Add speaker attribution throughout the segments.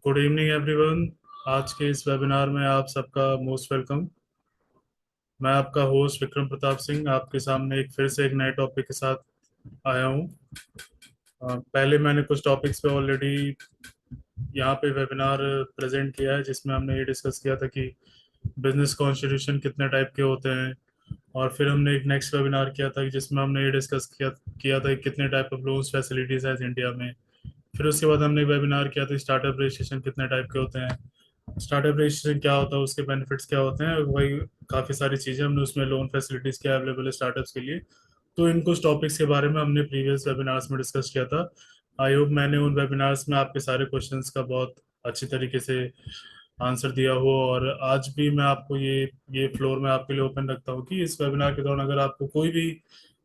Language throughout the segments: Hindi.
Speaker 1: Good evening everyone. आज के इस वेबिनार में आप सबका मोस्ट वेलकम। मैं आपका होस्ट विक्रम प्रताप सिंह आपके सामने एक फिर से एक नए टॉपिक के साथ आया हूँ। पहले मैंने कुछ टॉपिक्स पे ऑलरेडी यहाँ पे वेबिनार प्रेजेंट किया है, जिसमें हमने ये डिस्कस किया था कि बिजनेस कॉन्स्टिट्यूशन कितने टाइप के होते हैं। और फिर हमने एक नेक्स्ट वेबिनार किया था जिसमें हमने ये डिस्कस किया किया था कि कितने टाइप ऑफ लोन्स फैसिलिटीज है इंडिया में। फिर उसके बाद हमने एक वेबिनार किया था स्टार्टअप रजिस्ट्रेशन कितने टाइप के होते हैं, स्टार्टअप रजिस्ट्रेशन क्या होता है, उसके बेनिफिट्स क्या होते हैं, वही काफ़ी सारी चीज़ें हमने उसमें लोन फैसिलिटीज़ क्या अवेलेबल है स्टार्टअप्स के लिए। तो इन कुछ टॉपिक्स के बारे में हमने प्रीवियस वेबिनार्स में डिस्कस किया था। आई होप मैंने उन वेबिनार्स में आपके सारे क्वेश्चंस का बहुत अच्छी तरीके से आंसर दिया हो। और आज भी मैं आपको ये फ्लोर में आपके लिए ओपन रखता हूँ कि इस वेबिनार के दौरान अगर आपको कोई भी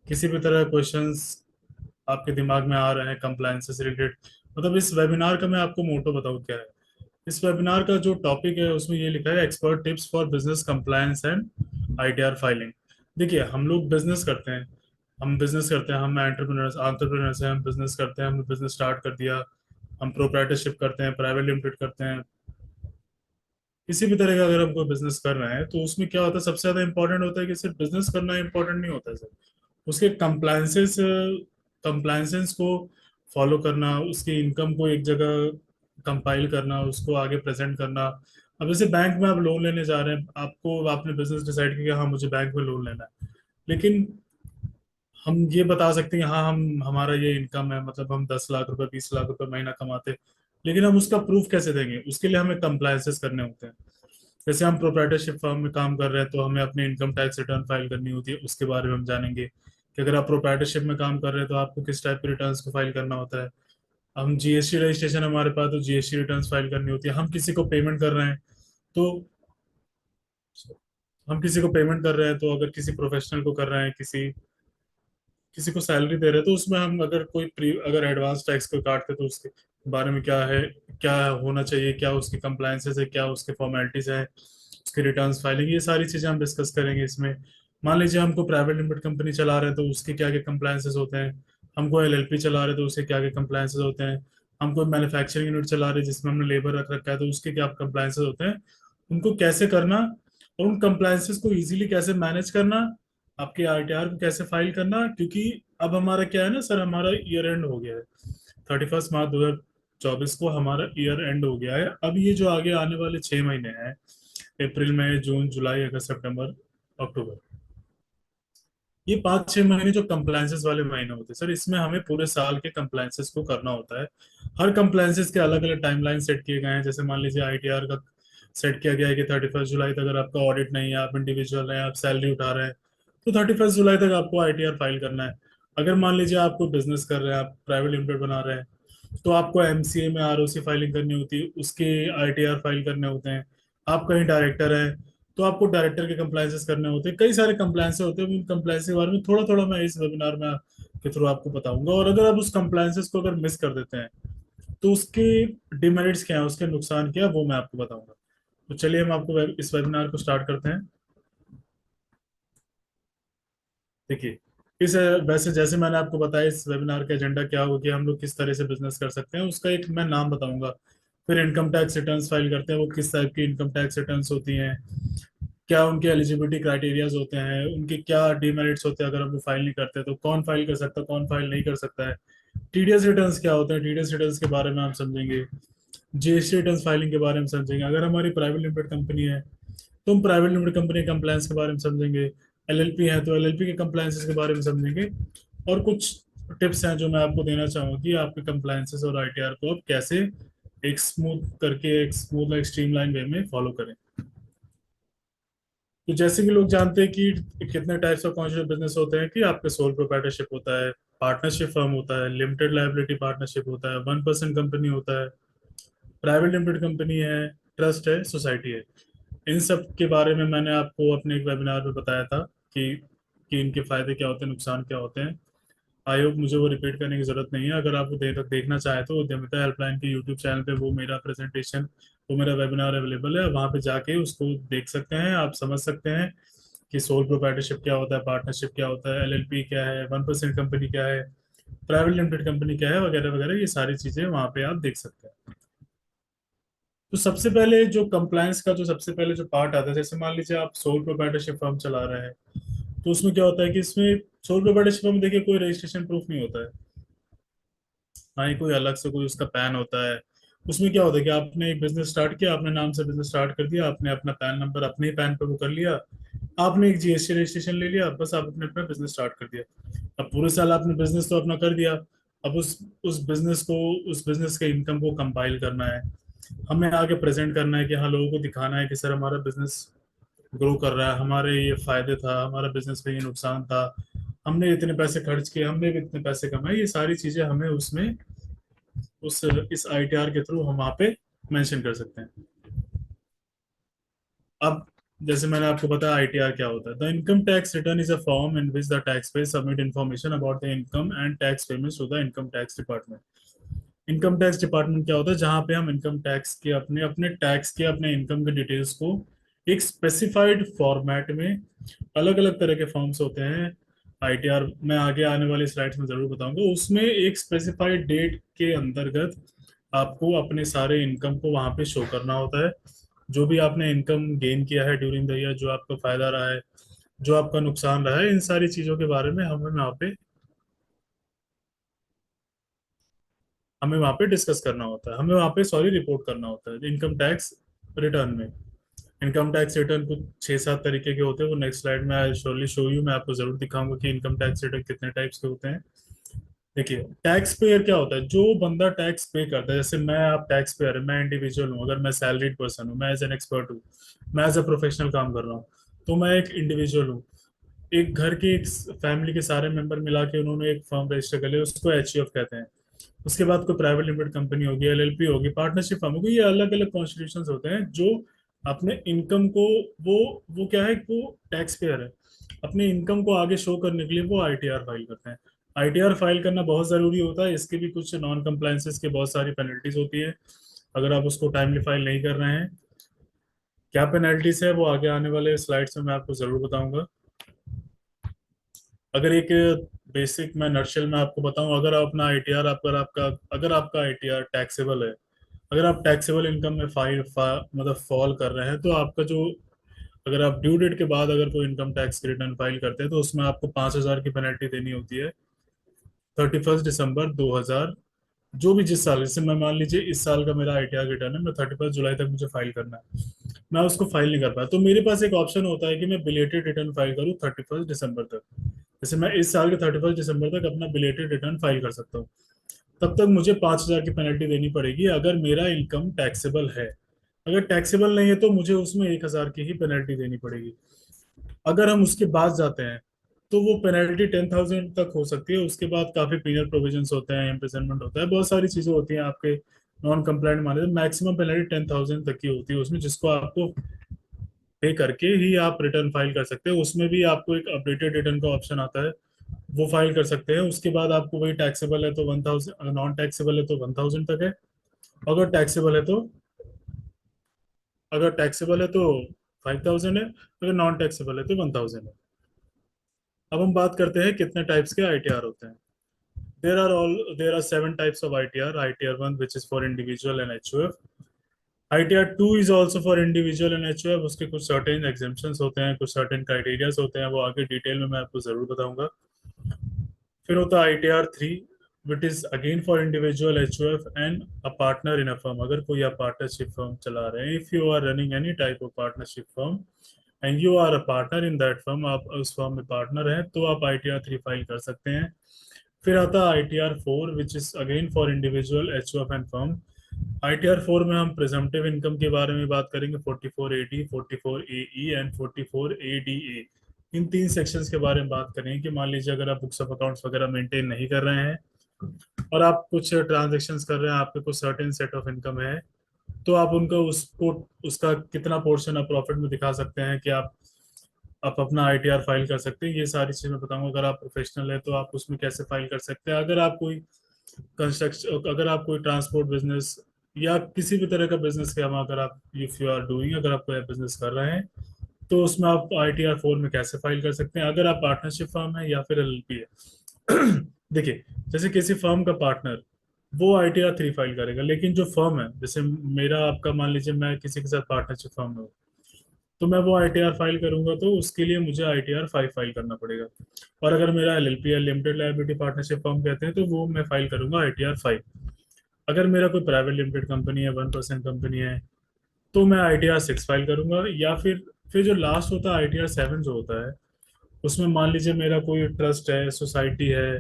Speaker 1: किसी भी तरह क्वेश्चंस आपके दिमाग में आ रहे हैं कंप्लायंस से रिलेटेड, मतलब इस वेबिनार का मैं आपको मोटो बताऊँ क्या है। इस वेबिनार का जो टॉपिक है उसमें ये लिखा है expert tips for business compliance and ITR filing. देखिए, हम लोग बिजनेस करते हैं, हम एंटरप्रेन्योर्स एंटरप्रेन्योर्स हैं, हम बिजनेस करते हैं, हमने बिजनेस स्टार्ट कर दिया, हम प्रोप्राइटरशिप करते हैं, प्राइवेट लिमिटेड करते हैं। किसी भी तरह का अगर हम कोई बिजनेस कर रहे हैं तो उसमें क्या होता है, सबसे ज्यादा इंपॉर्टेंट होता है कि सिर्फ बिजनेस करना इंपॉर्टेंट नहीं होता है सर, उसके कंप्लायंसेस को फॉलो करना, उसकी इनकम को एक जगह कंपाइल करना, उसको आगे प्रेजेंट करना। अब जैसे बैंक में आप लोन लेने जा रहे हैं, आपने बिजनेस डिसाइड किया हाँ मुझे बैंक में लोन लेना है, लेकिन हम ये बता सकते हैं हाँ हम हमारा ये इनकम है, मतलब हम 10 लाख रुपए 20 लाख रुपए महीना कमाते हैं, लेकिन हम उसका प्रूफ कैसे देंगे? उसके लिए हमें कंप्लायंसेस करने होते हैं। जैसे हम प्रोप्राइटरशिप फर्म में काम कर रहे हैं तो हमें अपनी इनकम टैक्स रिटर्न फाइल करनी होती है, उसके बारे में हम जानेंगे कि अगर आप प्रोप्राइटरशिप में काम कर रहे हैं तो आपको किस टाइप के रिटर्न्स को फाइल करना होता है। हम जीएसटी रजिस्ट्रेशन हमारे पास, तो जीएसटी रिटर्न्स फाइल करनी होती है। हम किसी को पेमेंट कर रहे हैं तो तो अगर किसी प्रोफेशनल को कर रहे हैं, किसी किसी को सैलरी दे रहे हैं, तो उसमें हम अगर अगर एडवांस टैक्स को काटते तो उसके बारे में क्या है, क्या होना चाहिए, क्या उसकी कंप्लायंसेस है, क्या उसके फॉर्मेलिटीज है, उसके रिटर्न्स फाइलिंग, ये सारी चीजें हम डिस्कस करेंगे इसमें। मान लीजिए हमको प्राइवेट लिमिटेड कंपनी चला रहे हैं तो उसके क्या क्या कंप्लायंसेस होते हैं, हमको एलएलपी चला रहे हैं तो उसके क्या क्या कंप्लायंसेस होते हैं, हम कोई मैन्युफैक्चरिंग यूनिट चला रहे हैं जिसमें हमने लेबर रख रखा है तो उसके क्या कंप्लायंसेस होते हैं, उनको कैसे करना और उन कंप्लायंसेस को इजीली कैसे मैनेज करना, आपके आरटीआर को कैसे फाइल करना। क्योंकि अब हमारा क्या है ना सर, हमारा ईयर एंड हो गया है, 31 मार्च 2024 को हमारा ईयर एंड हो गया है। अब ये जो आगे आने वाले 6 महीने हैं, अप्रैल मई जून जुलाई अगस्त सितंबर अक्टूबर, ये 5-6 महीने जो कंप्लायंसेस वाले महीने होते हैं सर, इसमें हमें पूरे साल के कंप्लायंसेस को करना होता है। हर कंप्लायंसेस के अलग अलग टाइमलाइन सेट किए गए हैं। जैसे मान लीजिए आईटीआर का सेट किया गया है कि 31 जुलाई तक अगर आपका ऑडिट नहीं है, आप इंडिविजुअल हैं, आप सैलरी उठा रहे हैं, तो 31 जुलाई तक आपको आईटीआर फाइल करना है। अगर मान लीजिए आप कोई बिजनेस कर रहे हैं, आप प्राइवेट लिमिटेड बना रहे हैं, तो आपको एमसीए में आरओसी फाइलिंग करनी होती है, उसके आईटीआर फाइल करने होते हैं। आप कहीं डायरेक्टर हैं तो आपको डायरेक्टर के कंप्लायंसेस करने होते हैं, कई सारे कंप्लायंसेस होते हैं। उन कंप्लायंस के बारे में थोड़ा थोड़ा मैं इस वेबिनार में के थ्रू आपको बताऊंगा। और अगर आप उस कंप्लायंसेस को अगर मिस कर देते हैं तो उसके डिमेरिट्स क्या है, उसके नुकसान क्या है, वो मैं आपको बताऊंगा। तो चलिए हम आपको इस वेबिनार को स्टार्ट करते हैं। देखिए, इस वैसे जैसे मैंने आपको बताया इस वेबिनार का एजेंडा क्या होगा कि हम लोग किस तरह से बिजनेस कर सकते हैं, उसका एक मैं नाम बताऊंगा। फिर इनकम टैक्स रिटर्न्स फाइल करते हैं, वो किस टाइप की इनकम टैक्स रिटर्न्स होती हैं, क्या उनके एलिजिबिलिटी क्राइटेरियाज होते हैं, उनके क्या डिमेरिट्स होते हैं, अगर हम वो फाइल नहीं करते तो कौन फाइल कर सकता है, कौन फाइल नहीं कर सकता है। टीडीएस रिटर्न्स क्या होते हैं, टीडीएस रिटर्न्स के बारे में हम समझेंगे। जीएसटी रिटर्न्स फाइलिंग के बारे में समझेंगे। अगर हमारी प्राइवेट लिमिटेड कंपनी है तो हम प्राइवेट लिमिटेड कंपनी कंप्लायंस के बारे में समझेंगे। एलएलपी है तो एलएलपी के कंप्लायंसेस के बारे में समझेंगे। और कुछ टिप्स हैं जो मैं आपको देना चाहूंगा कि आपके कंप्लायंसेस और आईटीआर को आप कैसे एक स्मूथ लाइक स्ट्रीमलाइन वे में फॉलो करें। तो जैसे कि लोग जानते हैं कि कितने टाइप्स ऑफ कॉन्शियस बिजनेस होते हैं, कि आपके सोल प्रोप्राइटरशिप होता है, पार्टनरशिप फर्म होता है, लिमिटेड लायबिलिटी पार्टनरशिप होता है, 1% कंपनी होता है, प्राइवेट लिमिटेड कंपनी है, ट्रस्ट है, सोसाइटी है। इन सब के बारे में मैंने आपको अपने एक वेबिनार में बताया था कि इनके फायदे क्या होते हैं, नुकसान क्या होते हैं। आई होप मुझे वो रिपीट करने की जरूरत नहीं है। अगर आप वो देखना चाहें तो उद्यमिता हेल्पलाइन के यूट्यूब चैनल पे वो मेरा वेबिनार अवेलेबल है, वहाँ पे जाके उसको देख सकते हैं, आप समझ सकते हैं कि सोल प्रोप्राइटरशिप क्या होता है, पार्टनरशिप क्या होता है, एलएलपी क्या है, 1% कंपनी क्या है, प्राइवेट लिमिटेड कंपनी क्या है, वगैरह वगैरह, ये सारी चीजें वहाँ पे आप देख सकते हैं। तो सबसे पहले जो कंप्लायंस का जो सबसे पहले जो पार्ट आता है, जैसे मान लीजिए आप सोल प्रोप्राइटरशिप फर्म चला रहे हैं, तो उसमें क्या होता है कि इसमें सोल प्रोप्राइटरशिप फर्म, देखिए कोई रजिस्ट्रेशन प्रूफ नहीं होता है, ना ही कोई अलग से कोई उसका पैन होता है। उसमें क्या होता है कि आपने एक बिजनेस स्टार्ट किया, आपने नाम से बिजनेस स्टार्ट कर दिया, आपने अपना पैन नंबर अपने ही पैन पे वो कर लिया, आपने एक जीएसटी रजिस्ट्रेशन ले लिया, बस आप अपने अपना बिजनेस स्टार्ट कर दिया। अब पूरे साल आपने बिजनेस तो अपना कर दिया, अब उस बिजनेस के इनकम को कंपाइल करना है, हमें आगे प्रेजेंट करना है कि हाँ, लोगों को दिखाना है कि सर हमारा बिजनेस ग्रो कर रहा है, हमारे ये फायदे था, हमारा बिजनेस में ये नुकसान था, हमने इतने पैसे खर्च किए, हमने भी इतने पैसे कमाए, ये सारी चीजें हमें उसमें उस इस आईटीआर के थ्रू हम वहाँ पे मेंशन कर सकते हैं। अब जैसे मैंने आपको बताया आईटीआर क्या होता है, the income tax return is a form in which the tax payer submit information about the income and tax payments to the income tax department. Income tax department क्या होता है, जहाँ पे हम इनकम टैक्स के अपने अपने टैक्स के अपने इनकम के डिटेल्स को एक स्पेसिफाइड फॉर्मेट में, अलग अलग तरह के फॉर्म्स होते हैं, आईटीआर मैं आगे आने वाली स्लाइड्स में जरूर बताऊंगा, उसमें एक स्पेसिफाइड डेट के अंतर्गत आपको अपने सारे इनकम को वहां पे शो करना होता है। जो भी आपने इनकम गेन किया है ड्यूरिंग द ईयर, जो आपका फायदा रहा है, जो आपका नुकसान रहा है, इन सारी चीजों के बारे में हमें वहाँ पे डिस्कस करना होता है, हमें वहाँ पे सॉरी रिपोर्ट करना होता है इनकम टैक्स रिटर्न में। इनकम टैक्स रिटर्न कुछ 6-7 तरीके के होते हैं, वो नेक्स्ट स्लाइड में आई श्योरली शो यू, मैं आपको जरूर दिखाऊंगा कि इनकम टैक्स रिटर्न कितने टाइप्स के होते हैं। देखिए टैक्स पेयर क्या होता है, जो बंदा टैक्स पे करता है, जैसे मैं, आप टैक्स पेयर है, मैं इंडिविजुअल हूँ, अगर मैं सैलरीड पर्सन हूँ, मैं एज एन एक्सपर्ट हूँ, मैं एज अ प्रोफेशनल काम कर रहा हूँ, तो मैं एक इंडिविजुअल हूँ। एक घर के एक फैमिली के सारे मेंबर मिला के उन्होंने एक फर्म रजिस्टर कर लिया, उसको एचयूएफ कहते हैं। उसके बाद कोई प्राइवेट लिमिटेड कंपनी होगी, एलएलपी होगी, पार्टनरशिप फर्म होगी, ये अलग अलग कॉन्स्टिट्यूशंस होते हैं जो अपने इनकम को, वो वो क्या है, वो टैक्स पेयर है, अपने इनकम को आगे शो करने के लिए वो आईटीआर फाइल करते हैं। आईटीआर फाइल करना बहुत जरूरी होता है, इसके भी कुछ नॉन कंप्लायंसेस के बहुत सारी पेनल्टीज होती है अगर आप उसको टाइमली फाइल नहीं कर रहे हैं। क्या पेनल्टीज है वो आगे आने वाले स्लाइड्स में मैं आपको जरूर बताऊंगा। अगर एक बेसिक मैं नर्शल में आपको बताऊं, अगर आप अपना आईटीआर, अगर आपका आईटीआर टैक्सेबल है, अगर आप टैक्सेबल इनकम में मतलब फॉल कर रहे हैं, तो आपका जो, अगर आप ड्यू डेट के बाद अगर कोई इनकम टैक्स रिटर्न फाइल करते हैं, तो उसमें आपको 5,000 की पेनल्टी देनी होती है 31 दिसंबर 2000, जो भी जिस साल, जैसे मैं मान लीजिए इस साल का मेरा आईटीआर रिटर्न है, मैं 31 जुलाई तक मुझे फाइल करना है, मैं उसको फाइल नहीं कर पाया, तो मेरे पास एक ऑप्शन होता है कि मैं बिलेटेड रिटर्न फाइल करूँ 31 दिसंबर तक। जैसे मैं इस साल के 31 दिसंबर तक अपना बिलेटेड रिटर्न फाइल कर सकता हूँ, तब तक मुझे 5,000 की पेनल्टी देनी पड़ेगी अगर मेरा इनकम टैक्सेबल है। अगर टैक्सेबल नहीं है तो मुझे उसमें 1,000 की ही पेनल्टी देनी पड़ेगी। अगर हम उसके बाद जाते हैं तो वो पेनल्टी 10,000 तक हो सकती है, उसके बाद काफी पीनल प्रोविजंस होते हैं, इम्प्रिजनमेंट होता है, बहुत सारी चीजें होती हैं आपके नॉन कंप्लाइंट माने तो मैक्सिमम पेनल्टी 10,000 तक की होती है उसमें, जिसको आपको पे करके ही आप रिटर्न फाइल कर सकते हो। उसमें भी आपको एक अपडेटेड रिटर्न का ऑप्शन आता है, वो फाइल कर सकते हैं। उसके बाद आपको वही टैक्सेबल है तो 1,000, अगर नॉन टैक्सेबल है तो 1,000 तक है, अगर टैक्सेबल है तो अगर टैक्सेबल है तो 5,000 है, अगर नॉन टैक्सेबल है तो 1,000 है। अब हम बात करते हैं कितने टाइप्स के आईटीआर होते हैं। There are 7 types of ITR. ITR 1 which is for individual and HUF. ITR 2 is also for individual and HUF, उसके कुछ सर्टेन एग्जेम्पशंस होते हैं, कुछ सर्टेन क्राइटेरियाज होते हैं, वो आगे डिटेल में मैं आपको जरूर बताऊंगा। फिर होता है ITR 3 which is again for individual HUF and a partner in a firm. अगर कोई आप पार्टनरशिप फर्म चला रहे हैं, if you are running any type of partnership firm and you are a partner in that firm, आप उस फर्म में पार्टनर हैं, तो आप आईटीआर 3 फाइल कर सकते हैं। फिर आता है ITR 4 which is again for individual HUF and firm. ITR 4 में हम प्रिजम्पटिव इनकम के बारे में बात करेंगे, 44AD, 44AE and 44ADA। In 3 sections के बारे में बात करेंगे कि मान लीजिए अगर आप बुक्स ऑफ अकाउंट्स वगैरह मेंटेन नहीं कर रहे हैं और आप कुछ ट्रांजेक्शन्स कर रहे हैं, आपके कुछ सर्टेन सेट ऑफ इनकम है, तो आप उनको उसको उसका कितना पोर्शन आप प्रॉफिट में दिखा सकते हैं कि आप अपना आईटीआर फाइल कर सकते हैं। ये सारी चीज़ मैं बताऊंगा। अगर आप प्रोफेशनल है तो आप उसमें कैसे फाइल कर सकते हैं। अगर आप कोई ट्रांसपोर्ट बिजनेस या किसी भी तरह का बिजनेस के, हम अगर आप, इफ यू आर डूइंग, अगर आप कोई बिजनेस कर रहे हैं, तो उसमें आप आईटीआर 4 में कैसे फाइल कर सकते हैं, अगर आप पार्टनरशिप फर्म है या फिर एलएलपी है। देखिए, जैसे किसी फर्म का पार्टनर, वो ITR 3 फाइल करेगा। लेकिन जो फर्म है, जैसे मेरा आपका, मान लीजिए मैं किसी के साथ पार्टनरशिप फर्म में हूँ, तो मैं वो ITR फाइल करूंगा तो उसके लिए मुझे ITR 5 फाइल करना पड़ेगा। और अगर मेरा LLP है, लिमिटेड लायबिलिटी पार्टनरशिप फर्म कहते हैं, तो वो मैं फाइल करूंगा ITR 5। अगर मेरा कोई प्राइवेट लिमिटेड कंपनी है, 1% कंपनी है, तो मैं ITR 6 फाइल करूंगा। या फिर जो लास्ट होता है ITR 7 जो होता है, उसमें मान लीजिए मेरा कोई ट्रस्ट है, सोसाइटी है,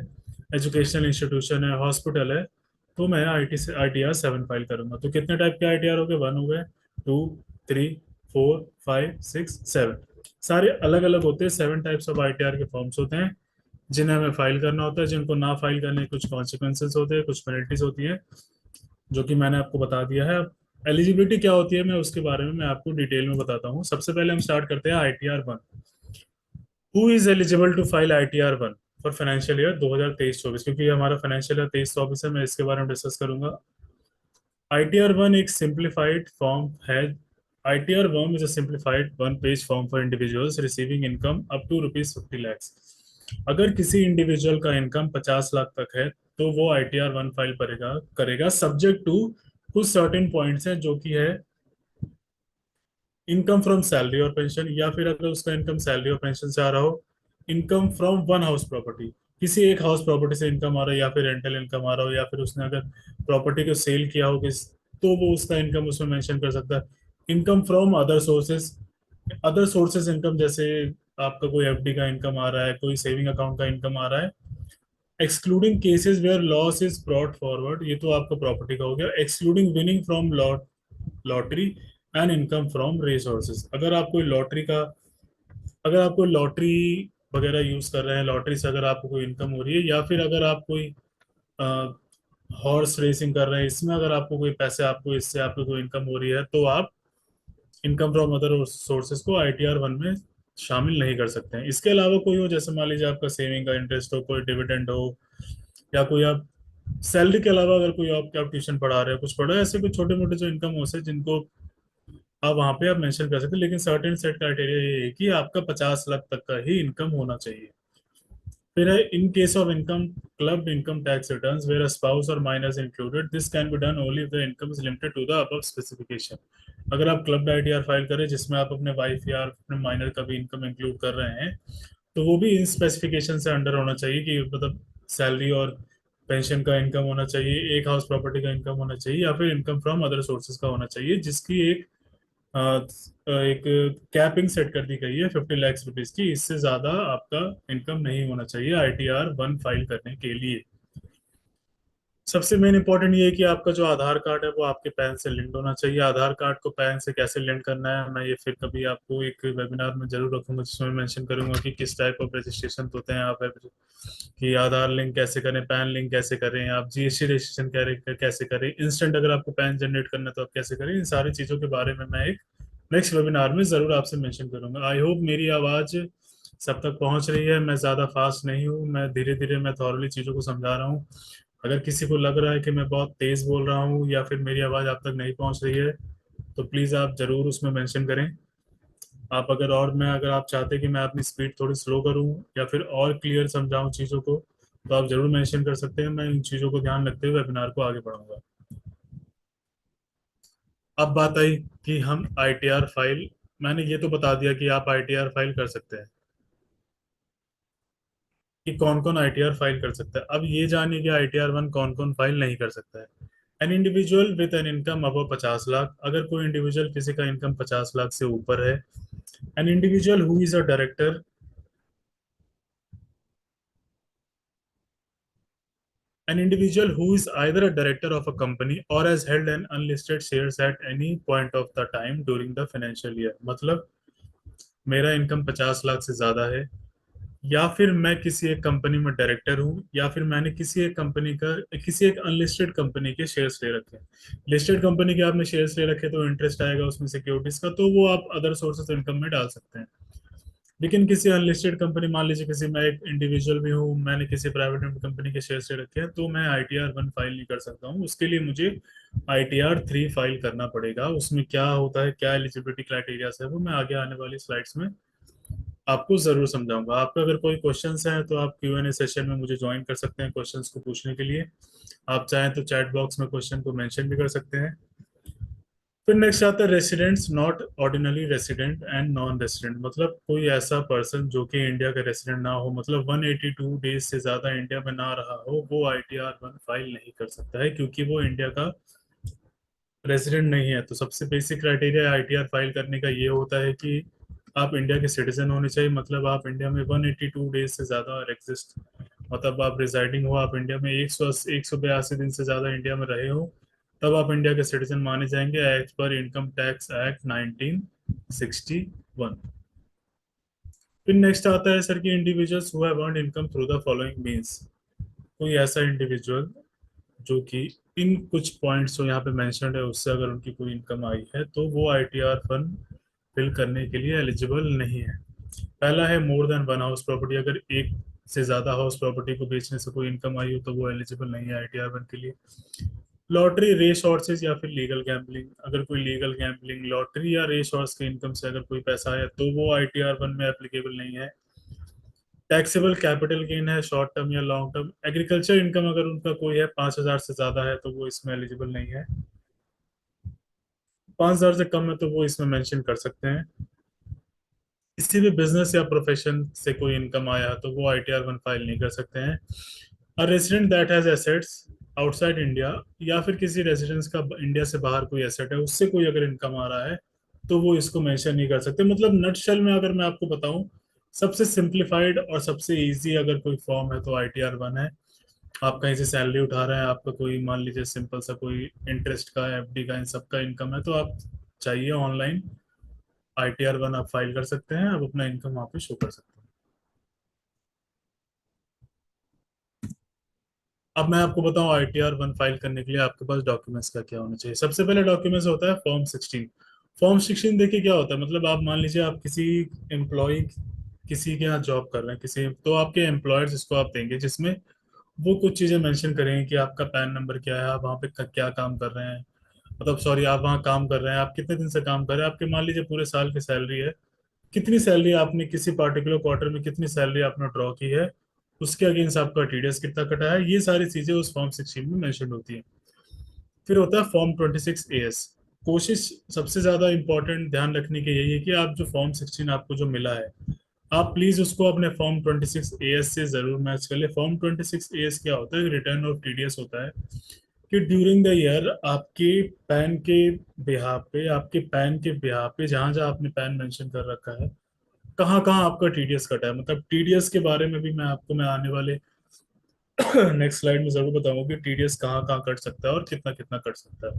Speaker 1: एजुकेशनल इंस्टीट्यूशन है, हॉस्पिटल है, तो मैं ITR 7 फाइल करूंगा। तो कितने टाइप के ITR हो गए? 1 हो गए, 2, 3, 4, 5, 6, 7। सारे अलग अलग होते हैं। 7 टाइप्स ऑफ ITR के फॉर्म्स होते हैं जिन्हें हमें फाइल करना होता है। जिनको ना फाइल करने के कुछ कॉन्सिक्वेंसेस होते हैं, कुछ पेनल्टीज होती है, जो कि मैंने आपको बता दिया है। एलिजिबिलिटी क्या होती है, मैं उसके बारे में मैं आपको डिटेल में बताता हूँ। सबसे पहले हम स्टार्ट करते हैं ITR 1। Who is eligible to file ITR 1 for financial year 2023-24? क्योंकि ये हमारा फाइनेंशियल ईयर 23-24 है, मैं इसके बारे में डिस्कस करूंगा। ITR 1 एक सिंप्लीफाइड फॉर्म है। ITR 1 is a simplified one page form for individuals receiving income up to ₹50 lakhs। अगर किसी इंडिविजुअल का इनकम 50 लाख तक है, तो वो ITR 1 फाइल करेगा करेगा सब्जेक्ट टू कुछ सर्टेन पॉइंट्स हैं, जो कि है इनकम फ्रॉम सैलरी और पेंशन, या फिर अगर उसका इनकम सैलरी और पेंशन से आ रहा हो, income from one house property, किसी एक हाउस प्रॉपर्टी से इनकम आ रहा है, या फिर रेंटल इनकम आ रहा हो, या फिर उसने अगर प्रॉपर्टी को सेल किया हो किस, तो वो उसका इनकम उसमें मेंशन कर सकता है। Income from other sources, other sources income, जैसे आपका कोई FD का इनकम आ रहा है, कोई सेविंग अकाउंट का इनकम आ रहा है, excluding cases where loss is brought forward, ये तो आपका प्रॉपर्टी का हो गया। Excluding winning from lottery and income from resources, अगर आप कोई लॉटरी वगैरह यूज कर रहे हैं, लॉटरी से अगर आपको कोई इनकम हो रही है, या फिर अगर आप कोई हॉर्स रेसिंग कर रहे हैं, इसमें अगर आपको कोई पैसे, आपको इससे आपको कोई इनकम हो रही है, तो आप इनकम फ्रॉम अदर सोर्सेज को ITR 1 में शामिल नहीं कर सकते हैं। इसके अलावा कोई हो, जैसे मान लीजिए आपका सेविंग का इंटरेस्ट हो, कोई डिविडेंड हो, या कोई आप सैलरी के अलावा अगर कोई आप ट्यूशन पढ़ा रहे हो, कुछ पढ़ रहे हो, ऐसे कुछ छोटे मोटे जो इनकम हो से, जिनको आप वहां पे आप मेंशन कर सकते हैं। लेकिन सर्टेन सेट क्राइटेरिया ये है कि आपका 50 लाख तक का ही इनकम होना चाहिए। फिर है in case of income club income tax returns where a spouse और minors included, this can be done only if the income is limited to the above specification. अगर आप क्लब ITR फाइल करें जिसमें आप अपने वाइफ या अपने माइनर का भी इनकम इंक्लूड कर रहे हैं, तो वो भी इन स्पेसिफिकेशन से अंडर होना चाहिए, कि मतलब सैलरी और पेंशन का इनकम होना चाहिए, एक हाउस प्रॉपर्टी का इनकम होना चाहिए, या फिर इनकम फ्रॉम अदर सोर्सेज का होना चाहिए, जिसकी एक कैपिंग सेट कर दी गई है 50 लाख रुपीज की। इससे ज्यादा आपका इनकम नहीं होना चाहिए ITR 1 फाइल करने के लिए। सबसे मेन इंपॉर्टेंट ये है कि आपका जो आधार कार्ड है वो आपके पैन से लिंक होना चाहिए। आधार कार्ड को पैन से कैसे लिंक करना है, मैं ये फिर कभी आपको एक वेबिनार में जरूर रखूंगा, जिसमें मेंशन करूंगा कि किस टाइप ऑफ रजिस्ट्रेशन होते हैं। आप कि आधार लिंक कैसे करें, पैन लिंक कैसे करें, आप GST रजिस्ट्रेशन कैसे करें, इंस्टेंट अगर आपको पैन जनरेट करना है तो आप कैसे करें, इन सारी चीज़ों के बारे में मैं एक नेक्स्ट वेबिनार में जरूर आपसे मेंशन करूंगा। आई होप मेरी आवाज़ सब तक पहुंच रही है। मैं ज़्यादा फास्ट नहीं हूँ, मैं धीरे धीरे मैं थॉरली चीज़ों को समझा रहा हूँ। अगर किसी को लग रहा है कि मैं बहुत तेज़ बोल रहा हूँ, या फिर मेरी आवाज़ आप तक नहीं पहुंच रही है, तो प्लीज़ आप ज़रूर उसमें मेंशन करें। आप अगर और मैं अगर आप चाहते हैं कि मैं अपनी स्पीड थोड़ी स्लो करूं, या फिर और क्लियर समझाऊं चीज़ों को, तो आप जरूर मेंशन कर सकते हैं। मैं इन चीज़ों को ध्यान रखते हुए वेबिनार को आगे बढ़ाऊंगा। अब बात आई कि हम ITR फाइल, मैंने ये तो बता दिया कि आप ITR फाइल कर सकते हैं, कि कौन कौन ITR फाइल कर सकता है। अब ये जानिए कि ITR 1 कौन कौन फाइल नहीं कर सकता है। An individual with an income above 50 lakh, अगर कोई इंडिविजुअल किसी का इनकम 50 लाख से ऊपर है। An individual who is a director, an individual who is either a director of a company or has held an unlisted shares at any point of the time during the financial year। मतलब मेरा इनकम 50 लाख से ज्यादा है, या फिर मैं किसी एक कंपनी में डायरेक्टर हूँ, या फिर मैंने किसी एक अनलिस्टेड कंपनी के शेयर्स ले रखे हैं। लिस्टेड कंपनी के आपने शेयर्स ले रखे तो इंटरेस्ट आएगा उसमें सिक्योरिटीज का, तो वो आप अदर सोर्सेज इनकम में डाल सकते हैं। लेकिन किसी अनलिस्टेड कंपनी, मान लीजिए किसी, मैं एक इंडिविजुअल भी हूँ, मैंने किसी प्राइवेट कंपनी के शेयर से रखे हैं, तो मैं ITR 1 फाइल नहीं कर सकता हूँ। उसके लिए मुझे ITR 3 फाइल करना पड़ेगा। उसमें क्या होता है, क्या एलिजिबिलिटी क्राइटेरिया है, वो मैं आगे आने वाली स्लाइड्स में आपको जरूर समझाऊंगा। आपका अगर कोई क्वेश्चंस हैं तो आप Q&A सेशन में मुझे ज्वाइन कर सकते हैं क्वेश्चंस को पूछने के लिए। आप चाहें तो चैट बॉक्स में क्वेश्चन को मेंशन भी कर सकते हैं। फिर नेक्स्ट आता है residents not ordinary resident and non resident, मतलब कोई ऐसा पर्सन जो कि इंडिया का रेसिडेंट ना हो, मतलब 182 डेज से ज्यादा इंडिया में ना रहा हो, वो ITR1 फाइल नहीं कर सकता है क्योंकि वो इंडिया का रेजिडेंट नहीं है। तो सबसे बेसिक क्राइटेरिया ITR फाइल करने का ये होता है कि आप इंडिया के सिटीजन होने चाहिए, मतलब आप इंडिया में 182 डेज से ज्यादा एग्जिस्ट, मतलब आप रिजाइडिंग हो, आप इंडिया में 182 दिन से ज्यादा इंडिया में रहे हो, तब आप इंडिया के सिटीजन माने जाएंगे as per income tax act 1961। फिर नेक्स्ट आता है सर कि individuals who have earned income through the following means, कोई ऐसा इंडिविजुअल जो कि इन कुछ पॉइंट्स जो यहाँ पे मेंशन्ड है उससे अगर उनकी कोई इनकम आई है तो वो ITR फंड फिल करने के लिए एलिजिबल नहीं है। पहला है more than one house property, अगर एक से ज्यादा हाउस प्रॉपर्टी को बेचने से कोई इनकम आई हो तो वो एलिजिबल नहीं है ITR वन के लिए। लॉटरी, रेस हॉर्सेस या फिर लीगल गैम्बलिंग, अगर कोई लीगल गैम्बलिंग, लॉटरी या रेस हॉर्स के इनकम से अगर कोई पैसा आया तो वो ITR वन में एप्लीकेबल नहीं है। टैक्सेबल कैपिटल गेन है शॉर्ट टर्म या लॉन्ग टर्म, एग्रीकल्चर इनकम अगर उनका कोई है 5,000 से ज्यादा है तो वो इसमें एलिजिबल नहीं है। 5,000 से कम है तो वो इसमें मेंशन कर सकते हैं। किसी भी बिजनेस या प्रोफेशन से कोई इनकम आया तो वो ITR वन फाइल नहीं कर सकते हैं। A resident that has assets outside India, या फिर किसी रेजिडेंस का इंडिया से बाहर कोई एसेट है उससे कोई अगर इनकम आ रहा है तो वो इसको मेंशन नहीं कर सकते। मतलब नटशेल में अगर मैं आपको बताऊं, सबसे सिंप्लीफाइड और सबसे इजी अगर कोई फॉर्म है तो ITR वन है। आप कहीं से सैलरी उठा रहे हैं, आपका कोई मान लीजिए सिंपल सा कोई इंटरेस्ट का, FD का, इन सब का इनकम है, तो आप चाहिए ऑनलाइन ITR वन आप फाइल कर सकते हैं, आप अपना इनकम वहाँ पे शो कर सकते हैं। अब मैं आपको बताऊं ITR वन फाइल करने के लिए आपके पास डॉक्यूमेंट्स का क्या होना चाहिए। सबसे पहले डॉक्यूमेंट्स होता है फॉर्म 16। फॉर्म 16 देखिए क्या होता है, मतलब आप मान लीजिए आप किसी एम्प्लॉय किसी के यहाँ जॉब कर रहे हैं किसी, तो आपके एम्प्लॉयर्स इसको आप देंगे जिसमें वो कुछ चीजें मेंशन करेंगे कि आपका पैन नंबर क्या है, आप वहाँ पे क्या काम कर रहे हैं, मतलब सॉरी आप वहाँ काम कर रहे हैं, आप कितने दिन से काम कर रहे हैं, आपके मान लीजिए पूरे साल की सैलरी है, कितनी सैलरी आपने किसी पार्टिकुलर क्वार्टर में कितनी सैलरी आपने ड्रॉ की है, उसके अगेंस्ट आपका TDS कितना कटा है, ये सारी चीजें उस फॉर्म 16 में मेंशन होती हैं। फिर होता है फॉर्म 26AS। कोशिश सबसे ज्यादा इंपॉर्टेंट ध्यान रखने की यही है कि आप जो फॉर्म 16 आपको जो मिला है, आप प्लीज उसको अपने फॉर्म 26AS से जरूर मैच कर ले। फॉर्म 26AS क्या होता है, रिटर्न ऑफ TDS होता है कि ड्यूरिंग द ईयर आपके पैन के बिहार पे जहां जहां आपने पैन मेंशन कर रखा है, कहाँ कहाँ आपका TDS कटा है, मतलब TDS के बारे में भी मैं आने वाले नेक्स्ट स्लाइड में जरूर बताऊंगा कि TDS कहाँ कहाँ कट सकता है और कितना कितना कट सकता है।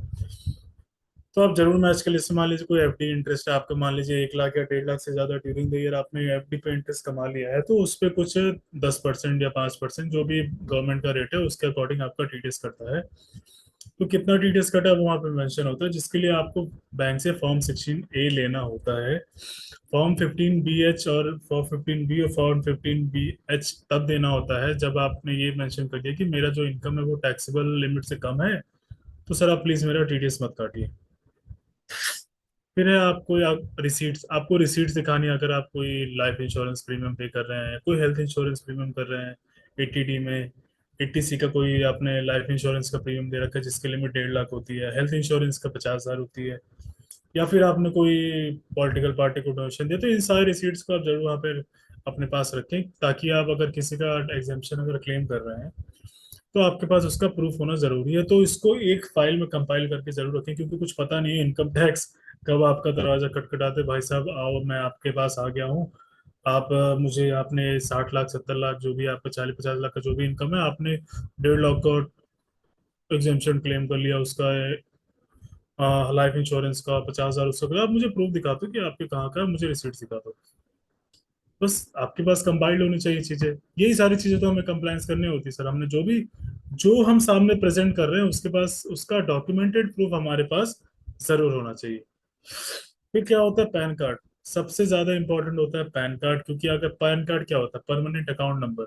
Speaker 1: तो आप जरूर मैच के लिए मान लीजिए कोई FD इंटरेस्ट है आपका, मान लीजिए 1 लाख या 1.5 लाख से ज्यादा ड्यूरिंग द ईयर आपने FD पे इंटरेस्ट कमा लिया है, तो उस पे कुछ 10% या 5% जो भी गवर्नमेंट का रेट है उसके अकॉर्डिंग आपका TDS कटता है। तो कितना TDS कटा है वो वहाँ पे मेंशन होता है, जिसके लिए आपको बैंक से फॉर्म 16A लेना होता है। फॉर्म 15BH और फॉर्म 15B और फॉर्म 15BH तब देना होता है जब आपने ये मेंशन कर दिया कि मेरा जो इनकम है वो टैक्सेबल लिमिट से कम है, तो सर आप प्लीज मेरा TDS मत काटिए। फिर है आपको रिसीट्स, आपको रिसीट्स दिखानी है अगर आप कोई लाइफ इंश्योरेंस प्रीमियम पे कर रहे हैं, कोई हेल्थ इंश्योरेंस प्रीमियम कर रहे हैं, ATD में, ATC का कोई आपने लाइफ इंश्योरेंस का प्रीमियम दे रखा है जिसकी लिमिट 1.5 लाख होती है, हेल्थ इंश्योरेंस का 50,000 होती है, या फिर आपने कोई पॉलिटिकल पार्टी को डोनेशन दिया, तो इन सारे रिसीट्स को आप जरूर वहाँ पे अपने पास रखें, ताकि आप अगर किसी का एग्जाम्पशन अगर क्लेम कर रहे हैं तो आपके पास उसका प्रूफ होना जरूरी है। तो इसको एक फाइल में कंपाइल करके जरूर रखें, क्योंकि कुछ पता नहीं है इनकम टैक्स कब आपका दरवाजा खटखटाते, भाई साहब आओ मैं आपके पास आ गया हूँ, आप मुझे आपने 60 लाख 70 लाख जो भी आपका 40-50 लाख का जो भी इनकम है आपने 1.5 लाख का एग्जाम्पशन क्लेम कर लिया उसका, लाइफ इंश्योरेंस का 50,000 उसका कर, आप मुझे प्रूफ दिखा दो कि आपके कहाँ का है, मुझे रिसीट दिखा दो। बस आपके पास कंपाइल्ड होनी चाहिए चीजें, यही सारी चीजें तो हमें कंप्लायंस करनी होती है सर। हमने जो हम सामने प्रेजेंट कर रहे हैं उसके पास उसका डॉक्यूमेंटेड प्रूफ हमारे पास जरूर होना चाहिए। फिर क्या होता है पैन कार्ड, सबसे ज्यादा इंपॉर्टेंट होता है पैन कार्ड, क्योंकि अगर पैन कार्ड क्या होता है, परमानेंट अकाउंट नंबर।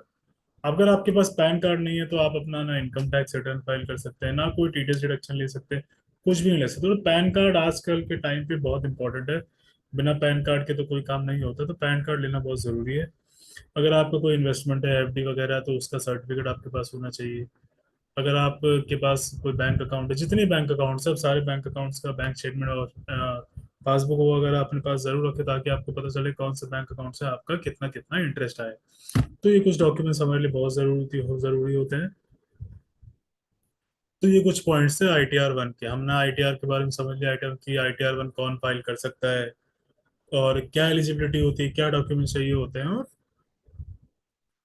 Speaker 1: अगर आपके पास पैन कार्ड नहीं है तो आप अपना ना इनकम टैक्स रिटर्न फाइल कर सकते हैं, ना कोई TDS डिडक्शन ले सकते हैं, कुछ भी नहीं ले सकते। तो पैन कार्ड आजकल के टाइम पे बहुत इंपॉर्टेंट है। बिना पैन कार्ड के तो कोई काम नहीं होता, तो पैन कार्ड लेना बहुत ज़रूरी है। अगर आपका कोई इन्वेस्टमेंट है, एफडी वगैरह है, तो उसका सर्टिफिकेट आपके पास होना चाहिए। अगर आपके पास कोई बैंक अकाउंट है, जितने बैंक अकाउंट सब सारे बैंक अकाउंट्स का बैंक स्टेटमेंट और पासबुक वगैरह अपने पास जरूर रखें, ताकि आपको पता चले कौन से बैंक अकाउंट से आपका कितना कितना इंटरेस्ट आए। तो ये कुछ डॉक्यूमेंट्स हमारे लिए बहुत जरूरी होते हैं। तो ये कुछ पॉइंट्स है आईटीआर वन के। हमने आईटीआर के बारे में समझ लिया, आईटीआर की आईटीआर वन कौन फाइल कर सकता है, और क्या एलिजिबिलिटी होती है, क्या डॉक्यूमेंट चाहिए होते हैं, और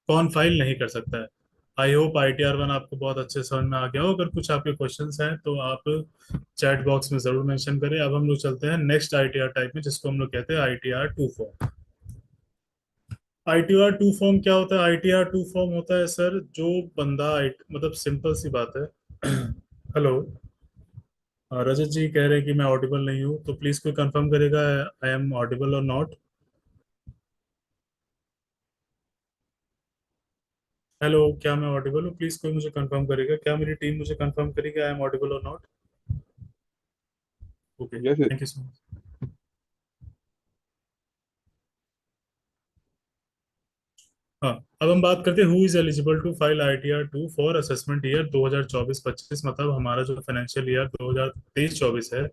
Speaker 1: कौन फाइल नहीं कर सकता है। आई होप आईटीआर वन आपको बहुत अच्छे से समझ में आ गया हो। अगर कुछ आपके क्वेश्चंस हैं तो आप चैट बॉक्स में जरूर मेंशन करें। अब हम लोग चलते हैं नेक्स्ट आईटीआर टाइप में, जिसको हम लोग कहते हैं ITR to form. ITR to form क्या होता है? आईटीआर टू फॉर्म होता है सर, जो बंदा मतलब सिंपल सी बात है। हेलो। रजत जी कह रहे हैं कि मैं ऑडिबल नहीं हूँ, तो प्लीज कोई कंफर्म करेगा आई am audible or not. Hello, क्या मैं ऑडिबल हूँ? प्लीज कोई मुझे कंफर्म करेगा, क्या मेरी टीम मुझे कंफर्म करेगी I am audible or not? Okay,
Speaker 2: yes yes.
Speaker 1: Thank you so much. हाँ, अब हम बात करते हैं who is eligible to file ITR two for assessment year 2024-25। मतलब हमारा जो फाइनेंशियल ईयर 2023-24 है,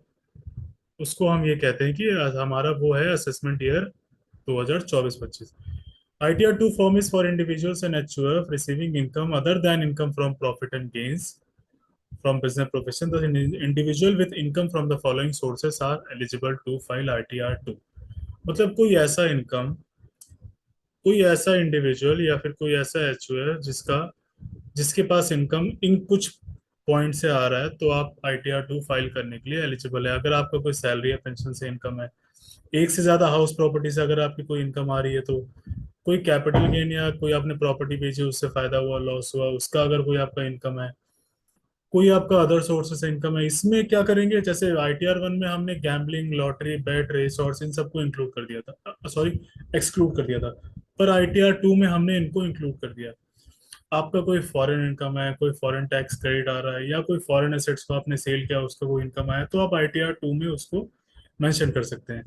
Speaker 1: उसको हम ये कहते हैं कि हमारा वो है assessment year 2024-25। ITR to form is for individuals and HUF receiving income other than income from profit and gains from business profession. The individual with income from the following sources are eligible to file ITR2। मतलब कोई ऐसा इंडिविजुअल या फिर कोई ऐसा एचयू है जिसके पास इनकम इन कुछ पॉइंट से आ रहा है, तो आप ITR2 फाइल करने के लिए एलिजिबल है। अगर आपका कोई सैलरी या पेंशन से इनकम है, एक से ज्यादा हाउस प्रॉपर्टी से अगर आपकी कोई इनकम आ रही है, तो कोई कैपिटल गेन या कोई आपने प्रॉपर्टी बेची उससे फायदा हुआ, लॉस हुआ, उसका अगर कोई आपका इनकम है, कोई आपका अदर सोर्सेस इनकम है, इसमें क्या करेंगे? जैसे आईटीआर वन में हमने गैम्बलिंग, लॉटरी, बेट, रेस हॉर्स इन सबको इंक्लूड कर दिया था, सॉरी, एक्सक्लूड कर दिया था। पर आईटीआर टू में हमने इनको इंक्लूड कर दिया। आपका कोई फॉरेन इनकम है, कोई फॉरेन टैक्स क्रेडिट आ रहा है, या कोई फॉरेन एसेट्स को आपने सेल किया उसका कोई इनकम आया, तो आप आईटीआर टू में उसको मेंशन कर सकते हैं।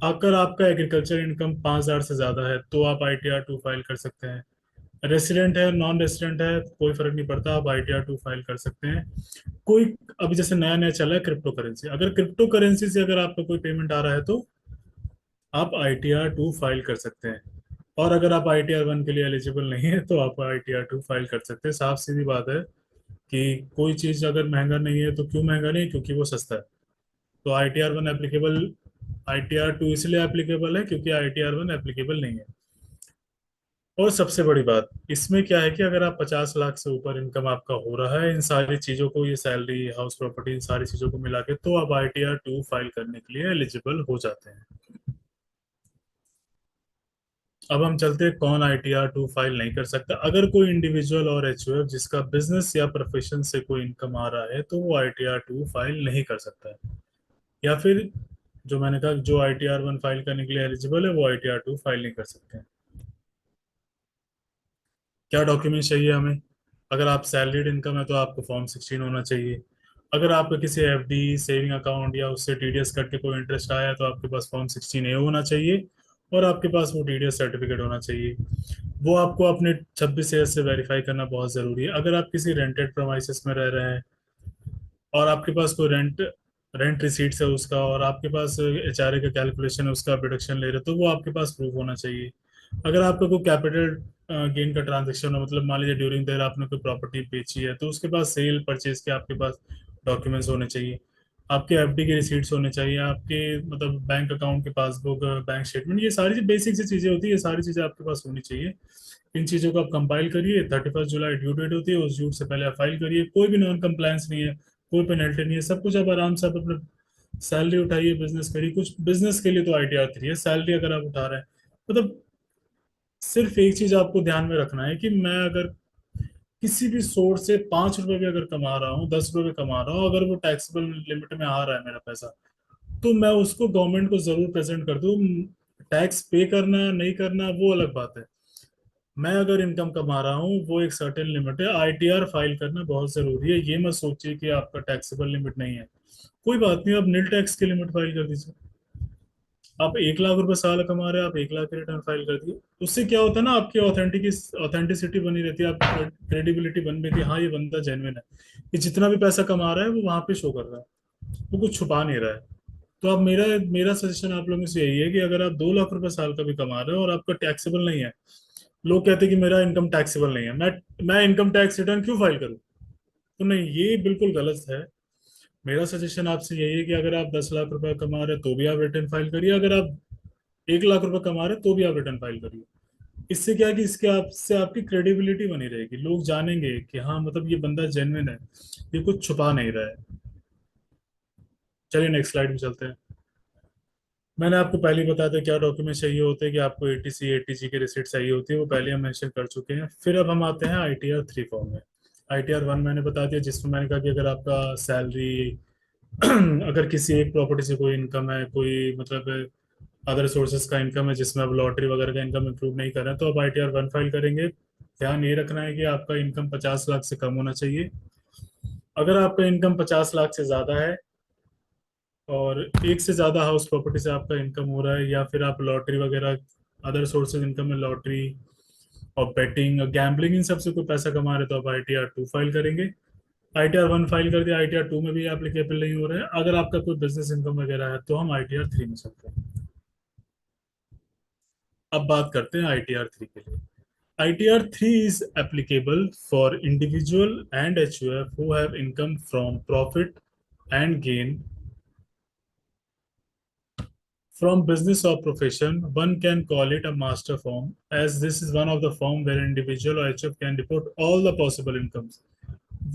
Speaker 1: अगर आपका एग्रीकल्चर इनकम 5,000 से ज्यादा है, तो आप आईटीआर टू फाइल कर सकते हैं। रेसिडेंट है, नॉन रेसिडेंट है, कोई फर्क नहीं पड़ता, आप आईटीआर टू फाइल कर सकते हैं। कोई अभी जैसे नया नया चला है क्रिप्टो करेंसी, अगर क्रिप्टो करेंसी से अगर आपका कोई पेमेंट आ रहा है, तो आप आईटीआर टू फाइल कर सकते हैं। और अगर आप आईटीआर वन के लिए एलिजिबल नहीं है, तो आप आईटीआर टू फाइल कर सकते हैं। साफ सीधी बात है कि कोई चीज अगर महंगा नहीं है तो क्यों महंगा नहीं? क्योंकि वो सस्ता है। तो ITR one applicable, ITR to इसलिए एप्लीकेबल है क्योंकि आईटीआर वन एप्लीकेबल नहीं है। और सबसे बड़ी बात इसमें क्या है कि अगर आप 50 लाख से ऊपर इनकम आपका हो रहा है, इन सारी चीजों को, ये सैलरी, हाउस प्रॉपर्टी, इन सारी चीजों को मिला के, तो आप आईटीआर टू फाइल करने के लिए एलिजिबल हो जाते हैं। अब हम चलते हैं कौन आईटीआर टू फाइल नहीं कर सकता। अगर कोई इंडिविजुअल और एचयूएफ जिसका बिजनेस या प्रोफेशन से कोई इनकम आ रहा है, तो वो आईटीआर टू फाइल नहीं कर सकता है। या फिर जो मैंने कहा, जो आईटीआर वन फाइल करने के लिए एलिजिबल है, वो आईटीआर टू फाइल नहीं कर सकते हैं। क्या डॉक्यूमेंट चाहिए हमें? अगर आप सैलरीड इनकम है, तो आपको फॉर्म 16 होना चाहिए। अगर आपका किसी एफडी, सेविंग अकाउंट या उससे टीडीएस कट के कोई इंटरेस्ट आया है, तो आपके पास फॉर्म 16A होना चाहिए। और आपके पास वो टीडीएस सर्टिफिकेट होना चाहिए। वो आपको अपने 26 ईयर से वेरीफाई करना बहुत जरूरी है। अगर आप किसी रेंटेड प्रोमाइसेस में रह रहे हैं, और आपके पास कोई रेंट रेंट रिसीट्स है उसका, और आपके पास एचआरए का कैलकुलेशन है उसका, प्रोडक्शन ले रहे हो, तो वो आपके पास प्रूफ होना चाहिए। अगर आपका कोई कैपिटल गेन का ट्रांजेक्शन हो, मतलब मान लीजिए ड्यूरिंग देयर आपने कोई प्रॉपर्टी बेची है, तो उसके पास सेल परचेज के आपके पास डॉक्यूमेंट्स होने चाहिए। आपके एफडी के रिसीट्स होने चाहिए, आपके मतलब बैंक अकाउंट के पासबुक, बैंक स्टेटमेंट, ये सारी बेसिक सी चीजें होती है, ये सारी चीजें आपके पास होनी चाहिए। इन चीजों को आप कंपाइल करिए। 31 जुलाई ड्यू डेट होती है, उस ड्यू से पहले आप फाइल करिए। कोई भी नॉन कंप्लायंस नहीं है, कोई पेनल्टी नहीं है, सब कुछ आप आराम से आप अपने सैलरी उठाइए, बिजनेस करिए। कुछ बिजनेस के लिए तो आईटीआर 3 है, सैलरी अगर आप उठा रहे हैं, मतलब सिर्फ एक चीज आपको ध्यान में रखना है कि मैं अगर किसी भी सोर्स से 5 रुपए भी अगर कमा रहा हूँ, 10 रुपए भी कमा रहा हूँ, अगर वो टैक्सेबल लिमिट में आ रहा है मेरा पैसा, तो मैं उसको गवर्नमेंट को जरूर प्रेजेंट कर दूँ। टैक्स पे करना नहीं करना वो अलग बात है। मैं अगर इनकम कमा रहा हूँ, वो एक सर्टेन लिमिट है, आईटीआर फाइल करना बहुत जरूरी है। ये मत सोचिए कि आपका टैक्सेबल लिमिट नहीं है। कोई बात नहीं, आप नील टैक्स की लिमिट फाइल कर दीजिए। आप 1 लाख रुपए साल कमा रहे हैं, आप 1 लाख की रिटर्न फाइल कर दिए। उससे क्या होता है ना, आपकी ऑथेंटिसिटी बनी रहती है, आपकी क्रेडिबिलिटी बन रहती है, हाँ ये बंदा जेन्युइन है, ये जितना भी पैसा कमा रहा है वो वहां पे शो कर रहा है, वो कुछ छुपा नहीं रहा है। तो आप मेरा मेरा सजेशन आप लोगों से यही है कि अगर आप 2 लाख रुपए साल का भी कमा रहे हो और आपका टैक्सेबल नहीं है, लोग कहते हैं कि मेरा इनकम टैक्सेबल नहीं है, मैं इनकम टैक्स रिटर्न क्यों फाइल करूं? तो नहीं, ये बिल्कुल गलत है। मेरा सजेशन आपसे यही है कि अगर आप 10 लाख रुपए कमा रहे हैं तो भी आप रिटर्न फाइल करिए, अगर आप 1 लाख रुपए कमा रहे हैं तो भी आप रिटर्न फाइल करिए। इससे क्या है कि इसके आपसे आपकी क्रेडिबिलिटी बनी रहेगी, लोग जानेंगे कि हाँ मतलब ये बंदा जेन्युइन है, ये कुछ छुपा नहीं रहा है। चलिए नेक्स्ट स्लाइड में चलते हैं। मैंने आपको पहले ही बताया था क्या डॉक्यूमेंट चाहिए होते हैं, कि आपको एटीसी एटीजी की रिसिप्ट चाहिए होती है, वो पहले हम मेंशन कर चुके हैं। फिर अब हम आते हैं ITR 3 फॉर्म में। ITR 1 मैंने बता दिया, जिसमें मैंने कहा कि अगर आपका सैलरी अगर किसी एक प्रॉपर्टी से कोई इनकम है, कोई मतलब अदर सोर्सेज का इनकम है जिसमें आप लॉटरी वगैरह का इनकम इंक्लूड नहीं कर रहे हैं, तो आप ITR 1 फाइल करेंगे। ध्यान ये रखना है कि आपका इनकम 50 लाख से कम होना चाहिए। अगर आपका इनकम 50 लाख से ज्यादा है और एक से ज्यादा हाउस प्रॉपर्टी से आपका इनकम हो रहा है, या फिर आप लॉटरी वगैरह अदर सोर्सेज इनकम में लॉटरी और बेटिंग गैम्बलिंग इन सब से कोई पैसा कमा रहे, तो आप ITR 2 फाइल करेंगे। ITR 1 फाइल कर दिया, ITR 2 में भी एप्लीकेबल नहीं हो रहा है। अगर आपका कोई बिजनेस इनकम वगैरह है तो हम ITR 3 में चलते हैं। अब बात करते हैं ITR 3 के लिए। ITR 3 is applicable for individual and HUF who have income from profit and gain from business or profession. One can call it a master form, as this is one of the form where individual or HUF can report all the possible incomes.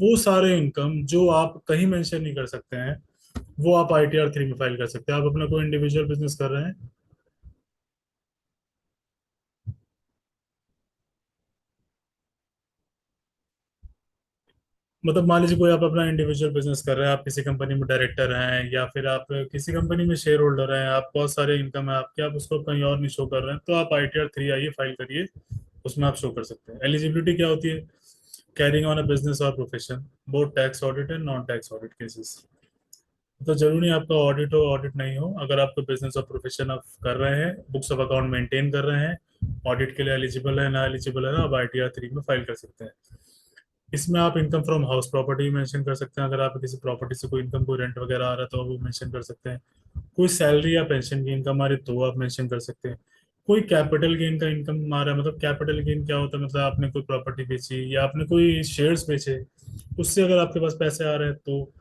Speaker 1: वो सारे इनकम जो आप कहीं मेंशन नहीं कर सकते हैं, वो आप ITR 3 में फाइल कर सकते हैं। आप अपना कोई इंडिविजुअल बिजनेस कर रहे हैं, मतलब मान लीजिए कोई आप अपना इंडिविजुअल बिजनेस कर रहे हैं, आप किसी कंपनी में डायरेक्टर हैं, या फिर आप किसी कंपनी में शेयर होल्डर हैं, आप बहुत सारे इनकम है आपके, आप उसको कहीं और नहीं शो कर रहे हैं, तो आप ITR 3 आइए फाइल करिए, उसमें आप शो कर सकते हैं। एलिजिबिलिटी क्या होती है? कैरिंग ऑन अ बिजनेस और profession, both tax audit and non tax audit cases. तो जरूरी नहीं आपका ऑडिट हो, ऑडिट नहीं हो, अगर आपको बिजनेस और प्रोफेशन आप कर रहे हैं, बुक्स ऑफ अकाउंट मेंटेन कर रहे हैं, ऑडिट के लिए एलिजिबल है ना एलिजिबल है ना, आप ITR 3 में फाइल कर सकते हैं। इसमें आप income from house property mention कर सकते हैं, अगर आप किसी प्रॉपर्टी से कोई इनकम, कोई रेंट वगैरह आ रहा है तो आप वो मेंशन कर सकते हैं। कोई सैलरी या पेंशन की इनकम आ रही है तो आप मेंशन कर सकते हैं। कोई कैपिटल गेन का इनकम आ रहा है, मतलब कैपिटल गेन क्या होता है, मतलब आपने कोई प्रॉपर्टी बेची या आपने कोई शेयर्स बेचे, उससे अगर आपके पास पैसे आ रहे हैं तो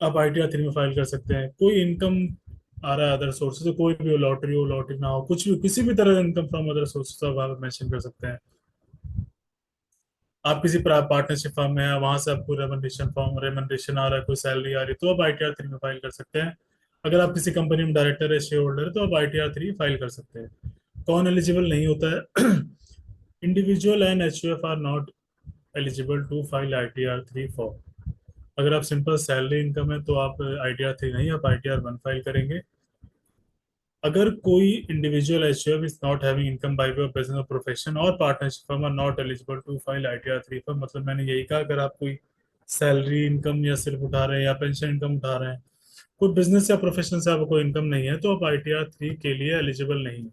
Speaker 1: आप ITR 3 में फाइल कर सकते हैं। कोई इनकम आ रहा है अदर सोर्सेज, कोई भी हो, लॉटरी हो, लॉटरी ना हो, कुछ भी किसी भी तरह का इनकम फ्रॉम अदर सोर्सेज आप मेंशन कर सकते हैं। आप किसी पार्टनरशिप फर्म में है, वहां से आपको रेमनरेशन आ रहा है, कोई सैलरी आ रही है, तो आप ITR 3 में फाइल कर सकते हैं। अगर आप किसी कंपनी में डायरेक्टर है, शेयर होल्डर है, तो आप ITR 3 फाइल कर सकते हैं। कौन एलिजिबल नहीं होता है? Individual and HUF are not eligible to file ITR 3 form. अगर आप सिंपल सैलरी इनकम है तो आप ITR 3 नहीं, आप ITR 1 फाइल करेंगे। अगर कोई individual HUF is not having income by way of business profession और partnership firm are not eligible to file ITR 3 form, मतलब मैंने यही कहा, अगर आप कोई सैलरी इनकम या सिर्फ उठा रहे हैं या पेंशन इनकम उठा रहे हैं, कोई बिजनेस या प्रोफेशन से आपको इनकम नहीं है, तो आप ITR 3 के लिए एलिजिबल नहीं है।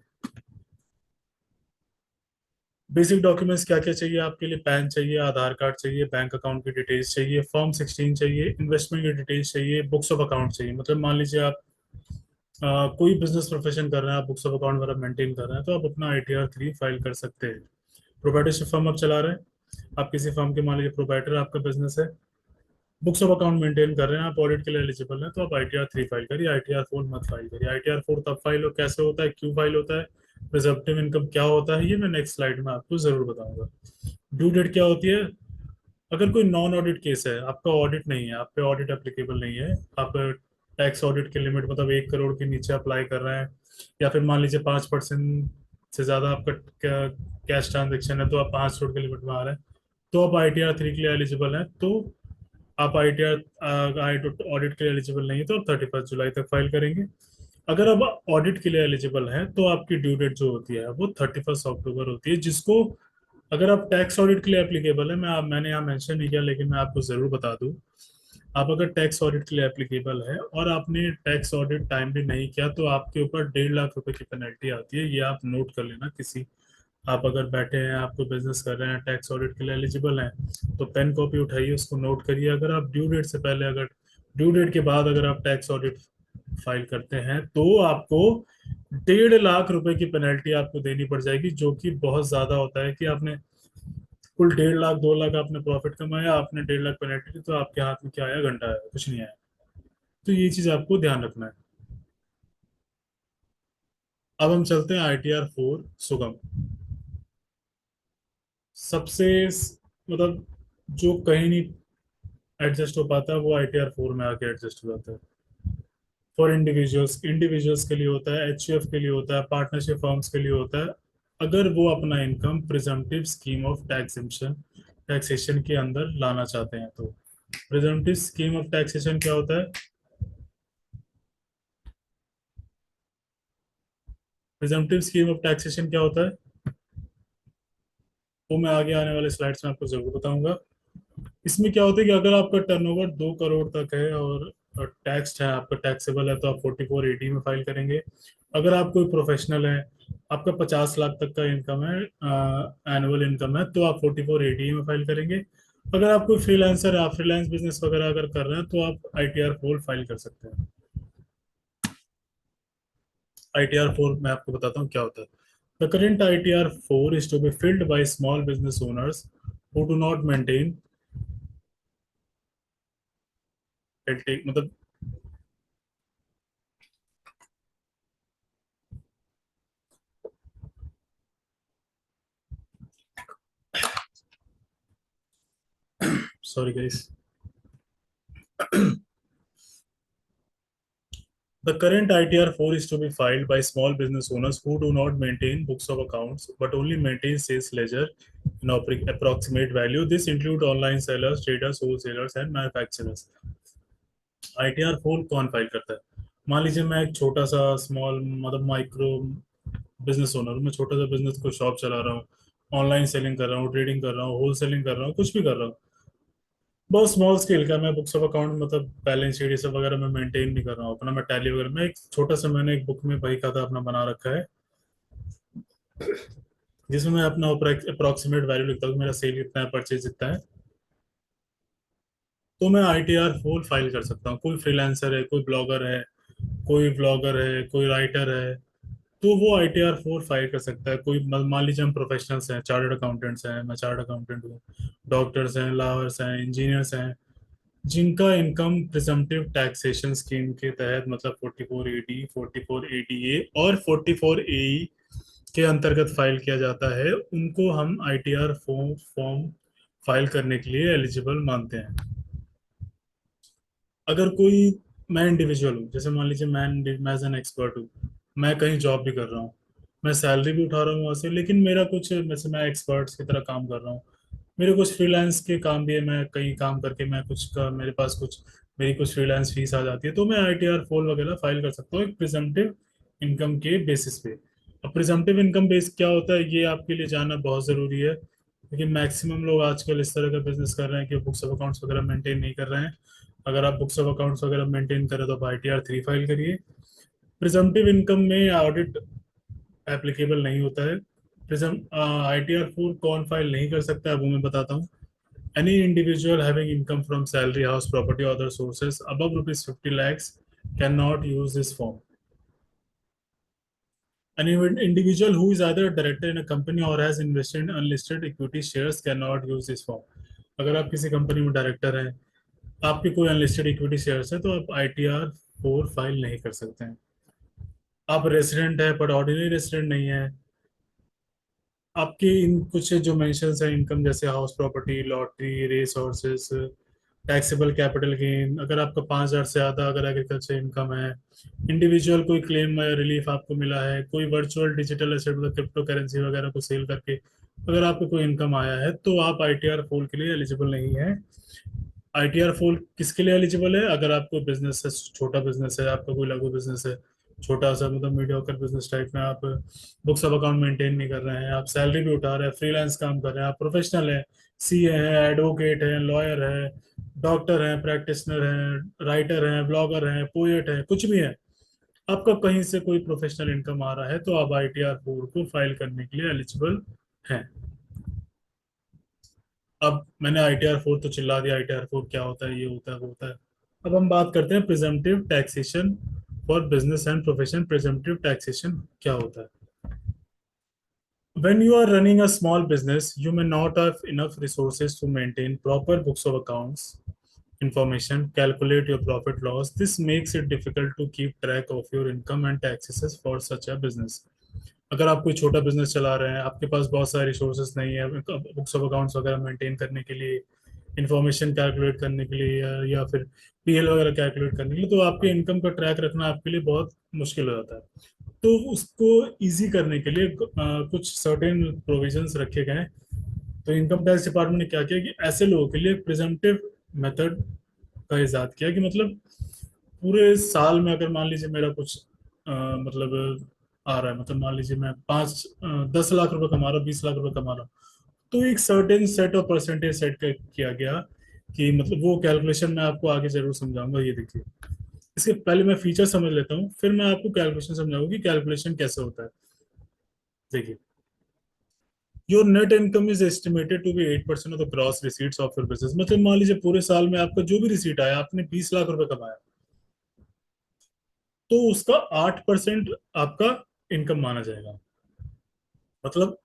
Speaker 1: बेसिक डॉक्यूमेंट्स क्या क्या चाहिए आपके लिए? पैन चाहिए, आधार कार्ड चाहिए, बैंक अकाउंट की डिटेल्स चाहिए, फॉर्म 16 चाहिए, इन्वेस्टमेंट की डिटेल्स चाहिए, बुक्स ऑफ अकाउंट चाहिए। मतलब मान लीजिए आप कोई बिजनेस प्रोफेशन कर रहे हैं, आप बुक्स ऑफ अकाउंट वगैरह मेंटेन कर रहे हैं, तो आप अपना ITR 3 फाइल कर सकते हैं। प्रोप्राइटरशिप फर्म आप चला रहे हैं, आप किसी फर्म के मान लीजिए प्रोप्राइटर आपका बिजनेस है, बुक्स ऑफ अकाउंट मेंटेन कर रहे हैं, आप ऑडिट के लिए एलिजिबल हैं, तो आप ITR 3 फाइल करिए, ITR 4 मत फाइल करिए। ITR 4 तब फाइल हो, कैसे होता है, क्यों फाइल होता है, प्रिजर्वेटिव इनकम क्या होता है, ये मैं नेक्स्ट स्लाइड में आपको जरूर बताऊंगा। ड्यू डेट क्या होती है? अगर कोई नॉन ऑडिट केस है, आपका ऑडिट नहीं है, आप पे ऑडिट एप्लीकेबल नहीं है, आप टैक्स ऑडिट की लिमिट मतलब 1 करोड़ के नीचे अप्लाई कर रहे हैं, या फिर मान लीजिए 5% से ज्यादा आपका कैश ट्रांजेक्शन है, तो आप 5 करोड़ के लिमिट में आ रहे हैं, तो आप ITR 3 के लिए एलिजिबल हैं। तो आप ITR ऑडिट के लिए एलिजिबल नहीं है, तो आप 31 जुलाई तक फाइल करेंगे। अगर आप ऑडिट के लिए एलिजिबल हैं तो आपकी ड्यू डेट जो होती है वो 31 अक्टूबर होती है, जिसको अगर आप टैक्स ऑडिट के लिए एप्लीकेबल है, मैंने यहाँ मेंशन नहीं किया लेकिन मैं आपको जरूर बता दूं, आप अगर टैक्स ऑडिट के लिए एप्लीकेबल है और आपने टैक्स ऑडिट टाइमली नहीं किया तो आपके ऊपर 1.5 लाख रुपए की पेनल्टी आती है। ये आप नोट कर लेना किसी, आप अगर बैठे हैं, आपको बिजनेस कर रहे हैं, टैक्स ऑडिट के लिए एलिजिबल हैं, तो पेन कॉपी उठाइए, उसको नोट करिए। अगर आप ड्यू डेट से पहले, अगर ड्यू डेट के बाद अगर आप टैक्स ऑडिट फाइल करते हैं तो आपको 1.5 लाख रुपए की पेनल्टी आपको देनी पड़ जाएगी, जो कि बहुत ज्यादा होता है कि आपने कुल 1.5 लाख 2 लाख आपने प्रॉफिट कमाया, आपने 1.5 लाख पेनल्टी दी, तो आपके हाथ में क्या आया? घंटा आया, कुछ नहीं आया। तो ये चीज आपको ध्यान रखना है। अब हम चलते हैं ITR 4 सुगम। सबसे मतलब जो कहीं नहीं एडजस्ट हो पाता है वो ITR 4 में आके एडजस्ट हो जाता है। फॉर इंडिविजुअल्स, इंडिविजुअल्स के लिए होता है, HUF के लिए होता है, पार्टनरशिप फर्म्स के लिए होता है। अगर वो अपना income presumptive scheme of taxation के अंदर लाना चाहते हैं तो। प्रिजम्पटिव स्कीम ऑफ टैक्सेशन क्या होता है? प्रिजम्पटिव स्कीम ऑफ टैक्सेशन क्या होता है वो मैं आगे आने वाले स्लाइड्स में आपको जरूर बताऊंगा। इसमें क्या होता है कि अगर आपका टर्नओवर 2 करोड़ तक है और टैक्स है, आपका टैक्सेबल है, तो आप 4480 में फाइल करेंगे। अगर आप कोई प्रोफेशनल है, आपका 50 लाख तक का इनकम है, एनुअल इनकम है, तो आप 4480 में फाइल करेंगे। अगर आप कोई फ्रीलांसर है, आप फ्रीलांस बिजनेस वगैरह अगर कर रहे हैं, तो आप ITR 4 फाइल कर सकते हैं। ITR 4 मैं आपको बताता हूँ क्या होता है। The current ITR 4 is to be filled by small business owners who do not maintain, मतलब sorry guys. The current ITR 4 is to be filed by small business owners who do not maintain books of accounts but only maintain sales ledger in approximate value. This include online sellers, traders, wholesalers and manufacturers. ITR 4 कौन फाइल करता है? मान लीजिए मैं एक छोटा सा स्मॉल मतलब माइक्रो बिजनेस ओनर हूँ, मैं छोटा सा बिजनेस को शॉप चला रहा हूँ, ऑनलाइन सेलिंग कर रहा हूँ, ट्रेडिंग कर रहा हूँ, होल सेलिंग कर रहा हूँ, कुछ भी कर रहा हूँ। बहुत स्मॉल स्केल का, मैं बुक्स ऑफ अकाउंट मतलब बैलेंस शीट ये सब वगैरह मैं मेंटेन नहीं कर रहा हूँ अपना, मैं टैली वगैरह, मैं एक छोटा सा मैंने एक बुक में बही खाता अपना बना रखा है, जिसमें मैं अपना अप्रोक्सीमेट वैल्यू लिखता हूँ कि मेरा सेल कितना है, परचेज कितना है। तो मैं ITR 4 फाइल कर सकता हूँ। कोई फ्रीलांसर है, कोई ब्लॉगर है, कोई व्लॉगर है, कोई राइटर है, तो वो ITR 4 फाइल कर सकता है। कोई मान लीजिए हम प्रोफेशनल्स हैं, चार्टर्ड अकाउंटेंट्स हैं, मैं चार्टर्ड अकाउंटेंट हूँ, डॉक्टर्स हैं, लॉयर्स हैं, इंजीनियर्स हैं, जिनका इनकम प्रिजम्पटिव टैक्सेशन स्कीम के तहत मतलब 4480, 4480A और 44AE के अंतर्गत फाइल किया जाता है, उनको हम ITR फॉर्म फाइल करने के लिए एलिजिबल मानते हैं। अगर कोई, मैं इंडिविजुअल हूँ, जैसे मान लीजिए मैं एज एन एक्सपर्ट हूँ, मैं कहीं जॉब भी कर रहा हूँ, मैं सैलरी भी उठा रहा हूँ वहां से, लेकिन मेरा कुछ, जैसे मैं एक्सपर्ट्स की तरह काम कर रहा हूँ, मेरे कुछ फ्रीलांस के काम भी है, मैं कहीं काम करके मैं कुछ का मेरे पास कुछ, मेरी कुछ फ्रीलांस फीस आ जाती है, तो मैं ITR 4 वगैरह फाइल कर सकता हूँ एक प्रिजम्पटिव इनकम के बेसिस पे। अब प्रिजम्पटिव इनकम बेस क्या होता है ये आपके लिए जानना बहुत जरूरी है, क्योंकि मैक्सिमम लोग आजकल इस तरह का बिजनेस कर रहे हैं कि बुक्स ऑफ अकाउंट्स वगैरह मेंटेन नहीं कर रहे हैं। अगर आप बुक्स ऑफ अकाउंट्स वगैरह मेंटेन करें तो आप ITR 3 फाइल करिए। प्रिजम्पटिव इनकम में ऑडिट एप्लीकेबल नहीं होता है। प्रिजम ITR 4 कौन फाइल नहीं कर सकता है वो मैं बताता हूँ। Any individual having income from salary, house, property, or other sources above rupees 50 lakhs cannot use this form. An individual who is either a director in a company or has invested in unlisted equity shares cannot use this form. अगर आप किसी कंपनी में डायरेक्टर हैं, आपके कोई अनलिस्टेड इक्विटी शेयर्स है, तो आप ITR 4 फाइल नहीं कर सकते हैं। आप रेसिडेंट है पर ऑर्डिनरी रेसिडेंट नहीं है, आपकी इन कुछ जो मेंशंस है इनकम, जैसे house property, lottery, race horses, taxable capital gain, अगर आपका 5,000 से ज़्यादा अगर एग्रीकल्चर इनकम है, इंडिविजुअल कोई क्लेम रिलीफ आपको मिला है, कोई वर्चुअल डिजिटल एसेट मतलब क्रिप्टो करेंसी वगैरह को सेल करके अगर आपको कोई इनकम आया है, तो आप ITR 4 के लिए एलिजिबल नहीं है। ITR 4 किसके लिए एलिजिबल है? अगर आपको बिजनेस है, छोटा बिजनेस है, आपका कोई लघु बिजनेस है, छोटा सा मतलब मीडियोकर बिजनेस टाइप में, आप बुक्स ऑफ अकाउंट मेंटेन नहीं कर रहे हैं, आप सैलरी भी उठा रहे हैं, फ्रीलांस काम कर रहे हैं, आप प्रोफेशनल हैं, CA हैं, एडवोकेट हैं, लॉयर है, डॉक्टर हैं, प्रैक्टिशनर हैं, राइटर हैं, ब्लॉगर हैं, पोएट हैं, कुछ भी है, आपका कहीं से कोई प्रोफेशनल इनकम आ रहा है तो आप ITR 4 को फाइल करने के लिए एलिजिबल हैं। अब मैंने ITR 4 तो चिल्ला दिया, ITR 4 क्या होता है, ये होता है, वो होता है। अब हम बात करते हैं presumptive taxation for business and profession. Presumptive taxation क्या होता है? When you are running a small business, you may not have enough resources to maintain proper books of accounts information, calculate your profit loss. This makes it difficult to keep track of your income and taxes for such a business. अगर आप कोई छोटा बिजनेस चला रहे हैं, आपके पास बहुत सारे रिसोर्सेज नहीं है बुक्स ऑफ अकाउंट्स वगैरह मेंटेन करने के लिए, इंफॉर्मेशन कैलकुलेट करने के लिए, या फिर PL वगैरह कैलकुलेट करने के लिए, तो आपके इनकम का ट्रैक रखना आपके लिए बहुत मुश्किल हो जाता है। तो उसको इजी करने के लिए कुछ सर्टेन प्रोविजंस रखे गए हैं। तो इनकम टैक्स डिपार्टमेंट ने क्या किया कि ऐसे लोगों के लिए प्रिजम्पटिव मेथड का इजाद किया कि मतलब पूरे साल में अगर मान लीजिए मेरा कुछ मतलब आ रहा है, मतलब मान लीजिए मैं 10 लाख रुपए कमा रहा हूँ, 20 लाख रुपए कमा रहा हूँ, तो एक certain set of percentage set किया गया कि मतलब वो कैलकुलेशन मैं आपको आगे जरूर समझाऊंगा। ये देखिए, इसके पहले मैं फीचर समझ लेता हूँ, फिर मैं आपको कैलकुलेशन समझाऊंगा कि कैलकुलेशन कैसे होता है। देखिए, your net income is estimated to be 8% of the gross receipts of your business. मतलब मान लीजिए पूरे साल में आपका जो भी रिसीट आया, आपने 20 लाख रुपए कमाया, तो उसका 8% आपका इनकम माना जाएगा। मतलब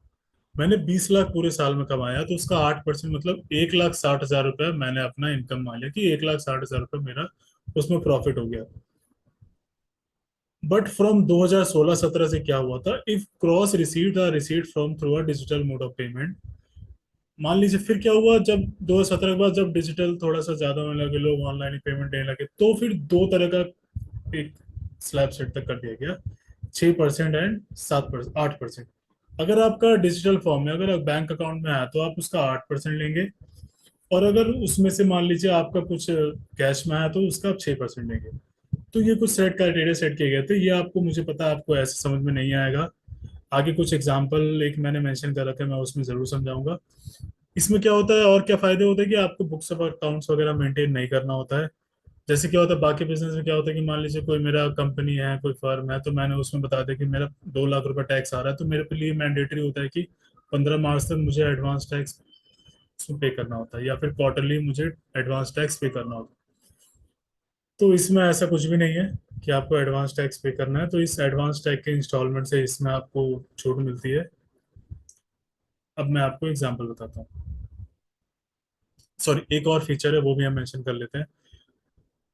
Speaker 1: मैंने 20 लाख पूरे साल में कमाया, तो उसका 8% मतलब 1,60,000 रुपये मैंने अपना इनकम मान लिया कि 1,60,000 रुपये मेरा उसमें प्रॉफिट हो गया। बट फ्रॉम 2016-17 से क्या हुआ था, if cross receipt are receipt from through a digital mode of payment. मान लीजिए फिर क्या हुआ, जब 2017 के बाद जब डिजिटल थोड़ा सा ज्यादा होने लगे, लोग ऑनलाइन ही पेमेंट देने लगे, तो फिर दो तरह का एक स्लैब सेट तक कर दिया गया, 6% एंड 7%, 8%। अगर आपका डिजिटल फॉर्म में अगर बैंक अकाउंट में आया तो आप उसका 8% लेंगे, और अगर उसमें से मान लीजिए आपका कुछ कैश में आया तो उसका आप 6% लेंगे। तो ये कुछ सेट क्राइटेरिया सेट किए गए थे, ये आपको, मुझे पता है आपको ऐसे समझ में नहीं आएगा। आगे कुछ एग्जाम्पल एक मैंने मेंशन कर रखे हैं, मैं उसमें जरूर समझाऊंगा। इसमें क्या होता है और क्या फायदे होते हैं कि आपको बुक्स ऑफ अकाउंट्स वगैरह मेंटेन नहीं करना होता है। जैसे क्या होता है बाकी बिजनेस में, क्या होता है कि मान लीजिए कोई मेरा कंपनी है, कोई फर्म है, तो मैंने उसमें बता दिया कि मेरा 2 लाख रुपए टैक्स आ रहा है, तो मेरे लिए मैंडेटरी होता है कि 15 मार्च तक मुझे एडवांस टैक्स पे करना होता है, या फिर क्वार्टरली मुझे एडवांस टैक्स पे करना होता है। तो इसमें ऐसा कुछ भी नहीं है कि आपको एडवांस टैक्स पे करना है, तो इस एडवांस टैक्स के इंस्टॉलमेंट से इसमें आपको छूट मिलती है। अब मैं आपको एग्जांपल बताता हूँ। सॉरी, एक और फीचर है वो भी हम मेंशन कर लेते हैं।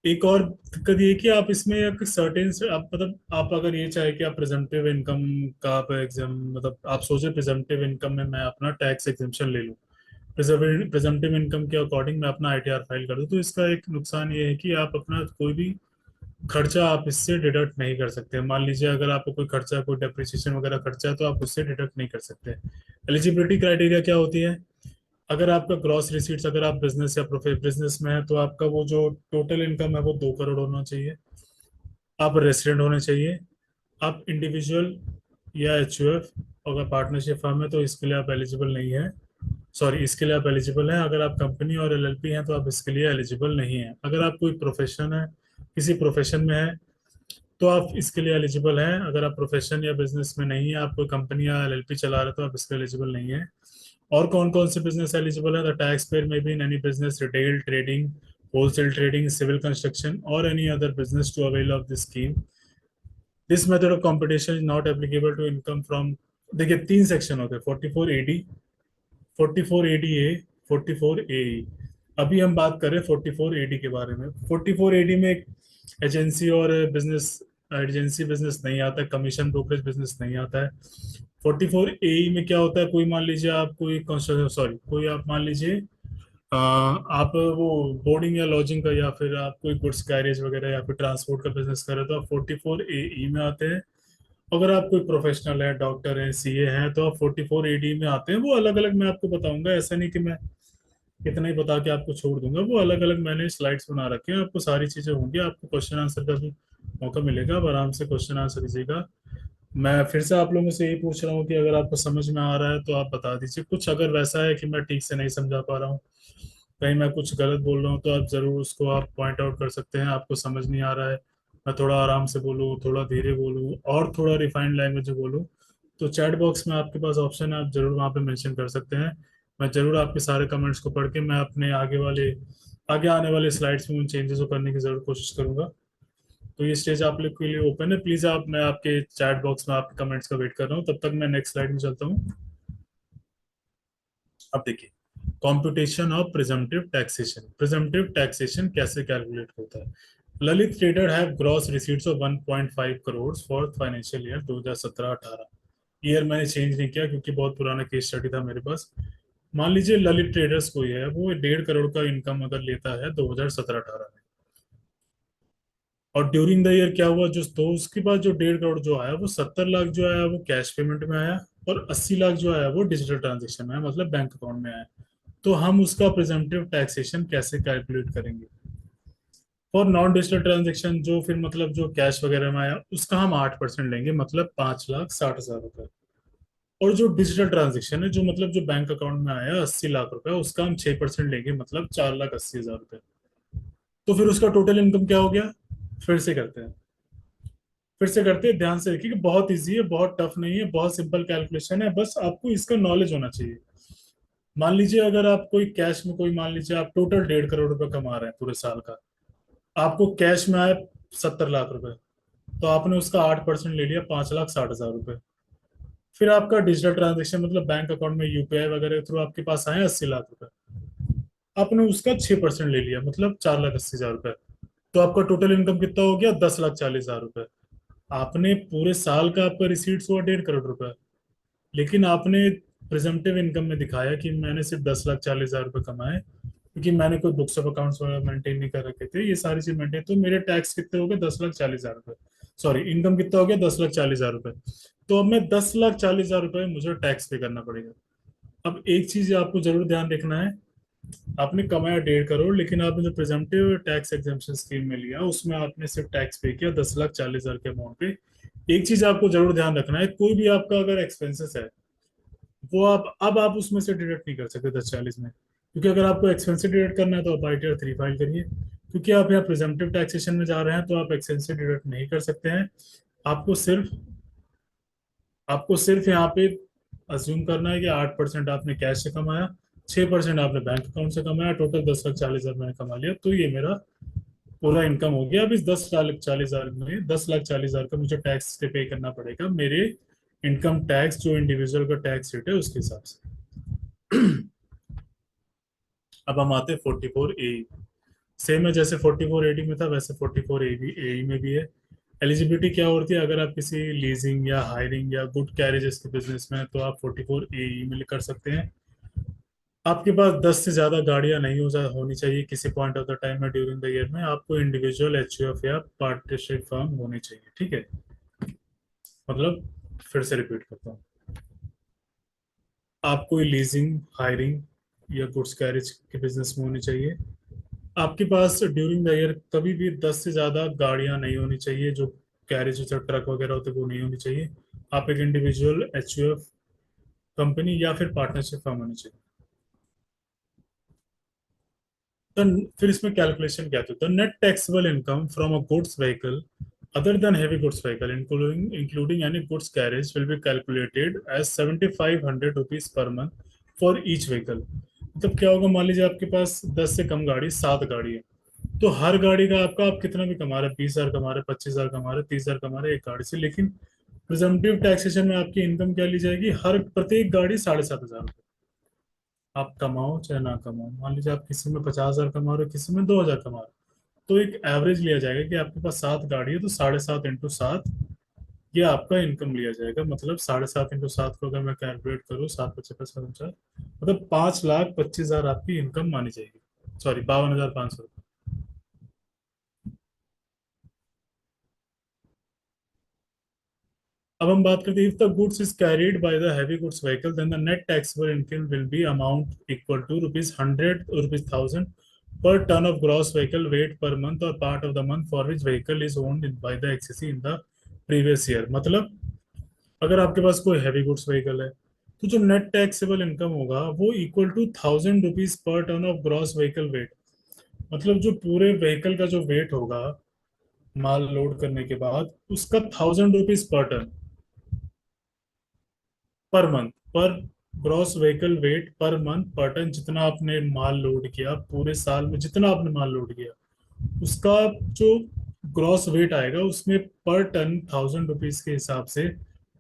Speaker 1: एक और दिक्कत ये है कि आप इसमें एक सर्टेन से आप मतलब आप अगर ये चाहे कि आप प्रेजेंटिव इनकम का आप एग्जाम मतलब आप सोचे प्रेजेंटिव इनकम में मैं अपना टैक्स एग्जेम्पशन ले लूँ, प्रेजेंटिव इनकम के अकॉर्डिंग मैं अपना ITR फाइल कर दूं, तो इसका एक नुकसान ये है कि आप अपना कोई भी खर्चा आप इससे डिडक्ट नहीं कर सकते। मान लीजिए अगर आपको कोई खर्चा, कोई डेप्रिसिएशन वगैरह खर्चा है, तो आप उससे डिडक्ट नहीं कर सकते। एलिजिबिलिटी क्राइटेरिया क्या होती है? अगर आपका ग्रॉस रिसीट्स, अगर आप बिजनेस या प्रोफेट बिजनेस में है, तो आपका वो जो टोटल इनकम है वो 2 करोड़ होना चाहिए। आप रेसिडेंट होने चाहिए। आप इंडिविजुअल या HUF, अगर पार्टनरशिप फर्म है तो इसके लिए आप एलिजिबल नहीं है। सॉरी, इसके लिए आप एलिजिबल हैं। अगर आप कंपनी और LLP हैं तो आप इसके लिए एलिजिबल नहीं है। अगर आप कोई प्रोफेशन है, किसी प्रोफेशन में है, तो आप इसके लिए एलिजिबल हैं। अगर आप प्रोफेशन या बिजनेस में नहीं है, आप कोई कंपनी या LLP चला रहे हो, तो आप इसके एलिजिबल नहीं है। और कौन कौन से बिजनेस एलिजिबल है? The tax payer may be in any business, retail trading, wholesale trading, civil construction और any other business to avail of this scheme. This method of competition is not applicable to income from. देखिए, 3 सेक्शन होते हैं, 44AD, 44ADA, 44AE। अभी हम बात कर रहे हैं 44AD के बारे में। 44AD में एक एजेंसी और बिजनेस, एजेंसी बिजनेस नहीं आता है, कमीशन ब्रोकरेज बिजनेस नहीं आता है। 44AE में क्या होता है, कोई मान लीजिए आप कोई सॉरी कोई आप मान लीजिए आप वो बोर्डिंग या लॉजिंग का, या फिर आप कोई गुड्स कैरेज वगैरह या फिर ट्रांसपोर्ट का बिजनेस कर रहे हो, तो आप 44AE में आते हैं। अगर आप कोई प्रोफेशनल है, डॉक्टर है, CA हैं, तो आप 44AD में आते हैं। वो अलग अलग मैं आपको बताऊंगा, ऐसा नहीं कि मैं इतना ही बता के आपको छोड़ दूंगा। वो अलग अलग मैंने स्लाइड्स बना रखे हैं, आपको सारी चीजें होंगी, आपको क्वेश्चन आंसर का भी मौका मिलेगा, आप आराम से क्वेश्चन आंसर कीजिएगा। मैं फिर से आप लोगों से यही पूछ रहा हूँ कि अगर आपको समझ में आ रहा है तो आप बता दीजिए, कुछ अगर वैसा है कि मैं ठीक से नहीं समझा पा रहा हूँ कहीं मैं कुछ गलत बोल रहा हूँ तो आप जरूर उसको आप पॉइंट आउट कर सकते हैं, आपको समझ नहीं आ रहा है, मैं थोड़ा आराम से बोलूँ, थोड़ा धीरे बोलूँ, और थोड़ा रिफाइंड लैंग्वेज में बोलूँ, तो चैट बॉक्स में आपके पास ऑप्शन है, आप जरूर वहाँ पे मेंशन कर सकते हैं। मैं जरूर आपके सारे कमेंट्स को पढ़ के मैं अपने आगे आने वाले स्लाइड्स में उन चेंजेस को करने की जरूर कोशिश करूंगा। तो ये स्टेज आप लोग के लिए ओपन है, प्लीज आप, मैं आपके चैट बॉक्स में आपके कमेंट्स का वेट कर रहा हूँ, तब तक मैं नेक्स्ट स्लाइड में चलता हूँ। अब देखिए, computation of presumptive taxation, presumptive taxation कैसे कैलकुलेट होता है। Lalit trader have gross receipts of 1.5 crore for financial year 2017-18। Year मैंने चेंज नहीं किया क्योंकि बहुत पुराना केस स्टडी था मेरे पास। मान लीजिए ललित ट्रेडर्स कोई है, वो 1.5 करोड़ का इनकम अगर लेता है 2017-18 में, और ड्यूरिंग द ईयर क्या हुआ, जो तो उसके बाद जो 1.5 करोड़ जो आया, वो 70 लाख जो आया वो कैश पेमेंट में आया, और 80 लाख जो आया वो डिजिटल ट्रांजेक्शन में आया, मतलब बैंक अकाउंट में आया। तो हम उसका प्रिजम्पटिव टैक्सेशन कैसे कैलकुलेट करेंगे। फॉर नॉन डिजिटल ट्रांजेक्शन, जो फिर मतलब जो कैश वगैरह में आया, उसका हम 8% लेंगे, मतलब 5,60,000 रुपए। और जो डिजिटल ट्रांजेक्शन है, जो मतलब जो बैंक अकाउंट में आया 80 लाख रुपए, उसका हम 6% लेंगे, मतलब 4,80,000 रुपए। तो फिर उसका टोटल इनकम क्या हो गया। फिर से करते हैं, फिर से करते हैं, ध्यान से देखिए कि बहुत इजी है, बहुत टफ नहीं है, बहुत सिंपल कैलकुलेशन है, बस आपको इसका नॉलेज होना चाहिए। मान लीजिए अगर आप कोई कैश में, कोई मान लीजिए आप टोटल 1.5 करोड़ रुपए कमा रहे हैं पूरे साल का, आपको कैश में आया 70 लाख रुपए, तो आपने उसका 8% ले लिया, 5,60,000 रुपए। फिर आपका डिजिटल ट्रांजेक्शन मतलब बैंक अकाउंट में यूपीआई वगैरह के थ्रू आपके पास आए 80 लाख रुपए, आपने उसका 6% ले लिया, मतलब 4,80,000 रुपए। तो आपका टोटल इनकम कितना हो गया, 10,40,000 रुपए। आपने पूरे साल का आपका रिसीट्स हुआ 1.5 करोड़ रुपए, लेकिन आपने प्रिजम्पटिव इनकम में दिखाया कि मैंने सिर्फ 10,40,000 रुपए कमाए, क्योंकि मैंने कोई बुक्स ऑफ अकाउंट्स वगैरह मेंटेन नहीं कर रखे थे, ये सारी चीज मेंटेन, तो मेरे टैक्स कितने हो गए, 10,40,000 रुपए। सॉरी, इनकम कितना हो गया, 10,40,000 रुपए। तो अब मैं 10,40,000 रुपए मुझे टैक्स पे करना पड़ेगा। अब एक चीज आपको जरूर ध्यान रखना है, आपने कमाया 1.5 करोड़, लेकिन आपने जो प्रिजम्पटिव टैक्स एग्जेम्पशन स्कीम में लिया, उसमें आपने सिर्फ टैक्स पे किया 10,40,000 के अमाउंट पे। एक चीज आपको जरूर ध्यान रखना है, कोई भी आपका अगर एक्सपेंसेस है, वो आप अब आप उसमें से डिडक्ट नहीं कर सकते 1040 में, क्योंकि अगर आपको एक्सपेंसिव डिडक्ट करना है तो आप ITR 3 फाइल करिए। क्योंकि आप यहाँ प्रिजम्पटिव टैक्सेशन में जा रहे हैं, तो आप एक्सपेंसिव डिडक्ट नहीं कर सकते हैं। आपको सिर्फ आपको सिर्फ यहाँ पे अज्यूम करना है कि 8% आपने कैश से कमाया, 6% आपने बैंक अकाउंट से कमाया, टोटल 10,40,000 मैंने कमा लिया, तो ये मेरा पूरा इनकम हो गया। अब इस 10,40,000 में 10,40,000 का मुझे टैक्स पे करना पड़ेगा, मेरे इनकम टैक्स जो इंडिविजुअल का टैक्स रेट है उसके हिसाब से। अब हम आते हैं 44A। सेम है, जैसे 44AD में था वैसे 44AE में भी है। एलिजिबिलिटी क्या होती है, अगर आप किसी लीजिंग या हायरिंग या गुड कैरेजेस के बिजनेस में हैं, तो आप 44AE में कर सकते हैं। आपके पास 10 से ज्यादा गाड़ियां नहीं होनी चाहिए किसी पॉइंट ऑफ द टाइम में ड्यूरिंग द ईयर में। आपको इंडिविजुअल HUF या पार्टनरशिप फर्म होनी चाहिए, ठीक है। मतलब फिर से रिपीट करता हूँ, आप कोई लीजिंग, हायरिंग या गुड्स कैरेज के बिजनेस में होनी चाहिए। आपके पास ड्यूरिंग द ईयर कभी भी 10 से ज्यादा गाड़ियां नहीं होनी चाहिए, जो कैरेज जैसे ट्रक वगैरह होते हैं, वो नहीं होनी चाहिए। आप एक इंडिविजुअल HUF कंपनी या फिर पार्टनरशिप फर्म होनी चाहिए। तो फिर इसमें कैलकुलेशन क्या होता है, net taxable income from a goods vehicle other than heavy goods vehicle including any goods carriage will be calculated as 7,500 rupees per month for each vehicle. मतलब क्या होगा, मान लीजिए आपके पास 10 से कम गाड़ी, 7 गाड़ी है, तो हर गाड़ी का आपका, आप कितना भी कमा रहे हैं, 20,000 कमा रहे हैं, 25,000 कमा रहे हैं, 30,000 कमा रहे हैं एक गाड़ी से, लेकिन प्रिजम्पटिव टैक्सेशन में आपकी इनकम क्या ली जाएगी, हर प्रत्येक गाड़ी 7,500 रुपये। आप कमाओ चाहे ना कमाओ, मान लीजिए आप किसी में 50,000 कमा रहे हो, किसी में 2,000 कमा रहे हो, तो एक एवरेज लिया जाएगा कि आपके पास 7 गाड़ी है, तो 7.5 इंटू 7 ये आपका इनकम लिया जाएगा। मतलब 7.5 इंटू 7 को अगर मैं कैलकुलेट करूँ, 7 × 5 = 50, मतलब 5,25,000 आपकी इनकम मानी जाएगी, सॉरी 52,500। अब हम बात करते हैं, if the goods is carried by the heavy goods vehicle then the net taxable income will be amount equal to ₹100 or ₹1,000 per ton of gross vehicle weight per month or part of the month for which vehicle is owned by the XCC in the previous year। मतलब अगर आपके पास कोई हैवी गुड्स व्हीकल है, तो जो नेट टैक्सेबल इनकम होगा वो equal to 1,000 rupees per ton of gross vehicle weight. मतलब जो पूरे व्हीकल का जो वेट होगा माल लोड करने के बाद, उसका 1,000 rupees per ton, per month, पर gross vehicle wait per month पर टन, जितना आपने माल लोड किया पूरे साल में, जितना आपने माल लोड किया उसका जो ग्रॉस वेट आएगा उसमें पर टन 1,000 रुपीज के हिसाब से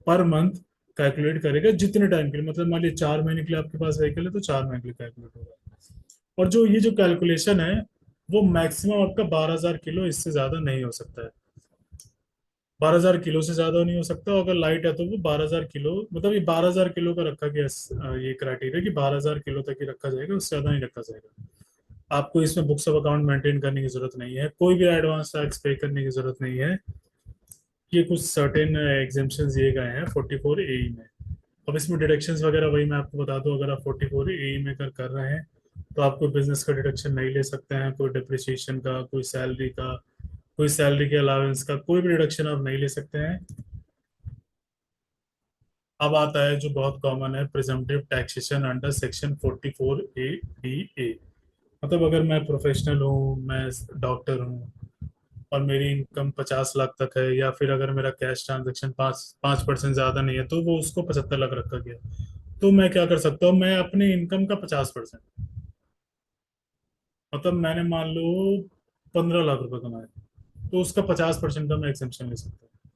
Speaker 1: पर मंथ कैलकुलेट करेगा, जितने टाइम के लिए, मतलब मान लीजिए 4 महीने के लिए आपके पास व्हीकल है तो 4 महीने के लिए कैलकुलेट होगा। और जो ये जो कैलकुलेशन है वो मैक्सिमम आपका 12,000 किलो, इससे ज्यादा नहीं हो सकता है। 12,000 किलो से ज्यादा नहीं हो सकता, अगर लाइट है तो वो 12,000 किलो, मतलब ये 12,000 किलो का रखा गया ये क्राइटेरिया कि 12,000 किलो तक ही रखा जाएगा, उससे ज्यादा नहीं रखा जाएगा। आपको इसमें बुक्स ऑफ अकाउंट मेंटेन करने की जरूरत नहीं है, कोई भी एडवांस टैक्स पे करने की जरूरत नहीं है। ये कुछ सर्टेन एग्जेम्पशन दिए गए हैं 44 ए में। अब इसमें डिडक्शंस वगैरह वही मैं आपको बता दूं, अगर आप 44 ए में कर रहे हैं तो आपको बिजनेस का डिडक्शन नहीं ले सकते हैं, कोई डिप्रिसिएशन का, कोई सैलरी का, कोई सैलरी के अलावेंस का, कोई भी डिडक्शन आप नहीं ले सकते हैं। अब आता है जो बहुत कॉमन है, presumptive taxation under section 44 A D A. मतलब अगर मैं प्रोफेशनल हूँ, मैं डॉक्टर हूँ और मेरी इनकम 50 लाख तक है, या फिर अगर मेरा कैश ट्रांजैक्शन 5% ज्यादा नहीं है तो वो उसको 75 लाख रखा गया, तो मैं क्या कर सकता हूँ, मैं अपनी इनकम का 50%, मतलब मैंने मान लो 15 लाख रुपए कमाए, तो उसका 50% का मैं एक्सेम्पशन ले सकता हूँ,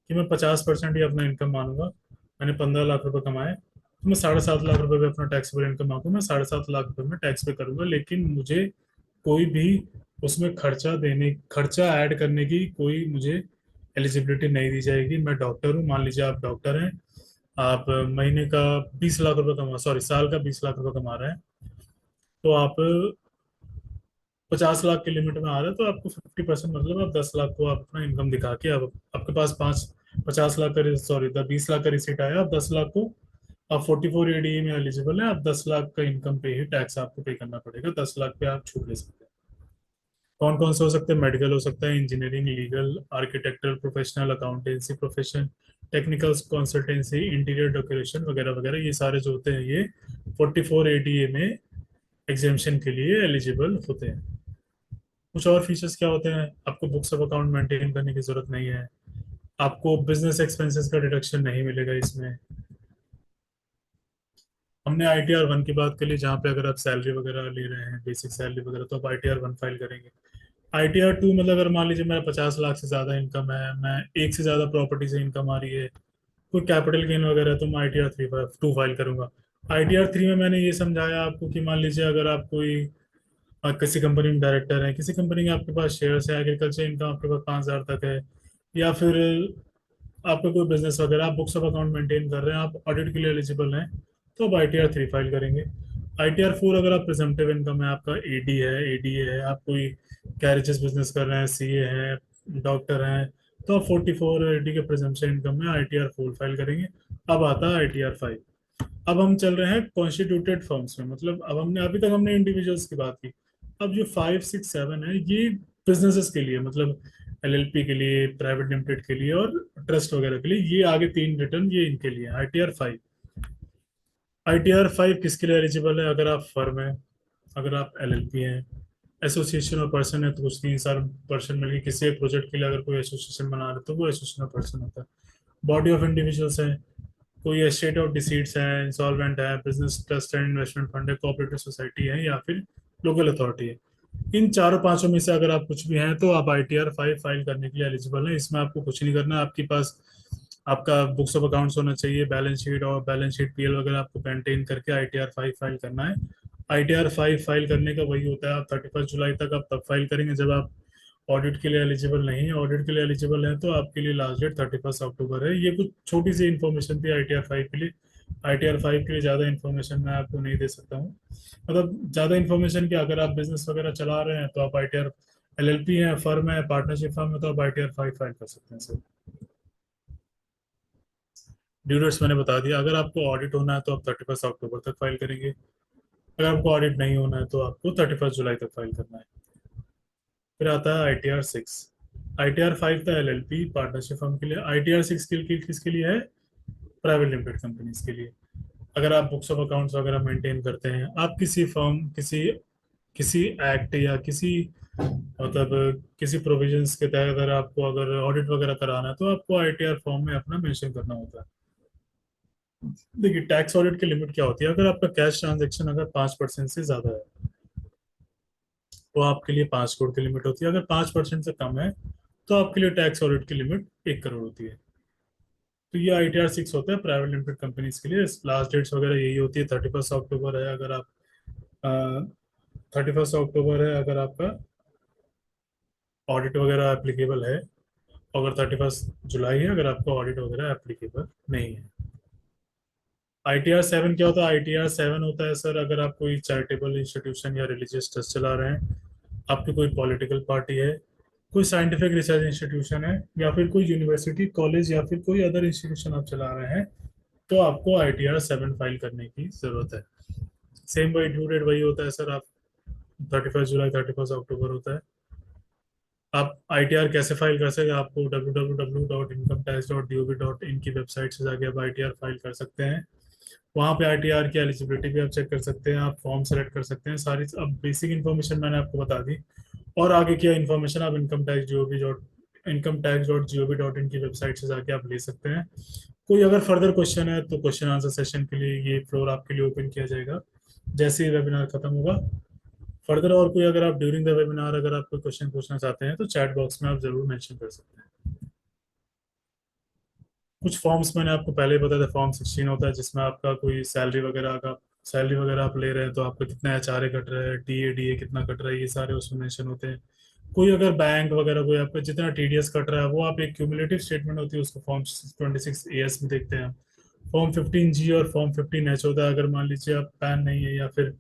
Speaker 1: कि मैं 50% ही अपना इनकम मानूंगा। मैंने 15 लाख रुपए कमाए तो मैं 7.5 लाख रुपए पे अपना टैक्सेबल इनकम मांगू, मैं 7.5 लाख रुपए में टैक्स पे करूंगा, लेकिन मुझे कोई भी उसमें खर्चा ऐड करने की कोई मुझे एलिजिबिलिटी नहीं दी जाएगी। मैं डॉक्टर हूँ, मान लीजिए आप डॉक्टर हैं, आप महीने का 20 लाख रुपए कमा, सॉरी साल का 20 लाख रुपए कमा रहे हैं, तो आप 50 लाख के लिमिट में आ रहे हैं, तो आपको 50%, मतलब आप 10 लाख को आप अपना इनकम दिखा के, आप आपके पास 50 लाख का, सॉरी 20 लाख का रिसीट आया, आप 10 लाख को, आप 44 ADE में एलिजिबल है, आप 10 लाख का इनकम पे ही टैक्स आपको पे करना पड़ेगा, 10 लाख पे आप छूट ले सकते हैं। कौन कौन से हो सकते हैं, मेडिकल हो सकता है, engineering, legal, architectural professional, accountancy profession, technical consultancy, interior decoration वगैरह वगैरह, ये सारे जो होते हैं ये 44 ADA में एग्जेम्पशन के लिए एलिजिबल होते हैं। कुछ और फीचर्स क्या होते हैं, आपको बुक्स ऑफ अकाउंट मेंटेन करने की जरूरत नहीं है, आपको बिजनेस एक्सपेंसेस का डिडक्शन नहीं मिलेगा इसमें। हमने ITR 1 की बात कर ली, जहाँ पे अगर आप सैलरी वगैरह ले रहे हैं, बेसिक सैलरी वगैरह, तो आप ITR 1 फाइल करेंगे। ITR 2 मतलब अगर मान लीजिए मेरा 50 लाख से ज्यादा इनकम है, मैं एक से ज्यादा प्रॉपर्टी से इनकम आ रही है, कोई कैपिटल गेन वगैरह है, तो मैं ITR 2 फाइल करूंगा। ITR 3 में मैंने ये समझाया आपको कि मान लीजिए अगर आप कोई किसी कंपनी में डायरेक्टर है, किसी कंपनी के आपके पास शेयर्स है, एग्रीकल्चर इनकम आपके पास 5,000 तक है, या फिर आपका कोई बिजनेस वगैरह, आप बुक्स ऑफ अकाउंट मेंटेन कर रहे हैं, आप ऑडिट के लिए एलिजिबल हैं, तो आप ITR 3 फाइल करेंगे। ITR 4 अगर आप प्रिजम्पटिव इनकम है, आपका AD है, ADA है, आप कोई कैरेजेस बिजनेस कर रहे हैं, CA हैं, डॉक्टर हैं, तो आप 44 AD के प्रिजम्पशन इनकम में ITR 4 फाइल करेंगे। अब आता है ITR 5। अब हम चल रहे हैं कॉन्स्टिट्यूटेड फर्म्स में, मतलब अब हमने, अभी तक हमने इंडिविजुअल्स की बात की, अब जो 5 6 7 है ये बिजनेसेस के लिए, मतलब LLP के लिए, प्राइवेट लिमिटेड के लिए और ट्रस्ट वगैरह के लिए, ये आगे 3 रिटर्न ये इनके लिए ITR 5। ITR 5 किसके लिए एलिजिबल है, अगर आप फर्म है, अगर आप LLP हैं, एसोसिएशन और पर्सन है, तो कुछ 3 4 पर्सन मिलकर किसी एक प्रोजेक्ट के लिए अगर कोई एसोसिएशन बना रहे तो वो एसोसिएशन और पर्सन होता है। बॉडी ऑफ इंडिविजुअल्स है, कोई एस्टेट ऑफ डिसीट्स है, इंसॉल्वेंट है, business trust and investment fund है, कोऑपरेटिव सोसाइटी है, या फिर लोकल अथॉरिटी है। इन चारों पांचों में से अगर आप कुछ भी हैं तो आप ITR 5 फाइल करने के लिए एलिजिबल हैं। इसमें आपको कुछ नहीं करना है, आपके पास आपका बुक्स ऑफ अकाउंट्स होना चाहिए, बैलेंस शीट, और बैलेंस शीट PL वगैरह आपको मेंटेन करके ITR 5 फाइल करना है। ITR 5 फाइल करने का वही होता है, आप 31 जुलाई तक आप तब फाइल करेंगे जब आप ऑडिट के लिए एलिजिबल नहीं है, ऑडिट के लिए एलिजिबल है तो आपके लिए लास्ट डेट 31 अक्टूबर है। ये कुछ छोटी सी इन्फॉर्मेशन थी ITR 5 के लिए। ITR 5 के लिए ज़्यादा इन्फॉर्मेशन मैं आपको नहीं दे सकता हूँ, मतलब ज़्यादा इन्फॉर्मेशन की, अगर आप बिजनेस वगैरह चला रहे हैं तो आप ITR, LLP है, फर्म है, पार्टनरशिप फर्म है, तो आप ITR 5 फाइल कर सकते हैं सर। ड्यू डेट्स मैंने बता दिया, अगर आपको ऑडिट होना है तो आप 31 अक्टूबर तक फाइल करेंगे, अगर आपको ऑडिट नहीं होना है तो आपको 31 जुलाई तक फाइल करना है। फिर आता है ITR 6। ITR 5 था LLP पार्टनरशिप फर्म के लिए, ITR 6 किसके लिए है, प्राइवेट लिमिटेड कंपनीज के लिए। अगर आप बुक्स ऑफ अकाउंट्स वगैरह मेंटेन करते हैं, आप किसी फर्म, किसी किसी एक्ट या किसी मतलब किसी प्रोविजंस के तहत अगर आपको अगर ऑडिट वगैरह कराना है तो आपको आईटीआर फॉर्म में अपना मेंशन करना होता है। देखिए टैक्स ऑडिट की लिमिट क्या होती है, अगर आपका कैश ट्रांजेक्शन अगर 5% से ज्यादा है तो आपके लिए 5 करोड़ की लिमिट होती है, अगर 5% से कम है तो आपके लिए टैक्स ऑडिट की लिमिट 1 करोड़ होती है। तो ये ITR 6 होता है प्राइवेट लिमिटेड कंपनीज के लिए। लास्ट डेट्स वगैरह यही होती है, 31 अक्टूबर है अगर आप 31 अक्टूबर है अगर आपका ऑडिट वगैरह एप्लीकेबल है, अगर 31 जुलाई है अगर आपका ऑडिट वगैरह एप्लीकेबल नहीं है। ITR 7 क्या होता है? ITR 7 होता है सर, अगर आप कोई चैरिटेबल इंस्टीट्यूशन या रिलीजियस ट्रस्ट चला रहे हैं, आपकी कोई पॉलिटिकल पार्टी है, कोई साइंटिफिक रिसर्च इंस्टीट्यूशन है, या फिर कोई यूनिवर्सिटी कॉलेज या फिर कोई अदर इंस्टीट्यूशन आप चला रहे हैं, तो आपको ITR 7 फाइल करने की जरूरत है। सेम वही ड्यू डेट वही होता है सर, आप 31 जुलाई 31 अक्टूबर होता है। आप ITR कैसे फाइल कर सकते हैं? आपको www.incometax.gov.in की वेबसाइट से जाके आप ITR फाइल कर सकते हैं। वहाँ पे ITR की एलिजिबिलिटी भी आप चेक कर सकते हैं, आप फॉर्म सेलेक्ट कर सकते हैं, सारी अब बेसिक इन्फॉर्मेशन मैंने आपको बता दी। और आगे क्या इन्फॉर्मेशन आप इनकम टैक्स.gov.in की वेबसाइट से जाके आप ले सकते हैं। कोई अगर फर्दर क्वेश्चन है तो क्वेश्चन आंसर सेशन के लिए ये फ्लोर आपके लिए ओपन किया जाएगा जैसे ही वेबिनार खत्म होगा। फर्दर और कोई अगर आप ड्यूरिंग द वेबिनार अगर आप कोई क्वेश्चन पूछना चाहते हैं तो चैट बॉक्स में आप जरूर मेंशन कर सकते हैं। कुछ फॉर्म्स मैंने आपको पहले ही बताया था, फॉर्म 16 होता है जिसमें आपका कोई सैलरी वगैरह आप ले रहे हैं तो आपका कितना HRA कट रहा है, DA कितना कट रहा है, ये सारे उसमें मेंशन होते हैं। कोई अगर बैंक वगैरह कोई आपका जितना TDS कट रहा है वो आप एक क्यूमुलेटिव स्टेटमेंट होती है उसको फॉर्म 26 AS में देखते हैं। फॉर्म 15G और फॉर्म 15H होता है, अगर मान लीजिए आप पैन नहीं है या फिर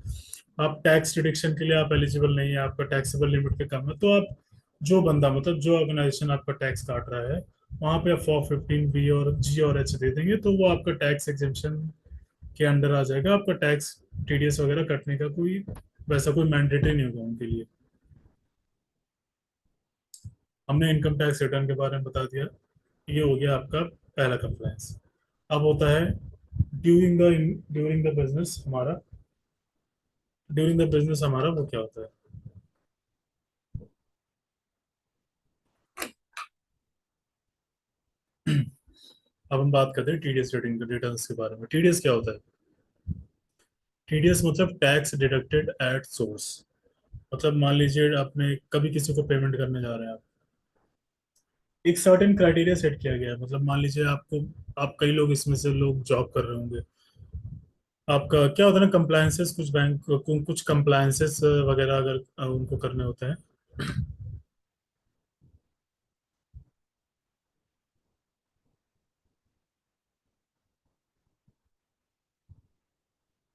Speaker 1: आप टैक्स डिडक्शन के लिए आप एलिजिबल नहीं है, आपका टैक्सेबल लिमिट के कम है, तो आप जो बंदा मतलब जो ऑर्गेनाइजेशन आपका टैक्स काट रहा है वहां पे आप फॉर्म 15B और G और H दे देंगे तो वो आपका टैक्स एग्जेम्पशन के अंडर आ जाएगा। आपका टैक्स TDS वगैरह कटने का कोई वैसा कोई मैंडेटरी नहीं होगा उनके लिए। हमने इनकम टैक्स रिटर्न के बारे में बता दिया, ये हो गया आपका पहला कंप्लायंस। अब होता है during the during the business हमारा ड्यूरिंग द बिजनेस हमारा वो क्या होता है। अब हम बात करते हैं TDS रिटर्न्स के बारे में। TDS क्या होता है? TDS मतलब टैक्स डिडक्टेड एट सोर्स। मतलब मान लीजिए आपने कभी किसी को पेमेंट करने जा रहे हैं आप, एक सर्टेन क्राइटेरिया सेट किया गया है। मतलब मान लीजिए आपको, आप कई लोग इसमें से लोग जॉब कर रहे होंगे, आपका क्या होता है ना कंप्लायंसेस, कुछ बैंक को कुछ कंप्लायंसेस वगैरह अगर उनको करने होते हैं,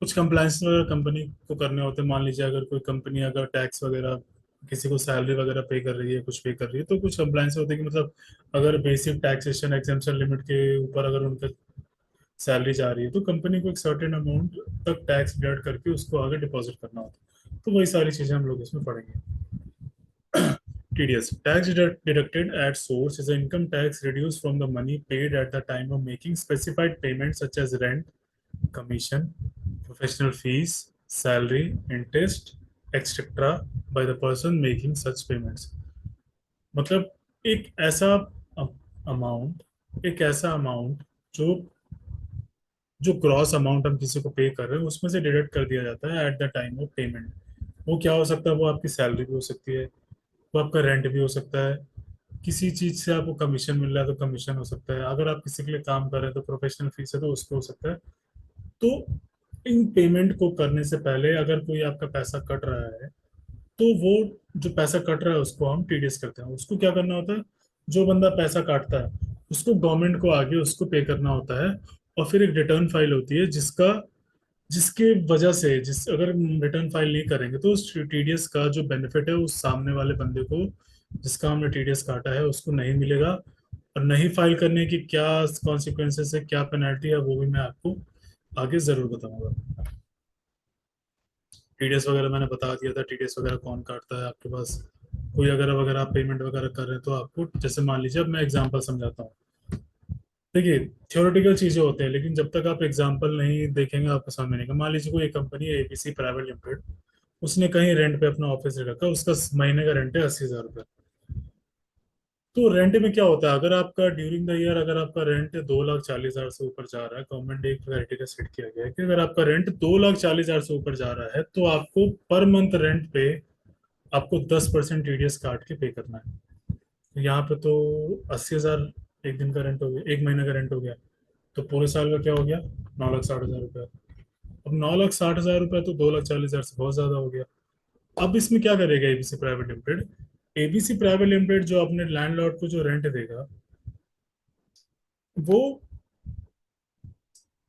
Speaker 1: कुछ कंप्लायंस वगैरह कंपनी को करने होते हैं। मान लीजिए अगर कोई कंपनी अगर टैक्स वगैरह किसी को सैलरी वगैरह पे कर रही है, कुछ पे कर रही है, तो कुछ कंप्लायंस होते हैं कि मतलब अगर बेसिक टैक्सेशन एग्जेम्पशन लिमिट के ऊपर अगर उनका सैलरी जा रही है तो कंपनी को एक सर्टेन अमाउंट तक टैक्स डिडक्ट करके उसको आगे डिपॉजिट करना होता है। तो वही सारी चीजें हम लोग इसमें पढ़ेंगे। TDS, tax deducted at source, is the income tax reduced from the money paid at the time of making specified payments such as rent, commission, professional fees, salary, interest, etc. by the person making such payments. मतलब एक ऐसा एक ऐसा अमाउंट जो जो ग्रॉस अमाउंट हम किसी को पे कर रहे हैं उसमें से डिडक्ट कर दिया जाता है at the time of payment. वो क्या हो सकता है? वो आपकी सैलरी भी हो सकती है, वो आपका रेंट भी हो सकता है, किसी चीज से आपको कमीशन मिल रहा है तो कमीशन हो सकता है, अगर आप किसी के लिए काम कर रहे हैं तो प्रोफेशनल फीस है तो उसको हो सकता है। तो इन पेमेंट को करने से पहले अगर कोई आपका पैसा कट रहा है तो वो जो पैसा कट रहा है उसको हम TDS करते हैं। उसको क्या करना होता है? जो बंदा पैसा काटता है उसको गवर्नमेंट को आगे उसको पे करना होता है, और फिर एक रिटर्न फाइल होती है जिसका जिसके वजह से जिस अगर रिटर्न फाइल नहीं करेंगे तो उस TDS का जो बेनिफिट है उस सामने वाले बंदे को जिसका हमने TDS काटा है उसको नहीं मिलेगा। और नहीं फाइल करने की क्या कॉन्सिक्वेंसेस है, क्या पेनल्टी है, वो भी मैं आपको आगे जरूर बताऊंगा। TDS वगैरह मैंने बता दिया था, TDS वगैरह कौन काटता है आपके पास। कोई अगर अगर आप पेमेंट वगैरह कर रहे हैं तो आपको, जैसे मान लीजिए अब मैं एग्जांपल समझाता हूँ। देखिए, थियोरेटिकल चीजें होते हैं, लेकिन जब तक आप एग्जाम्पल नहीं देखेंगे आपको समझ में नहीं आएगा। मान लीजिए कोई एक कंपनी है एबीसी प्राइवेट लिमिटेड, उसने कहीं रेंट पे अपना ऑफिस रखा, उसका महीने का रेंट है 80,000 रुपये। तो रेंट में क्या होता है, अगर आपका ड्यूरिंग द ईयर अगर आपका रेंट 2,40,000 से ऊपर जा रहा है, गवर्नमेंट ने एक क्राइटेरिया सेट किया गया है कि अगर आपका रेंट 2,40,000 से ऊपर जा रहा है तो आपको पर मंथ रेंट पे आपको 10% टीडीएस काट के पे करना है। तो यहाँ पे तो 80,000 एक दिन का रेंट हो गया, एक महीने का रेंट हो गया, तो पूरे साल का क्या हो गया, 9,60,000 रुपया। अब 9,60,000 रुपया तो 2,40,000 से बहुत ज्यादा हो गया। अब इसमें क्या करेगा ABC private limited, ABC private limited जो अपने लैंडलॉर्ड को जो रेंट देगा, वो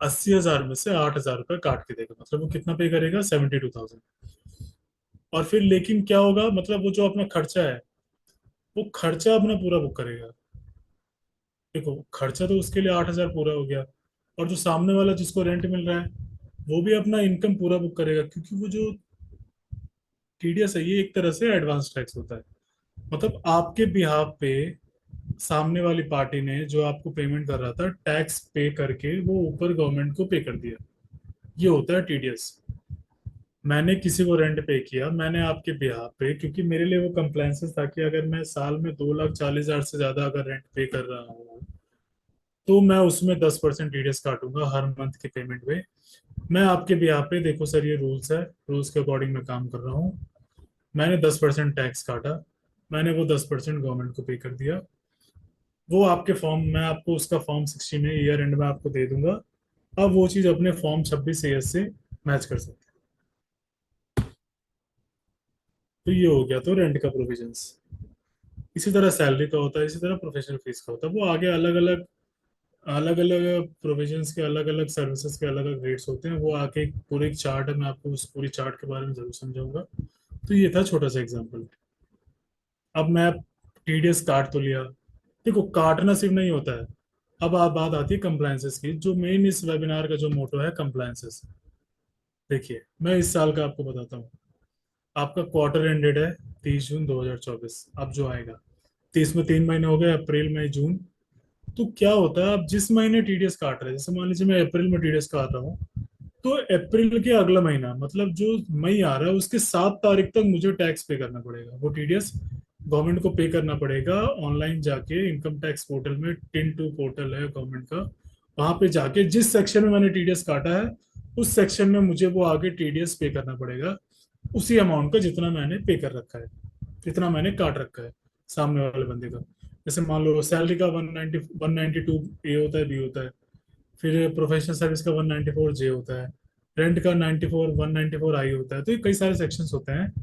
Speaker 1: 80,000 में से 8,000 रुपये काट के देगा, मतलब वो कितना पे करेगा, 72,000। और फिर लेकिन क्या होगा, मतलब वो जो अपना खर्चा है, वो खर्चा अपना पूरा बुक करेगा। देखो, खर्चा तो उसके लिए 8,000 पूरा हो गया, और जो सामने वाला जिसको रेंट मिल रहा है वो भी अपना इनकम पूरा बुक करेगा, क्योंकि वो जो टीडीएस है ये एक तरह से एडवांस टैक्स होता है। मतलब आपके बिहाफ पे सामने वाली पार्टी ने जो आपको पेमेंट कर रहा था, टैक्स पे करके वो ऊपर गवर्नमेंट को पे कर दिया। ये होता है टीडीएस। मैंने किसी को रेंट पे किया, मैंने आपके बिहाफ पे, क्योंकि मेरे लिए वो कंप्लायंसेस था कि अगर मैं साल में 2,40,000 से ज्यादा अगर रेंट पे कर रहा हूँ तो मैं उसमें 10% टीडीएस काटूंगा हर मंथ के पेमेंट पे। मैं आपके बिहाफ पे, देखो सर ये रूल्स है, रूल्स के अकॉर्डिंग मैं काम कर रहा हूँ, मैंने 10% टैक्स काटा, मैंने वो 10% गवर्नमेंट को पे कर दिया। वो आपके फॉर्म, मैं आपको उसका फॉर्म 16 में ईयर एंड में आपको दे दूंगा। अब वो चीज अपने फॉर्म 26 एस से मैच कर सकते हैं। तो ये हो गया तो रेंट का प्रोविजंस। इसी तरह सैलरी का होता है, इसी तरह प्रोफेशनल फीस का होता है, वो आगे अलग अलग अलग अलग प्रोविजंस के अलग अलग सर्विसेज के अलग अलग रेट्स होते हैं, वो आके एक पूरे एक चार्ट है, मैं आपको उस पूरी चार्ट के बारे में जरूर समझाऊंगा। तो ये था छोटा सा एग्जांपल। अब मैं टीडीएस काट तो लिया, देखो काटना सिर्फ नहीं होता है। अब आप बात आती है कंप्लायंसेस की, जो मेन इस वेबिनार का जो मोटो है कंप्लायंसेस। देखिए, मैं इस साल का आपको बताता हूँ। आपका क्वार्टर एंडेड है 30 जून 2024, अब जो आएगा, 30 में 3 महीने हो गए, अप्रैल मई जून। तो क्या होता है, अब जिस महीने टीडीएस काट रहे हैं, जैसे मान लीजिए मैं अप्रैल में टीडीएस काट रहा हूँ, तो अप्रैल के अगला महीना, मतलब जो मई आ रहा है उसके 7 तारीख तक मुझे टैक्स पे करना पड़ेगा, वो टीडीएस गवर्नमेंट को पे करना पड़ेगा। ऑनलाइन जाके इनकम टैक्स पोर्टल में, टिन टू पोर्टल है गवर्नमेंट का, वहां पे जाके जिस सेक्शन में मैंने टीडीएस काटा है उस सेक्शन में मुझे वो आगे टीडीएस पे करना पड़ेगा, उसी अमाउंट का जितना मैंने पे कर रखा है, जितना मैंने काट रखा है सामने वाले बंदे का। जैसे मान लो सैलरी का 192 ए होता है, बी होता है, फिर प्रोफेशनल सर्विस का 194 जे होता है, रेंट का 94 194 आई होता है। तो ये कई सारे सेक्शंस होते हैं,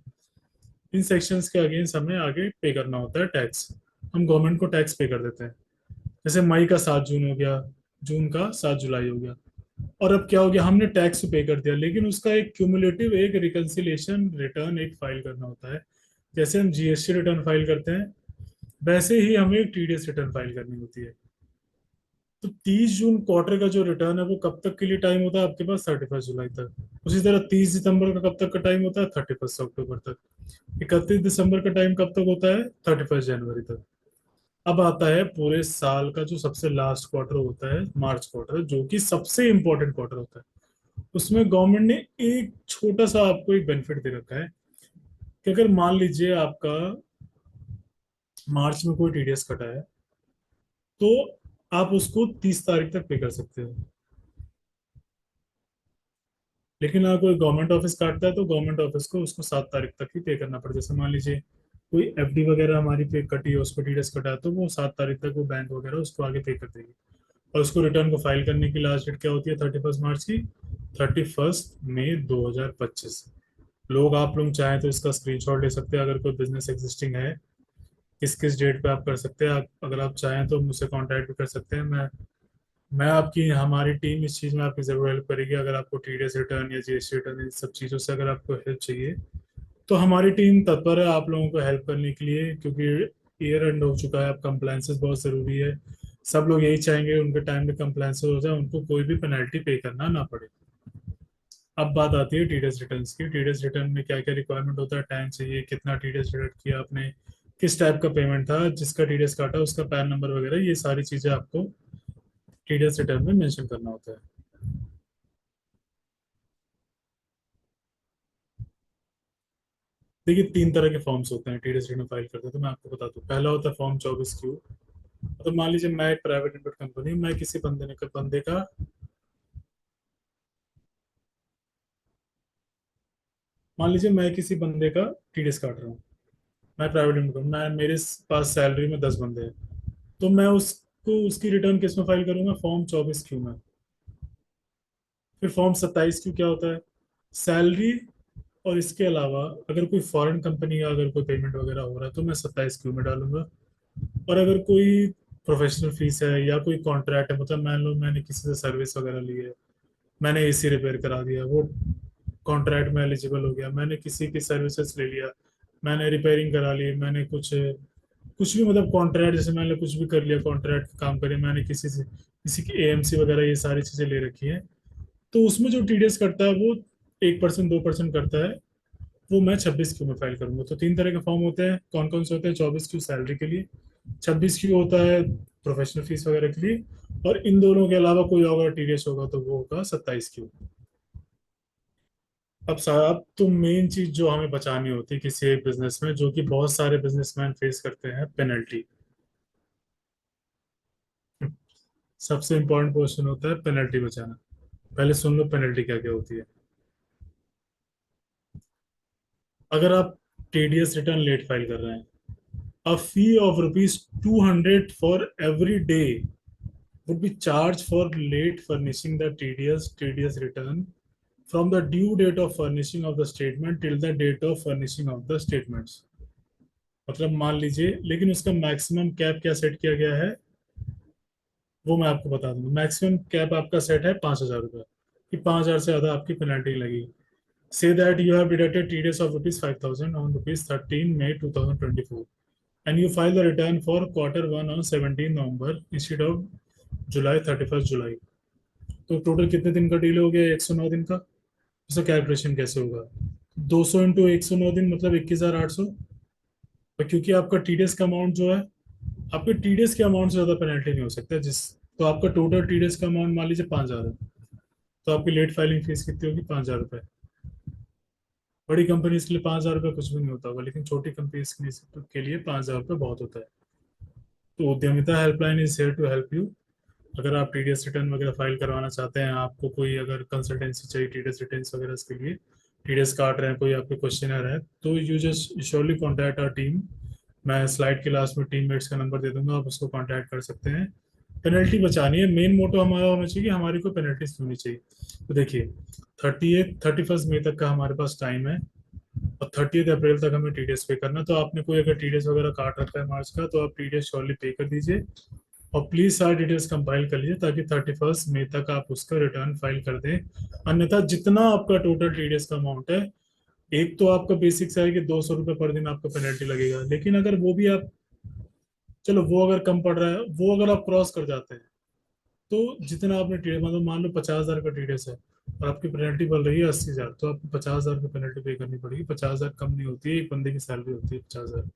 Speaker 1: इन सेक्शंस के अगेंस्ट हमें आगे पे करना होता है टैक्स। हम गवर्नमेंट को टैक्स पे कर देते हैं। जैसे मई का 7 जून हो गया, जून का 7 जुलाई हो गया, और अब क्या हो गया, हमने टैक्स पे कर दिया, लेकिन उसका एक क्यूमुलेटिव एक रिकंसिलिएशन रिटर्न एक फाइल करना होता है। जैसे हम जीएसटी रिटर्न फाइल करते हैं, वैसे ही हमें एक टीडीएस रिटर्न फाइल करनी होती है। तो 30 जून क्वार्टर का जो रिटर्न है वो कब तक के लिए टाइम होता है आपके पास, 31 जुलाई तक। उसी तरह 30 सितंबर का कब तक का टाइम होता है, 31 अक्टूबर तक। 31 दिसंबर का टाइम कब तक होता है, 31 जनवरी तक। अब आता है पूरे साल का जो सबसे लास्ट क्वार्टर होता है, मार्च क्वार्टर, जो कि सबसे इंपॉर्टेंट क्वार्टर होता है। उसमें गवर्नमेंट ने एक छोटा सा आपको एक बेनिफिट दे रखा है कि अगर मान लीजिए आपका मार्च में कोई टीडीएस कटा है, तो आप उसको 30 तारीख तक पे कर सकते हो। लेकिन अगर कोई गवर्नमेंट ऑफिस काटता है तो गवर्नमेंट ऑफिस को उसको 7 तारीख तक ही पे करना पड़ता है। जैसे मान लीजिए कोई एफडी वगैरह हमारी पे कटी है, उसको टीडीएस कटा है, तो वो 7 तारीख तक वो बैंक वगैरह उसको आगे पे कर देगी। और उसको रिटर्न को फाइल करने की लास्ट डेट क्या होती है, 31 मार्च की, 31 मई 2025। लोग, आप लोग चाहें तो इसका स्क्रीनशॉट ले सकते हैं, अगर कोई बिजनेस एग्जिस्टिंग है, किस किस डेट पे आप कर सकते हैं। आप अगर आप चाहें तो मुझसे कांटेक्ट भी कर सकते हैं। मैं आपकी, हमारी टीम इस चीज़ में आपकी ज़रूर हेल्प करेगी। अगर आपको टीडीएस रिटर्न या जीएसटी रिटर्न इन सब चीज़ों से अगर आपको हेल्प चाहिए, तो हमारी टीम तत्पर है आप लोगों को हेल्प करने के लिए, क्योंकि ईयर एंड हो चुका है, अब कंप्लायंसेस बहुत ज़रूरी है। सब लोग यही चाहेंगे उनके टाइम में कंप्लायंस हो जाए, उनको कोई भी पेनल्टी पे करना ना पड़े। अब बात आती है टीडीएस रिटर्न की। टीडीएस रिटर्न में क्या क्या रिक्वायरमेंट होता है, टाइम चाहिए, कितना टीडीएस रिटर्न किया आपने, किस टाइप का पेमेंट था, जिसका टीडीएस काटा उसका पैन नंबर वगैरह, ये सारी चीज़ें आपको टीडीएस रिटर्न में मेंशन करना होता है। देखिए, तीन तरह के फॉर्म्स होते हैं टीडीएस रिटर्न फाइल करते हैं, तो मैं आपको बता दूं। पहला होता है फॉर्म 24Q। तो मान लीजिए मैं एक प्राइवेट लिमिटेड कंपनी, मैं किसी बंदे का मान लीजिए मैं किसी बंदे का टीडीएस काट रहा हूँ। मैं प्राइवेट लिमिटेड, मैं मेरे पास सैलरी में 10 बंदे हैं। तो मैं उसको उसकी रिटर्न किस में फाइल करूंगा? फॉर्म 24Q में। फिर फॉर्म 27Q क्या होता है? सैलरी और इसके अलावा अगर कोई फॉरेन कंपनी का अगर कोई पेमेंट वगैरह हो रहा है तो मैं 27Q में डालूंगा। और अगर कोई प्रोफेशनल फीस है या कोई कॉन्ट्रैक्ट है, मतलब मान लो मैंने किसी से सर्विस वगैरह ली है, मैंने एसी रिपेयर करा दिया, वो कॉन्ट्रैक्ट में एलिजिबल हो गया। मैंने किसी की सर्विसेज ले लिया, मैंने रिपेयरिंग करा ली, मैंने कुछ कुछ भी मतलब कॉन्ट्रैक्ट, जैसे मैंने कुछ भी कर लिया, कॉन्ट्रैक्ट का काम करे, मैंने किसी की एएमसी वगैरह ये सारी चीजें ले रखी है, तो उसमें जो टीडीएस करता है वो 1% 2% करता है। वो मैं 26Q में फाइल करूंगा। तो तीन तरह के फॉर्म होते हैं। कौन कौन से होते हैं? 24Q सैलरी के लिए, 26Q होता है प्रोफेशनल फीस वगैरह के लिए, और इन दोनों के अलावा कोई अगर टीडीएस होगा तो वो होगा 27Q। अब साहब, तो मेन चीज जो हमें बचानी होती है किसी एक बिजनेस में, जो कि बहुत सारे बिजनेसमैन फेस करते हैं, पेनल्टी। सबसे इंपॉर्टेंट क्वेश्चन होता है पेनल्टी बचाना। पहले सुन लो पेनल्टी क्या क्या होती है। अगर आप टीडीएस रिटर्न लेट फाइल कर रहे हैं, a fee of ₹200 for every day would be charged for late furnishing the TDS return from the due date of furnishing of the statement till the date of furnishing of the statements। मतलब मान लीजिए, लेकिन उसका मैक्सिमम कैप क्या सेट किया गया है, वो मैं आपको बता दूंगा। मैक्सिमम कैप आपका सेट है 5,000 रुपये, कि 5,000 से ज्यादा आपकी पेनल्टी लगेगी। Say that you have deducted TDS of ₹5,000 on ₹13 May 2024 and you file the return for Q1 on 17 November instead of July 31 July। तो टोटल कितने दिन का डिले हो गया? 109 दिन का। इसका कैलकुलेशन कैसे होगा? 200 × 109 दिन मतलब 21,800। और क्योंकि आपका टीडीएस का अमाउंट जो है, आपके टीडीएस के अमाउंट से ज्यादा पेनल्टी नहीं हो सकता जिस, तो आपका टोटल टीडीएस का अमाउंट मान लीजिए 5,000 है, तो आपकी लेट फाइलिंग फीस कितनी होगी? 5,000 रुपये। बड़ी कंपनीज के लिए 5,000 रुपये कुछ भी नहीं होता होगा, लेकिन छोटी कंपनीज के लिए 5,000 रुपये बहुत होता है। तो Udyamita helpline is here to help you. अगर आप टीडीएस रिटर्न वगैरह फाइल करवाना चाहते हैं, आपको कोई अगर कंसल्टेंसी चाहिए टीडीएस रिटर्न वगैरह के लिए, टीडीएस काट रहे हैं, कोई आपके क्वेश्चनर है, तो you just surely contact our team. मैं स्लाइड के लास्ट में टीममेट्स का नंबर दे दूंगा, आप उसको कांटेक्ट कर सकते हैं। पेनल्टी बचानी है, मेन मोटो हमारा होना चाहिए कि हमारी कोई पेनल्टी होनी चाहिए। तो देखिए, 31 मई तक का हमारे पास टाइम है, और 30 अप्रैल तक हमें टीडीएस पे करना। तो आपने कोई अगर टीडीएस वगैरह काट रखा है मार्च का, तो आप टीडीएस श्योरली पे कर दीजिए, और प्लीज सारे डिटेल्स कंपाइल कर लीजिए ताकि 31 मई तक आप उसका रिटर्न फाइल कर दें। अन्यथा जितना आपका टोटल टीडीएस का अमाउंट है, एक तो आपका बेसिक है कि 200 रुपये पर दिन आपका पेनल्टी लगेगा, लेकिन अगर वो भी आप, चलो वो अगर कम पड़ रहा है, वो अगर आप क्रॉस कर जाते हैं, तो जितना आपने टीडीएस, मतलब मान लो 50,000 का टीडीएस है और आपकी पेनल्टी बन रही है 80,000, तो आपको 50,000 की पेनल्टी पे करनी पड़ेगी। 50,000 कम नहीं होती है, एक बंदे की सैलरी होती है 50,000।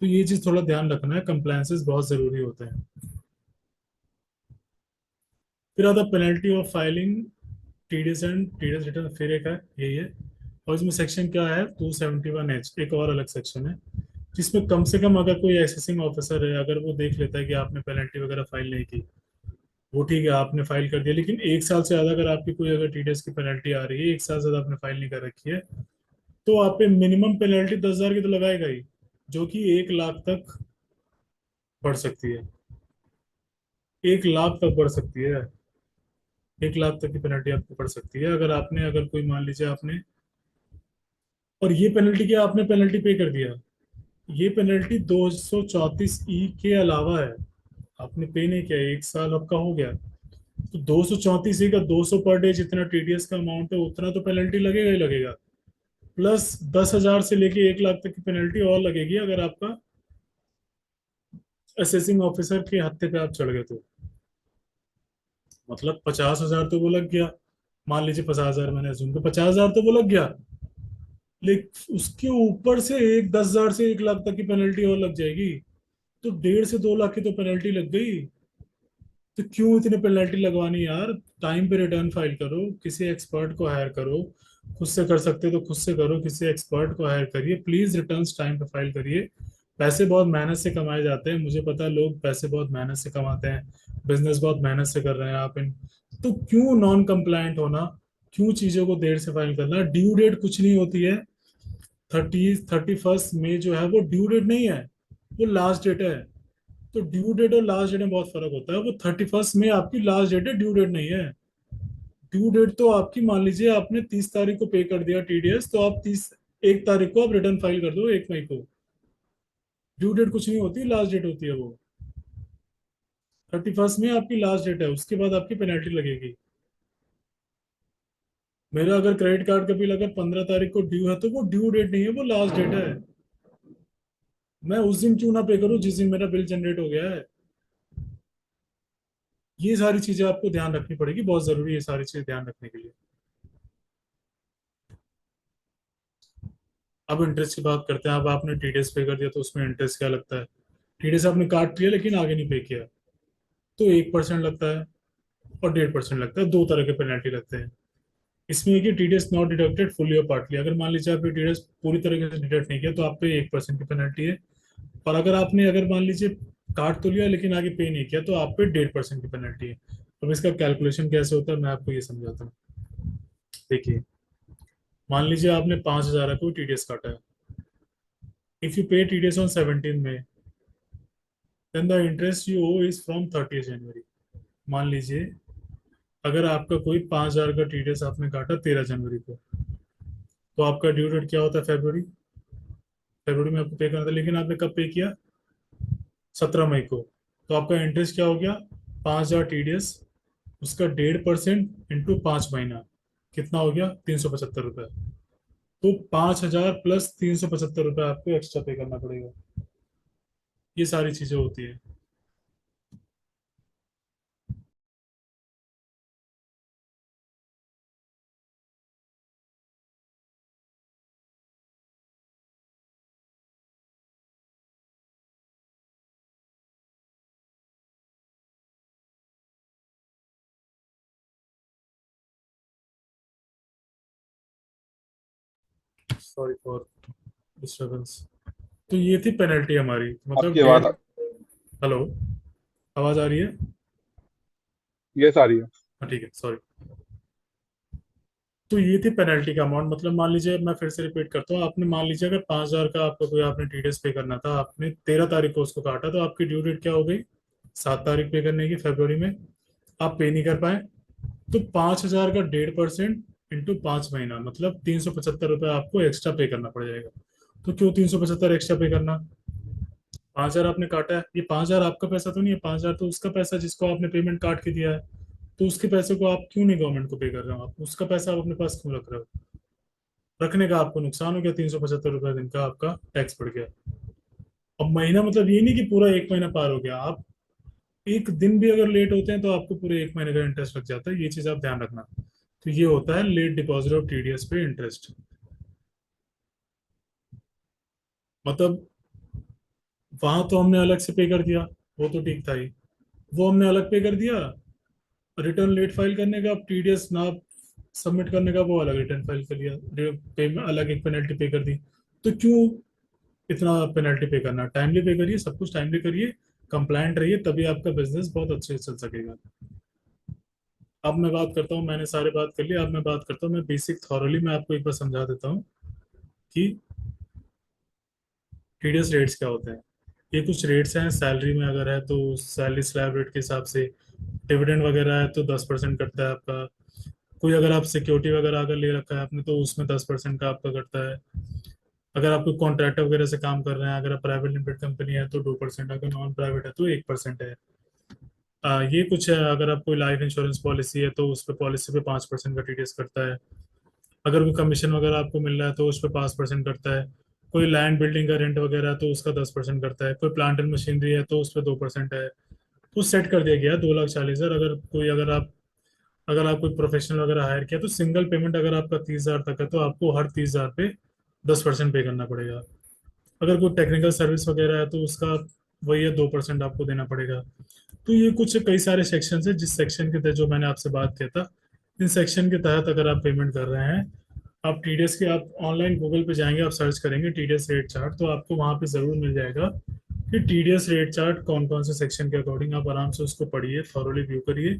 Speaker 1: तो ये चीज थोड़ा ध्यान रखना है, कंप्लायंसेस बहुत जरूरी होते हैं। फिर आता penalty of filing TDS and TDS return, फिर एक है यही है। और इसमें सेक्शन क्या है? 271H, एक और अलग सेक्शन है, जिसमें कम से कम अगर कोई असेसिंग ऑफिसर है, अगर वो देख लेता है कि आपने पेनल्टी वगैरह फाइल नहीं की, वो ठीक है आपने फाइल कर दिया, लेकिन 1 साल से ज्यादा अगर आपकी कोई अगर टीडीएस की पेनल्टी आ रही है, 1 साल से ज्यादा आपने फाइल नहीं कर रखी है, तो आप पे मिनिमम पेनल्टी 10,000 की तो लगाएगा ही, जो कि 1 लाख तक बढ़ सकती है। 1 लाख तक बढ़ सकती है। 1 लाख तक की पेनल्टी आपको पड़ सकती है अगर आपने, अगर कोई मान लीजिए आपने, और ये पेनल्टी क्या, आपने पेनल्टी पे कर दिया, ये पेनल्टी 234E के अलावा है। आपने पे नहीं किया, 1 साल आपका हो गया, तो 234E का 200 पर डे जितना टीडीएस का अमाउंट है, उतना तो पेनल्टी लगेगा ही लगेगा। प्लस 10,000 से लेके 1 लाख तक की पेनल्टी और लगेगी अगर आपका असेसिंग ऑफिसर के हत्थे पे आप चढ़ गए तो। मतलब 50,000 तो वो लग गया, मान लीजिए 50,000 मैंने assume, तो 50,000 तो वो लग गया, लेकिन उसके ऊपर से एक 10,000 से 1 लाख तक की पेनल्टी और लग जाएगी, तो 1.5 से 2 लाख की तो पेनल्टी लग गई। तो क्यों इतनी पेनल्टी लगवानी यार? टाइम पे रिटर्न फाइल करो, किसी एक्सपर्ट को हायर करो। खुद से कर सकते हो तो खुद से करो, किसी एक्सपर्ट को हायर करिए, प्लीज रिटर्न्स टाइम पे फाइल करिए। पैसे बहुत मेहनत से कमाए जाते हैं, मुझे पता है, लोग पैसे बहुत मेहनत से कमाते हैं, बिजनेस बहुत मेहनत से कर रहे हैं आप इन। तो क्यों नॉन कंप्लायंट होना? क्यों चीजों को देर से फाइल करना? ड्यू डेट कुछ नहीं होती है। 31 मई जो है वो ड्यू डेट नहीं है, वो लास्ट डेट है। तो ड्यू डेट और लास्ट डेट में बहुत फर्क होता है। वो 31 में आपकी लास्ट डेट है, ड्यू डेट नहीं है। ड्यू डेट तो आपकी, मान लीजिए आपने 30 तारीख को पे कर दिया टीडीएस, तो आप 1 तारीख को आप रिटर्न फाइल कर दो, 1 मई को। ड्यू डेट कुछ नहीं होती, लास्ट डेट होती है वो। 31 में आपकी लास्ट डेट है, उसके बाद आपकी पेनल्टी लगेगी। मेरा अगर क्रेडिट कार्ड का बिल अगर 15 तारीख को ड्यू है, तो वो ड्यू डेट नहीं है, वो लास्ट डेट है। मैं उस दिन क्यों ना पे करूं जिस दिन मेरा बिल जनरेट हो गया है? ये सारी चीजें आपको ध्यान रखनी पड़ेगी, बहुत जरूरी है ये सारी चीजें ध्यान रखने के लिए। अब इंटरेस्ट की बात करते हैं। अब आपने टीडीएस पे कर दिया तो उसमें इंटरेस्ट क्या लगता है? टीडीएस आपने काट लिया लेकिन आगे नहीं पे किया, तो 1% लगता है और 1.5% लगता है। दो तरह के पेनल्टी लगते हैं। इसमें है कि टीडीएस नॉट डिडक्टेड फुल्ली और पार्टली। अगर मान लीजिए आपने टीडीएस पूरी तरीके से डिडक्ट नहीं किया तो आप पे 1% की पेनल्टी है। और अगर आपने, अगर मान लीजिए काट तो लिया लेकिन आगे पे नहीं किया, तो आप पे 1.5% की पेनल्टी है। अब इसका कैलकुलेशन कैसे होता है मैं आपको ये समझाता हूँ। देखिए, मान लीजिए आपने 5,000 का कोई टीडीएस काटा है। If you pay TDS on 17 May, then the interest you owe is from 30 January. मान लीजिए अगर आपका कोई 5,000 का टीडीएस आपने काटा 13 जनवरी को, तो आपका ड्यू डेट क्या होता है? फरवरी। फरवरी में आपको पे करना था, लेकिन आपने कब पे किया? 17 मई को। तो आपका इंटरेस्ट क्या हो गया? 5,000 टीडीएस, उसका 1.5% इंटू 5 महीना, कितना हो गया? 375 रुपये। तो 5,000 प्लस 375 रुपये आपको एक्स्ट्रा पे करना पड़ेगा। ये सारी चीजें होती है। Sorry for disturbance. तो ये थी पेनल्टी हमारी, मतलब
Speaker 2: आपकी आवाज
Speaker 1: 1.5। हेलो, आवाज आ रही है?
Speaker 2: ये सारी है।
Speaker 1: हाँ ठीक है, सॉरी। तो ये थी पेनल्टी का अमाउंट। मतलब मान लीजिए, मैं फिर से रिपीट करता हूँ, आपने मान लीजिए अगर 5,000 का आपको कोई आपने टीडीएस पे करना था, आपने 13 तारीख को उसको काटा, तो आपकी ड्यू डेट क्या हो गई? 7 तारीख पे करने की, फरवरी में। आप पे नहीं कर पाए, तो 5,000 का 1.5% इंटू 5 महीना, मतलब 375 रुपये आपको एक्स्ट्रा पे करना पड़ जाएगा। तो क्यों 375 एक्स्ट्रा पे करना? 5,000 आपने काटा है, ये 5,000 आपका पैसा तो नहीं है, 5,000 तो उसका पैसा जिसको आपने पेमेंट काट के दिया है। तो उसके पैसे को आप क्यों नहीं गवर्नमेंट को पे कर रहे हो? आप उसका पैसा आप अपने पास क्यों रख रहे हो? रखने का आपको नुकसान हो गया, 375 रुपये दिन का आपका टैक्स पड़ गया। अब महीना मतलब ये नहीं कि पूरा 1 महीना पार हो गया। आप एक दिन भी अगर लेट होते हैं तो आपको पूरे 1 महीने का इंटरेस्ट लग जाता है, ये चीज आप ध्यान रखना। तो ये होता है लेट डिपॉजिट ऑफ टीडीएस पे इंटरेस्ट। मतलब वहां तो हमने अलग से पे कर दिया, वो तो ठीक था ही। वो हमने अलग पे कर दिया, रिटर्न लेट फाइल करने का, टीडीएस ना सबमिट करने का वो अलग रिटर्न फाइल कर लिया, पे अलग एक पेनल्टी पे कर दी। तो क्यों इतना पेनल्टी पे करना? टाइमली पे करिए, सब कुछ टाइमली करिए, कंप्लायंट रहिए, तभी आपका बिजनेस बहुत अच्छे से चल सकेगा। अब मैं बात करता हूँ, मैंने सारे बात कर लिया, अब मैं बात करता हूँ, मैं बेसिक थॉरली मैं आपको एक बार समझा देता हूँ कि टीडीएस रेट्स क्या होते हैं। ये कुछ रेट्स हैं, सैलरी में अगर है तो सैलरी स्लैब रेट के हिसाब से। डिविडेंड वगैरह है तो 10% कटता है आपका। कोई अगर आप सिक्योरिटी वगैरह अगर ले रखा है आपने, तो उसमें 10% का आपका कटता है। अगर आप कोई कॉन्ट्रैक्टर वगैरह से काम कर रहे हैं, अगर आप प्राइवेट लिमिटेड कंपनी है तो 2%, अगर नॉन प्राइवेट है तो 1% है। ये कुछ है। अगर आप कोई लाइफ इंश्योरेंस पॉलिसी है तो उस पर पॉलिसी पे 5% का टीडीएस करता है। अगर कोई कमीशन वगैरह आपको मिल रहा है तो उस पर 5% करता है। कोई लैंड बिल्डिंग का रेंट वगैरह है तो उसका 10% करता है। कोई प्लांट एंड मशीनरी है तो उस पर 2% है। तो सेट कर दिया गया है 2,40,000। अगर कोई, अगर आप कोई प्रोफेशनल वगैरह हायर किया तो सिंगल पेमेंट अगर आपका 30,000 तक है तो आपको हर 30,000 पे 10% पे करना पड़ेगा। अगर कोई टेक्निकल सर्विस वगैरह है तो उसका वही है, 2% आपको देना पड़ेगा। तो ये कुछ कई सारे सेक्शन है, जिस सेक्शन के तहत जो मैंने आपसे बात किया था, इन सेक्शन के तहत अगर आप पेमेंट कर रहे हैं, आप टीडीएस के, आप ऑनलाइन गूगल पे जाएंगे, आप सर्च करेंगे टीडीएस रेट चार्ट, तो आपको वहां पे जरूर मिल जाएगा कि टीडीएस रेट चार्ट कौन कौन से सेक्शन के अकॉर्डिंग। आप आराम से उसको पढ़िए, थॉरोली व्यू करिए,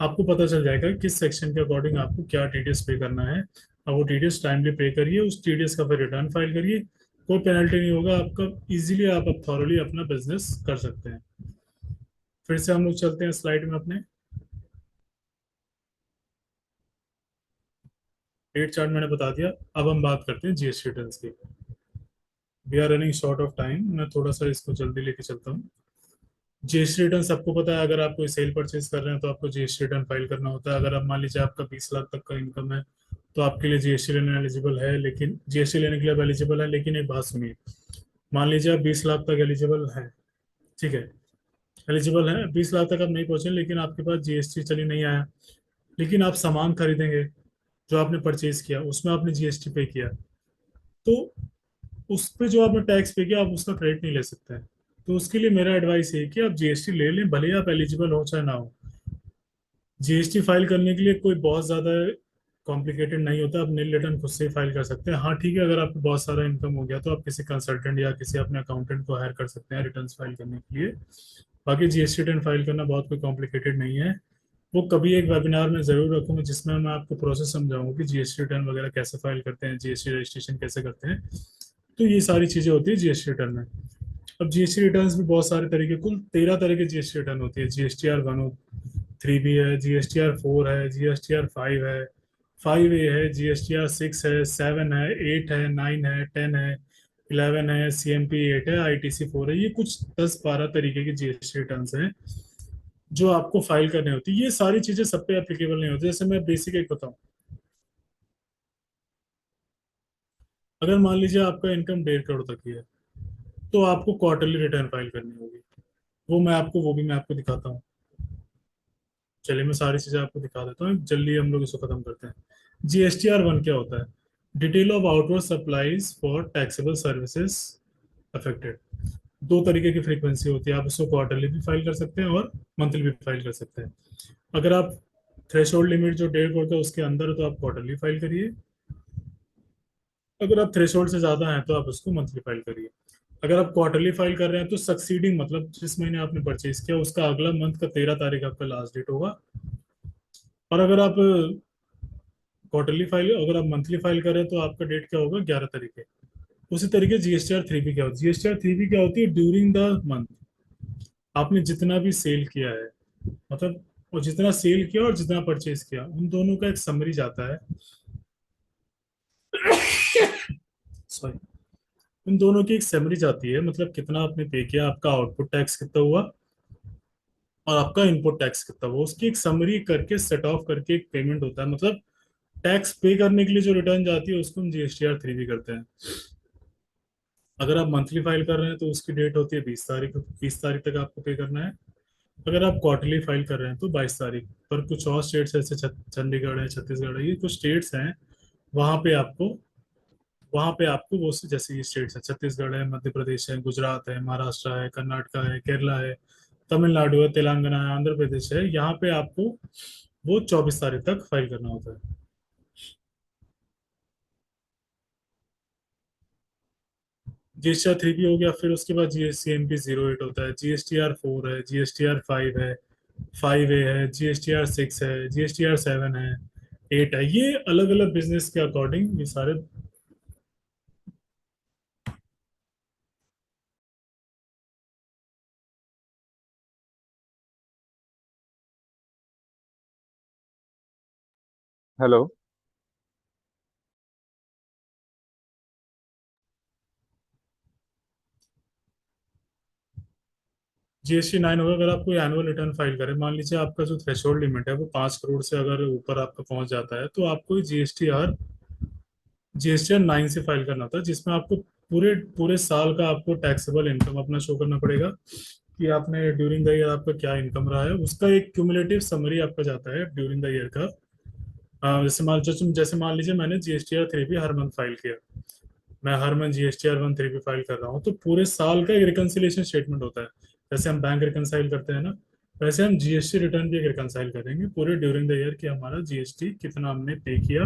Speaker 1: आपको पता चल जाएगा कि किस सेक्शन के अकॉर्डिंग आपको क्या टीडीएस पे करना है। अब वो टीडीएस टाइमली पे करिए, उस टीडीएस का फिर रिटर्न फाइल करिए, कोई पेनल्टी नहीं होगा आपका। इजीली आप अब थॉरोली अपना बिजनेस कर सकते हैं। फिर से हम लोग चलते हैं स्लाइड में अपने। रेट चार्ट मैंने बता दिया। अब हम बात करते हैं जीएसटी रिटर्न्स की। We are running short of time, मैं थोड़ा सा इसको जल्दी लेके चलता हूँ। जीएसटी रिटर्न सबको पता है, अगर आप कोई सेल परचेज कर रहे हैं तो आपको जीएसटी रिटर्न फाइल करना होता है। अगर आप मान लीजिए आपका 20 लाख तक का इनकम है, तो आपके लिए जीएसटी लेने एलिजिबल है, लेकिन जीएसटी लेने के लिए आप एलिजिबल है, लेकिन एक बात सुनिए। मान लीजिए आप 20 लाख तक एलिजिबल है, ठीक है, एलिजिबल है, 20 लाख तक आप नहीं पहुंचे, लेकिन आपके पास जीएसटी चली नहीं आया, लेकिन आप सामान खरीदेंगे, जो आपने परचेज किया उसमें आपने जीएसटी पे किया, तो उस पे जो आपने टैक्स पे किया, आप उसका क्रेडिट नहीं ले सकते हैं। तो उसके लिए मेरा एडवाइस है कि आप जीएसटी ले लें, भले ही आप एलिजिबल हो चाहे ना हो। जीएसटी फाइल करने के लिए कोई बहुत ज्यादा कॉम्प्लिकेटेड नहीं होता, आप नील रिटर्न खुद से ही फाइल कर सकते हैं। हाँ ठीक है, अगर आपको बहुत सारा इनकम हो गया तो आप किसी कंसल्टेंट या किसी अपने अकाउंटेंट को हायर कर सकते हैं रिटर्न फाइल करने के लिए। बाकी जीएसटी रिटर्न फाइल करना बहुत कोई कॉम्प्लिकेटेड नहीं है। वो कभी एक वेबिनार में जरूर रखूंगा जिसमें मैं आपको प्रोसेस समझाऊंगा कि जीएसटी रिटर्न वगैरह कैसे फाइल करते हैं, जीएसटी रजिस्ट्रेशन कैसे करते हैं। तो ये सारी चीजें होती है जीएसटी रिटर्न में। अब जीएसटी रिटर्न भी बहुत सारे तरीके, कुल 13 तरह की जीएसटी रिटर्न होती है। GSTR 103 भी है, GSTR 4 है, GSTR 5 है, 5A है, GSTR 6 है, 7 है, 8 है, 9 है, 10 है, 11 है, CMP 8 है, ITC 4 है। ये कुछ 10-12 तरीके की जीएसटी रिटर्न हैं जो आपको फाइल करनी होती है। ये सारी चीजें सब पे एप्लीकेबल नहीं होती। जैसे मैं बेसिक एक बताऊं, अगर मान लीजिए आपका इनकम 1.5 करोड़ तक ही है, तो आपको क्वार्टरली रिटर्न फाइल करनी होगी। वो भी मैं आपको दिखाता हूँ। चलिए मैं सारी चीजें आपको दिखा देता हूँ, जल्दी हम लोग इसको खत्म करते हैं। GSTR 1 क्या होता है? Detail of outward supplies for taxable services affected. दो तरीके की फ्रीक्वेंसी होती है, आप इसको क्वार्टरली भी फाइल कर सकते हैं और मंथली भी फाइल कर सकते हैं। अगर आप थ्रेशोल्ड लिमिट जो 1.5 करोड़ का उसके अंदर है तो आप क्वार्टरली फाइल करिए। अगर आप थ्रेशोल्ड से ज्यादा हैं तो आप उसको मंथली फाइल करिए। अगर आप क्वार्टरली फाइल कर रहे हैं तो सक्सीडिंग, मतलब जिस महीने आपने परचेज किया उसका अगला मंथ का 13 तारीख आपका लास्ट डेट होगा। और अगर आप क्वार्टरली फाइल, अगर आप मंथली फाइल करें तो आपका डेट क्या होगा? 11 तारीख है। उसी तरीके GSTR 3 भी क्या होती है? GSTR 3 भी क्या होती है? ड्यूरिंग द मंथ आपने जितना भी सेल किया है, मतलब और जितना सेल किया और जितना परचेज किया, उन दोनों का एक समरी जाता है। सॉरी, उन दोनों की एक समरी जाती है, मतलब कितना आपने पे किया, आपका आउटपुट टैक्स कितना हुआ और आपका इनपुट टैक्स कितना हुआ, उसकी एक समरी करके सेट ऑफ करके एक पेमेंट होता है। मतलब टैक्स पे करने के लिए जो रिटर्न जाती है उसको हम GSTR 3 भी करते हैं। अगर आप मंथली फाइल कर रहे हैं तो उसकी डेट होती है 20 तारीख, 20 तारीख तक आपको पे करना है। अगर आप क्वार्टरली फाइल कर रहे हैं तो 22 तारीख। पर कुछ और स्टेट्स जैसे चंडीगढ़ है, छत्तीसगढ़ है, ये कुछ स्टेट्स हैं, वहां पे आपको वहां पे आपको वो जैसे ये स्टेट्स है, छत्तीसगढ़ है, मध्य प्रदेश है, गुजरात है, महाराष्ट्र है, कर्नाटका है, केरला है, तमिलनाडु है, तेलंगाना है, आंध्र प्रदेश है, यहाँ पे आपको वो 24 तारीख तक फाइल करना होता है। GSTR 3 भी हो गया। फिर उसके बाद CMP 08 होता है, GSTR 4 है, GSTR 5 है, 5A है, GSTR 6 है, GSTR 7 है, 8 है। ये अलग अलग बिजनेस के अकॉर्डिंग ये सारे।
Speaker 2: हेलो।
Speaker 1: GST 9 होगा अगर आप कोई एनुअल रिटर्न फाइल करें। मान लीजिए आपका जो थ्रेशोल्ड लिमिट है वो 5 करोड़ से अगर ऊपर आपका पहुंच जाता है, तो आपको GSTR 9 से फाइल करना होता है, जिसमें आपको पूरे पूरे साल का आपको टैक्सेबल इनकम अपना शो करना पड़ेगा कि आपने ड्यूरिंग द ईयर आपका क्या इनकम रहा है। उसका एक क्यूमुलेटिव समरी आपका जाता है ड्यूरिंग द ईयर का। जैसे मान लीजिए मैंने GSTR 3 भी हर मंथ फाइल किया, मैं हर मंथ GSTR 1 3 भी फाइल कर रहा हूँ, तो पूरे साल का एक रिकन्सिलेशन स्टेटमेंट होता है। जैसे हम बैंक रिकनसाइल करते हैं ना, वैसे हम जीएसटी रिटर्न भी रिकंसाइल करेंगे पूरे ड्यूरिंग द ईयर कि हमारा जीएसटी कितना हमने पे किया,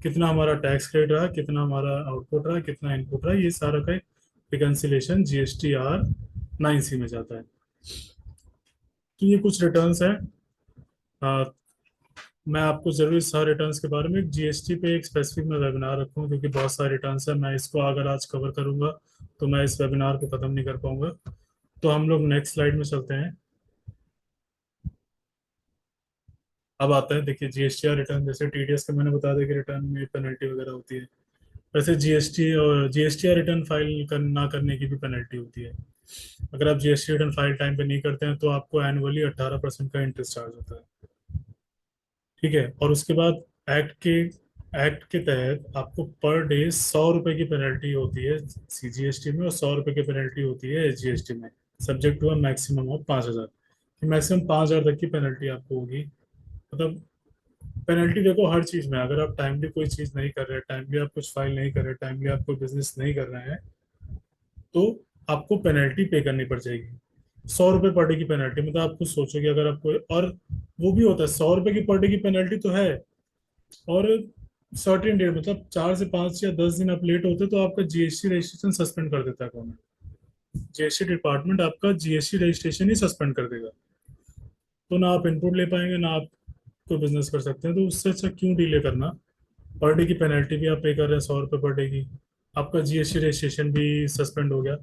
Speaker 1: कितना हमारा टैक्स क्रेडिट रहा, कितना हमारा आउटपुट रहा, कितना इनपुट रहा, ये सारा का रिकंसिलेशन GSTR 9C में जाता है। तो ये कुछ रिटर्न्स हैं। आ, मैं आपको जरूर इस सारे रिटर्न्स के बारे में जीएसटी पे एक स्पेसिफिक मैं वेबिनार रखूँ, क्योंकि बहुत सारे रिटर्न्स है, मैं इसको अगर आज कवर करूंगा तो मैं इस वेबिनार को खत्म नहीं कर पाऊंगा। तो हम लोग नेक्स्ट स्लाइड में चलते हैं। अब आता है, देखिए जीएसटी और रिटर्न, जैसे टीडीएस का मैंने बता दिया कि रिटर्न में पेनल्टी वगैरह होती है, वैसे जीएसटी और रिटर्न फाइल ना करने की भी पेनल्टी होती है। अगर आप जीएसटी रिटर्न फाइल टाइम पे नहीं करते हैं तो आपको एनुअली 18% का इंटरेस्ट चार्ज होता है। ठीक है, और उसके बाद एक्ट के एक्ट के तहत आपको पर डे 100 रुपए की पेनल्टी होती है सीजीएसटी में, और 100 रुपए की पेनल्टी होती है एसजीएसटी में, subject to a maximum of 5,000। Maximum 5,000 तक की पेनल्टी आपको होगी। मतलब पेनल्टी देखो हर चीज में, अगर आप टाइमली कोई चीज नहीं कर रहे, टाइमली आप कुछ फाइल नहीं कर रहे, टाइमली आप कोई बिजनेस नहीं कर रहे हैं, तो आपको पेनल्टी पे करनी पड़ जाएगी। 100 रुपये पर डे की पेनल्टी, मतलब आपको सोचो कि अगर आपको, और वो भी होता है 100 रुपये की पर डे की पेनल्टी तो है, और सर्टेन डेट मतलब 4 से 5 या 10 दिन आप लेट होते तो आपका जीएसटी रजिस्ट्रेशन सस्पेंड कर देता है गवर्नमेंट। जीएसटी डिपार्टमेंट आपका जीएसटी रजिस्ट्रेशन ही सस्पेंड कर देगा। तो ना आप इनपुट ले पाएंगे, ना आप कोई बिजनेस कर सकते हैं। तो उससे अच्छा क्यों डिले करना। पर डे की पेनल्टी भी आप पे कर रहे हैं 100 रुपये पर डे की, आपका जीएसटी रजिस्ट्रेशन भी सस्पेंड हो गया।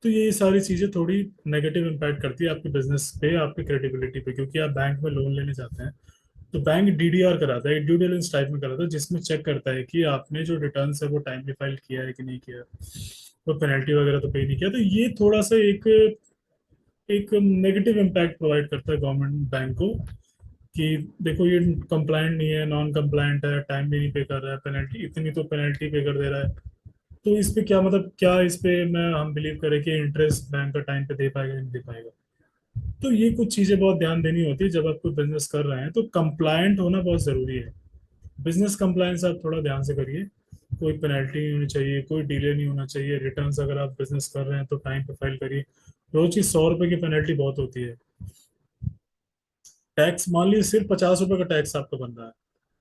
Speaker 1: तो ये सारी चीजें थोड़ी नेगेटिव इम्पैक्ट करती है आपके बिजनेस पे, आपकी क्रेडिबिलिटी पे, क्योंकि आप बैंक में लोन लेने जाते हैं तो बैंक डीडीआर कराता है, ड्यू डिलिजेंस टाइप में कराता है, जिसमें चेक करता है कि आपने जो रिटर्न है वो टाइमली फाइल किया है कि नहीं किया, वो पेनल्टी वगैरह तो पे नहीं किया। तो ये थोड़ा सा एक एक नेगेटिव इम्पैक्ट प्रोवाइड करता है गवर्नमेंट बैंक को, कि देखो ये कंप्लायंट नहीं है, नॉन कंप्लायंट है, टाइम भी नहीं पे कर रहा है, पेनल्टी इतनी तो पेनल्टी पे कर दे रहा है। तो इस पे क्या मतलब, क्या इस पे मैं हम बिलीव करें कि इंटरेस्ट बैंक का टाइम पे दे पाएगा नहीं दे पाएगा। तो ये कुछ चीजें बहुत ध्यान देनी होती है जब आप कोई बिजनेस कर रहे हैं, तो कंप्लायंट होना बहुत जरूरी है। बिजनेस कंप्लायंस आप थोड़ा ध्यान से करिए, कोई पेनल्टी नहीं होनी चाहिए, कोई डिले नहीं होना चाहिए, रिटर्न्स अगर आप बिजनेस कर रहे हैं तो टाइम पे फाइल करिए। रोज की 100 रुपए की पेनल्टी बहुत होती है। टैक्स मान लीजिए सिर्फ 50 रुपए का टैक्स आपका बन रहा है,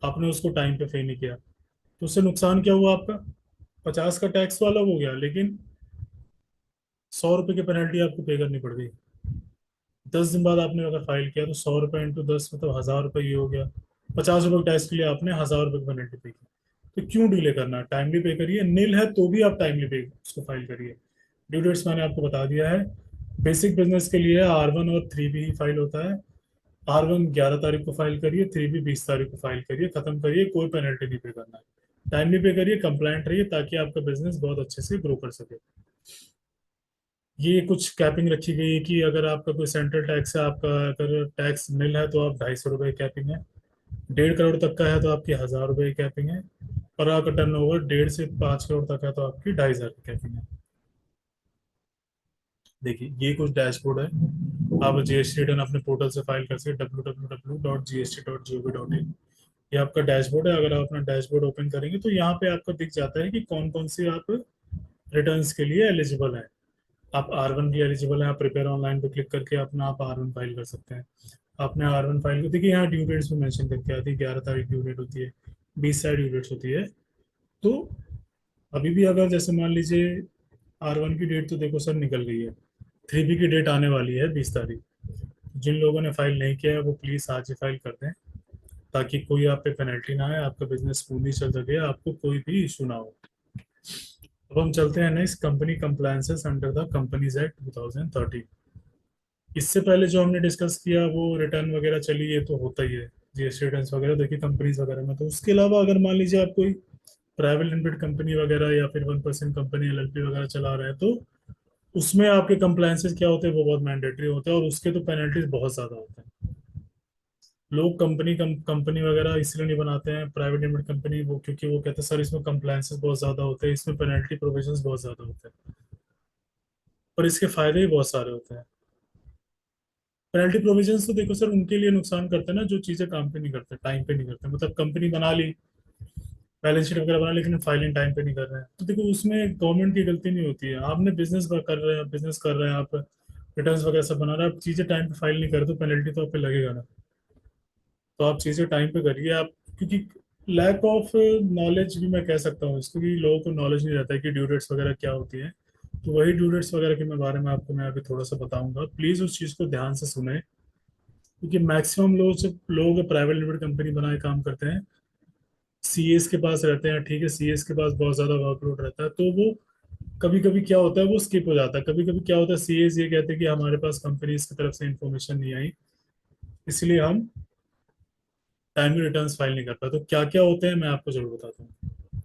Speaker 1: आपने उसको टाइम पे पे नहीं किया, तो उससे नुकसान क्या हुआ आपका। 50 का टैक्स वाला हो गया, लेकिन 100 रुपए की पेनल्टी आपको पे करनी पड़ गई। 10 दिन बाद आपने अगर फाइल किया तो 100 रुपए इंटू 10 मतलब 1,000 रुपये ये हो गया। 50 रुपए टैक्स के लिए आपने 1,000 रुपए की पेनल्टी पे की। तो क्यों डिले करना, टाइमली पे करिए, नील है तो भी आप टाइमली पे उसको फाइल करिए। ड्यू डेट्स मैंने आपको बता दिया है। बेसिक बिजनेस के लिए R1 और 3B ही फाइल होता है। R1 11 तारीख को फाइल करिए, 3B 20 तारीख को फाइल करिए, खत्म करिए, कोई पेनल्टी नहीं पे करना है। टाइमली पे करिए, कंप्लायंट रहिए, ताकि आपका बिजनेस बहुत अच्छे से ग्रो कर सके। ये कुछ कैपिंग रखी गई है कि अगर आपका कोई सेंट्रल टैक्स है, आपका अगर टैक्स निल है तो आप 250 रुपये कैपिंग है, 1.5 करोड़ तक का है तो आपकी 1,000 रुपये कैपिंग है, और आपका टर्न ओवर 1.5 से 5 करोड़ तक है तो आपकी 2,500 की कैपिंग है। देखिए ये कुछ डैशबोर्ड है, आप जीएसटी रिटर्न अपने पोर्टल से फाइल कर सकते, www.gst.gov.in। ये आपका डैशबोर्ड है, अगर आप अपना डैशबोर्ड ओपन करेंगे तो यहाँ पे आपको दिख जाता है कि कौन कौन से आप रिटर्न्स के लिए एलिजिबल है। आप R1 भी एलिजिबल है, आप प्रिपेयर ऑनलाइन पे क्लिक करके अपना आप R1 फाइल कर सकते हैं। आपने R1 फाइल को देखिए, यहाँ ड्यू डेट्स में मेंशन करके आती है, 11 तारीख ड्यू डेट होती है, 20 साइड ड्यू डेट्स होती है। तो अभी भी अगर जैसे मान लीजिए R1 की डेट तो देखो सर निकल गई है, 3B की डेट आने वाली है 20 तारीख। जिन लोगों ने फाइल नहीं किया है वो प्लीज आज ही फाइल कर दें, ताकि कोई आप पे पेनल्टी ना आए, आपका बिजनेस स्मूथली चल सके, आपको कोई भी इशू ना हो। अब हम चलते हैं next, company compliances under the companies act 2013। इससे पहले जो हमने डिस्कस किया वो रिटर्न वगैरह, चलिए ये तो होता ही है, जीएसटी रिटर्न वगैरह देखिए कंपनीज वगैरह में। तो उसके अलावा अगर मान लीजिए आप कोई प्राइवेट लिमिटेड कंपनी वगैरह या फिर 1% कंपनी एलएलपी वगैरह चला रहे हैं, तो उसमें आपके कंप्लायंसेस क्या होते हैं, वो बहुत मैंडेटरी होते हैं, और उसके तो पेनल्टीज बहुत ज्यादा होते हैं। लोग कंपनी वगैरह इसलिए नहीं बनाते हैं प्राइवेट लिमिटेड कंपनी, वो क्योंकि वो कहते हैं सर इसमें कंप्लायंसेस बहुत ज्यादा होते हैं, इसमें पेनल्टी प्रोविजंस बहुत ज्यादा होते हैं, पर इसके फायदे भी बहुत सारे होते हैं। पेनल्टी प्रोविजंस तो देखो सर उनके लिए नुकसान करते हैं ना जो चीजें काम पे नहीं करते, टाइम पे नहीं करते, मतलब कंपनी बना ली, बैलेंस शीट वगैरह बना, लेकिन फाइलिंग टाइम पे नहीं कर रहे हैं, तो देखो उसमें गवर्नमेंट की गलती नहीं होती है। आपने बिजनेस कर रहे हैं, बिजनेस कर रहे हैं आप, रिटर्न्स वगैरह सब बना रहे हैं, आप चीज़ें टाइम पे फाइल नहीं करे तो पेनल्टी तो आप पे लगेगा ना। तो आप चीज़ें टाइम पे करिए आप, क्योंकि लैक ऑफ नॉलेज भी मैं कह सकता हूँ इसको, कि लोगों को नॉलेज नहीं रहता है कि ड्यू डेट्स वगैरह क्या होती है। तो वही ड्यू डेट्स वगैरह के बारे में आपको मैं अभी थोड़ा सा बताऊंगा, प्लीज़ उस चीज़ को ध्यान से सुने। क्योंकि मैक्सिमम लोग जब लोग प्राइवेट लिमिटेड कंपनी बनाए काम करते हैं, सीएस के पास रहते हैं, ठीक है, सीएस के पास बहुत ज़्यादा वर्कलोड रहता है, तो वो कभी कभी क्या होता है वो स्किप हो जाता है, कभी कभी क्या होता है सीएस ये कहते हैं कि हमारे पास कंपनीज की तरफ से इंफॉर्मेशन नहीं आई, इसलिए हम टाइमली रिटर्न्स फाइल नहीं कर पाए। तो क्या क्या होते हैं मैं आपको जरूर बताता हूँ।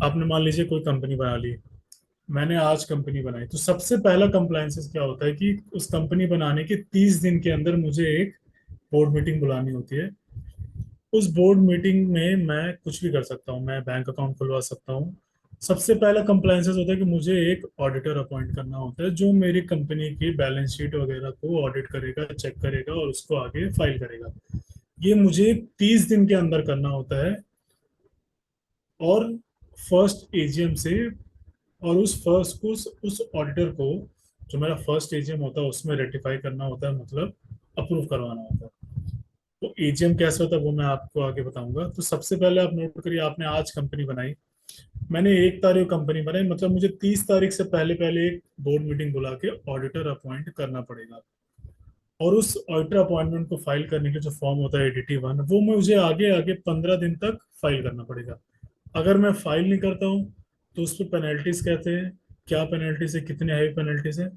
Speaker 1: आपने मान लीजिए कोई कंपनी बना ली, मैंने आज कंपनी बनाई, तो सबसे पहला कंप्लायंसेस क्या होता है कि उस कंपनी बनाने के 30 दिन के अंदर मुझे एक बोर्ड मीटिंग बुलानी होती है। उस बोर्ड मीटिंग में मैं कुछ भी कर सकता हूँ, मैं बैंक अकाउंट खुलवा सकता हूँ। सबसे पहला कंप्लायंसेस होता है कि मुझे एक ऑडिटर अपॉइंट करना होता है जो मेरी कंपनी की बैलेंस शीट वगैरह को ऑडिट करेगा, चेक करेगा और उसको आगे फाइल करेगा। ये मुझे 30 दिन के अंदर करना होता है। और फर्स्ट एजीएम से, और उस फर्स्ट को उस ऑडिटर को, जो मेरा फर्स्ट एजीएम होता है उसमें रेटिफाई करना होता है, मतलब अप्रूव करवाना होता है। तो एजीएम कैसे होता है वो मैं आपको आगे बताऊंगा। तो सबसे पहले आप नोट करिए, आपने आज कंपनी बनाई, मैंने 1 तारीख को कंपनी बनाई, मतलब मुझे 30 तारीख से पहले पहले एक बोर्ड मीटिंग बुला के ऑडिटर अपॉइंट करना पड़ेगा। और उस ऑडिटर अपॉइंटमेंट को फाइल करने के जो फॉर्म होता है एडीटी 1, वो मुझे आगे आगे 15 दिन तक फाइल करना पड़ेगा। अगर मैं फाइल नहीं करता हूँ तो उस पर पेनल्टीज कहते हैं। क्या पेनल्टीज है, कितने हैवी पेनल्टीज है,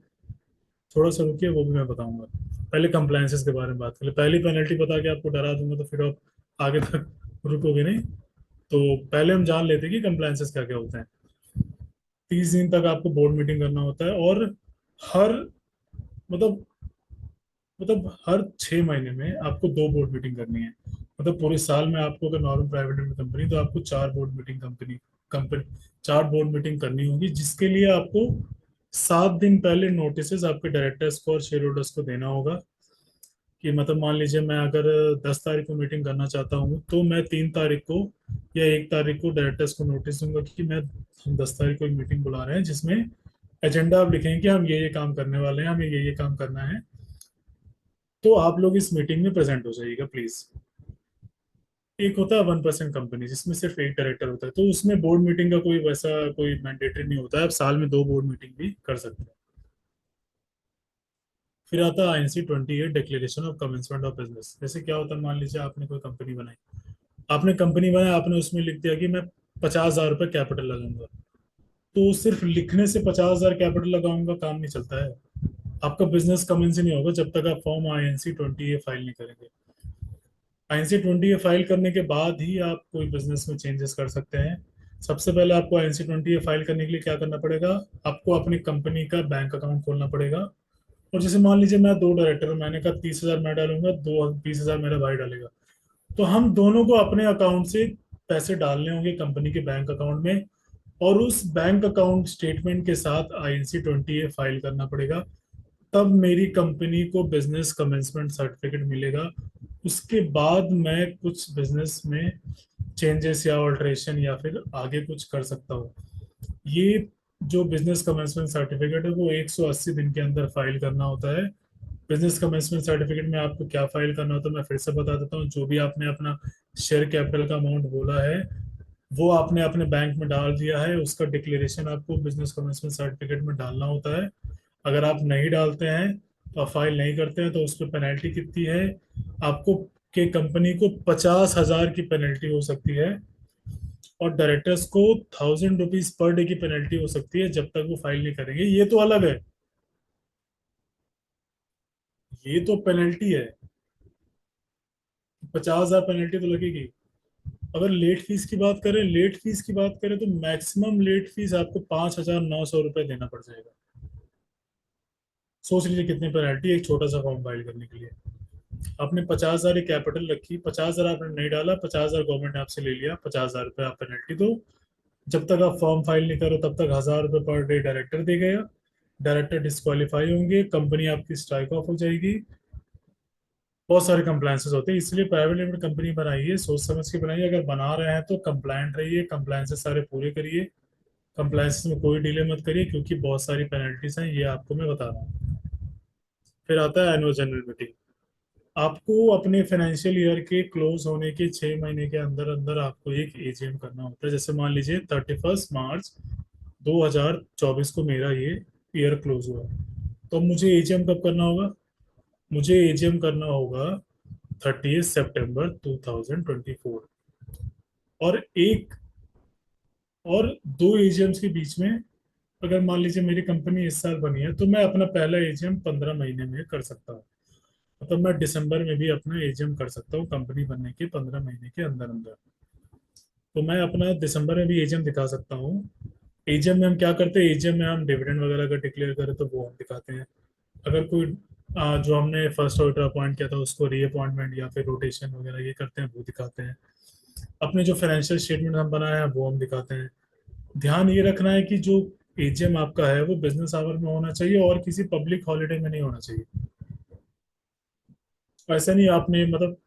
Speaker 1: थोड़ा सा रुकिए वो भी मैं बताऊंगा। पहले कंप्लायंसेस के बारे में बात करें, पहली पेनल्टी बता के आपको डरा दूंगा तो फिर आप आगे तक रुकोगे नहीं। तो पहले हम जान लेते हैं कि कंप्लायंसेस क्या क्या होते हैं। 30 दिन तक आपको बोर्ड मीटिंग करना होता है, और हर मतलब हर 6 महीने में आपको 2 बोर्ड मीटिंग करनी है। मतलब पूरे साल में आपको, अगर नॉर्मल प्राइवेट लिमिटेड कंपनी, तो आपको 4 board meeting company 4 board meeting करनी होगी, जिसके लिए आपको 7 दिन पहले नोटिस आपके डायरेक्टर्स को और शेयर होल्डर्स को देना होगा। कि मतलब मान लीजिए मैं अगर 10 तारीख को मीटिंग करना चाहता हूँ तो मैं 3 तारीख को या 1 तारीख को डायरेक्टर्स को नोटिस दूंगा कि मैं हम 10 तारीख को एक मीटिंग बुला रहे हैं, जिसमें एजेंडा आप लिखेंगे कि हम ये काम करने वाले हैं, हमें ये काम करना है। तो आप लोग इस मीटिंग में प्रेजेंट हो जाइएगा प्लीज। एक होता है 1% कंपनी जिसमें सिर्फ एक डायरेक्टर होता है, तो उसमें बोर्ड मीटिंग का कोई वैसा कोई मैंडेटरी नहीं होता है, आप साल में 2 बोर्ड मीटिंग भी कर सकते हैं। फिर आता है INC 28 declaration of commencement of business. जैसे क्या होता है, मान लीजिए आपने कोई कंपनी बनाई, आपने कंपनी बनाया, आपने उसमें लिख दिया कि मैं 50,000 रुपये कैपिटल लगाऊंगा। तो सिर्फ लिखने से 50,000 कैपिटल लगाऊंगा काम नहीं चलता है। आपका बिजनेस कमेंस ही नहीं होगा जब तक आप फॉर्म INC 20 फाइल नहीं करेंगे। INC 20 फाइल करने के बाद ही आप कोई बिजनेस में चेंजेस कर सकते हैं। सबसे पहले आपको INC 20 फाइल करने के लिए क्या करना पड़ेगा, आपको अपनी कंपनी का बैंक अकाउंट खोलना पड़ेगा। और जैसे मान लीजिए मैं 2 डायरेक्टर हूं, मैंने कहा 30,000 मैं डालूंगा, 20,000 मेरा भाई डालेगा। तो हम दोनों को अपने अकाउंट से पैसे डालने होंगे कंपनी के बैंक अकाउंट में। और उस बैंक अकाउंट स्टेटमेंट के साथ INC 20 फाइल करना पड़ेगा। तब मेरी कंपनी को बिजनेस कमेंसमेंट सर्टिफिकेट मिलेगा। उसके बाद मैं कुछ बिजनेस में चेंजेस या ऑल्ट्रेशन या फिर आगे कुछ कर सकता हूँ। ये जो बिजनेस कमेंसमेंट सर्टिफिकेट है वो 180 दिन के अंदर फाइल करना होता है। बिजनेस कमेंसमेंट सर्टिफिकेट में आपको क्या फाइल करना होता है मैं फिर से बता देता हूँ। जो भी आपने अपना शेयर कैपिटल का अमाउंट बोला है वो आपने अपने बैंक में डाल दिया है, उसका डिक्लेरेशन आपको बिजनेस कमेंसमेंट सर्टिफिकेट में डालना होता है। अगर आप नहीं डालते हैं तो आप फाइल नहीं करते हैं तो उस पर पेनल्टी कितनी है आपको, के कंपनी को 50,000 की पेनल्टी हो सकती है। और डायरेक्टर्स को 1,000 रुपीज पर डे की पेनल्टी हो सकती है जब तक वो फाइल नहीं करेंगे। ये तो अलग है, ये तो पेनल्टी है। 50,000 पेनल्टी तो लगेगी। अगर लेट फीस की बात करें, लेट फीस की बात करें तो मैक्सिमम लेट फीस आपको 5,900 रुपये देना पड़ जाएगा। सोच लीजिए कितनी पेनल्टी एक छोटा सा फॉर्म फाइल करने के लिए। आपने 50,000 कैपिटल रखी, 50,000 आपने नहीं डाला, 50,000 गवर्नमेंट ने आपसे ले लिया, 50,000 रुपये आप पेनल्टी दो। जब तक आप फॉर्म फाइल नहीं करो तब तक 1,000 रुपये पर डे डायरेक्टर दे गया। डायरेक्टर डिस्क्वालीफाई होंगे, कंपनी आपकी स्ट्राइक ऑफ हो जाएगी। बहुत सारे कंप्लायंसेस होते हैं, इसलिए प्राइवेट लिमिटेड कंपनी बनाइए, सोच समझ के बनाइए। अगर बना रहे हैं तो कंप्लायंट रहिए, कंप्लायंसेस सारे पूरे करिए। कंप्लायंसेस में कोई डिले मत करिए, क्योंकि बहुत सारी पेनल्टीज हैं, ये आपको मैं बता रहा हूँ। फिर आता है एनुअल जनरल मीटिंग। आपको अपने फाइनेंशियल ईयर के क्लोज होने के 6 महीने के अंदर अंदर आपको एक एजीएम करना होता है। जैसे मान लीजिए 31 मार्च 2024 को मेरा ये ईयर क्लोज हुआ, तो मुझे एजीएम कब करना होगा? मुझे एजीएम करना होगा 30 सितंबर 2024। और एक और दो एजीएम्स के बीच में, अगर मान लीजिए मेरी कंपनी इस साल बनी है तो मैं अपना पहला एजीएम 15 महीने में कर सकता हूँ। मतलब मैं दिसंबर में भी अपना एजीएम कर सकता हूँ कंपनी बनने के 15 महीने के अंदर अंदर। तो मैं अपना दिसंबर में भी एजीएम दिखा सकता हूँ। एजीएम में हम क्या करते हैं, एजीएम में हम डिविडेंड वगैरह अगर डिक्लेयर करें तो वो हम दिखाते हैं। अगर कोई जो हमने फर्स्ट ऑडिटर अपॉइंट किया था उसको रीअपॉइंटमेंट या फिर रोटेशन वगैरह ये करते हैं, वो दिखाते हैं। अपने जो फाइनेंशियल स्टेटमेंट हम बनाए हैं वो हम दिखाते हैं। ध्यान ये रखना है कि जो एजीएम आपका है वो बिजनेस आवर में होना चाहिए और किसी पब्लिक हॉलीडे में नहीं होना चाहिए। ऐसा नहीं आपने मतलब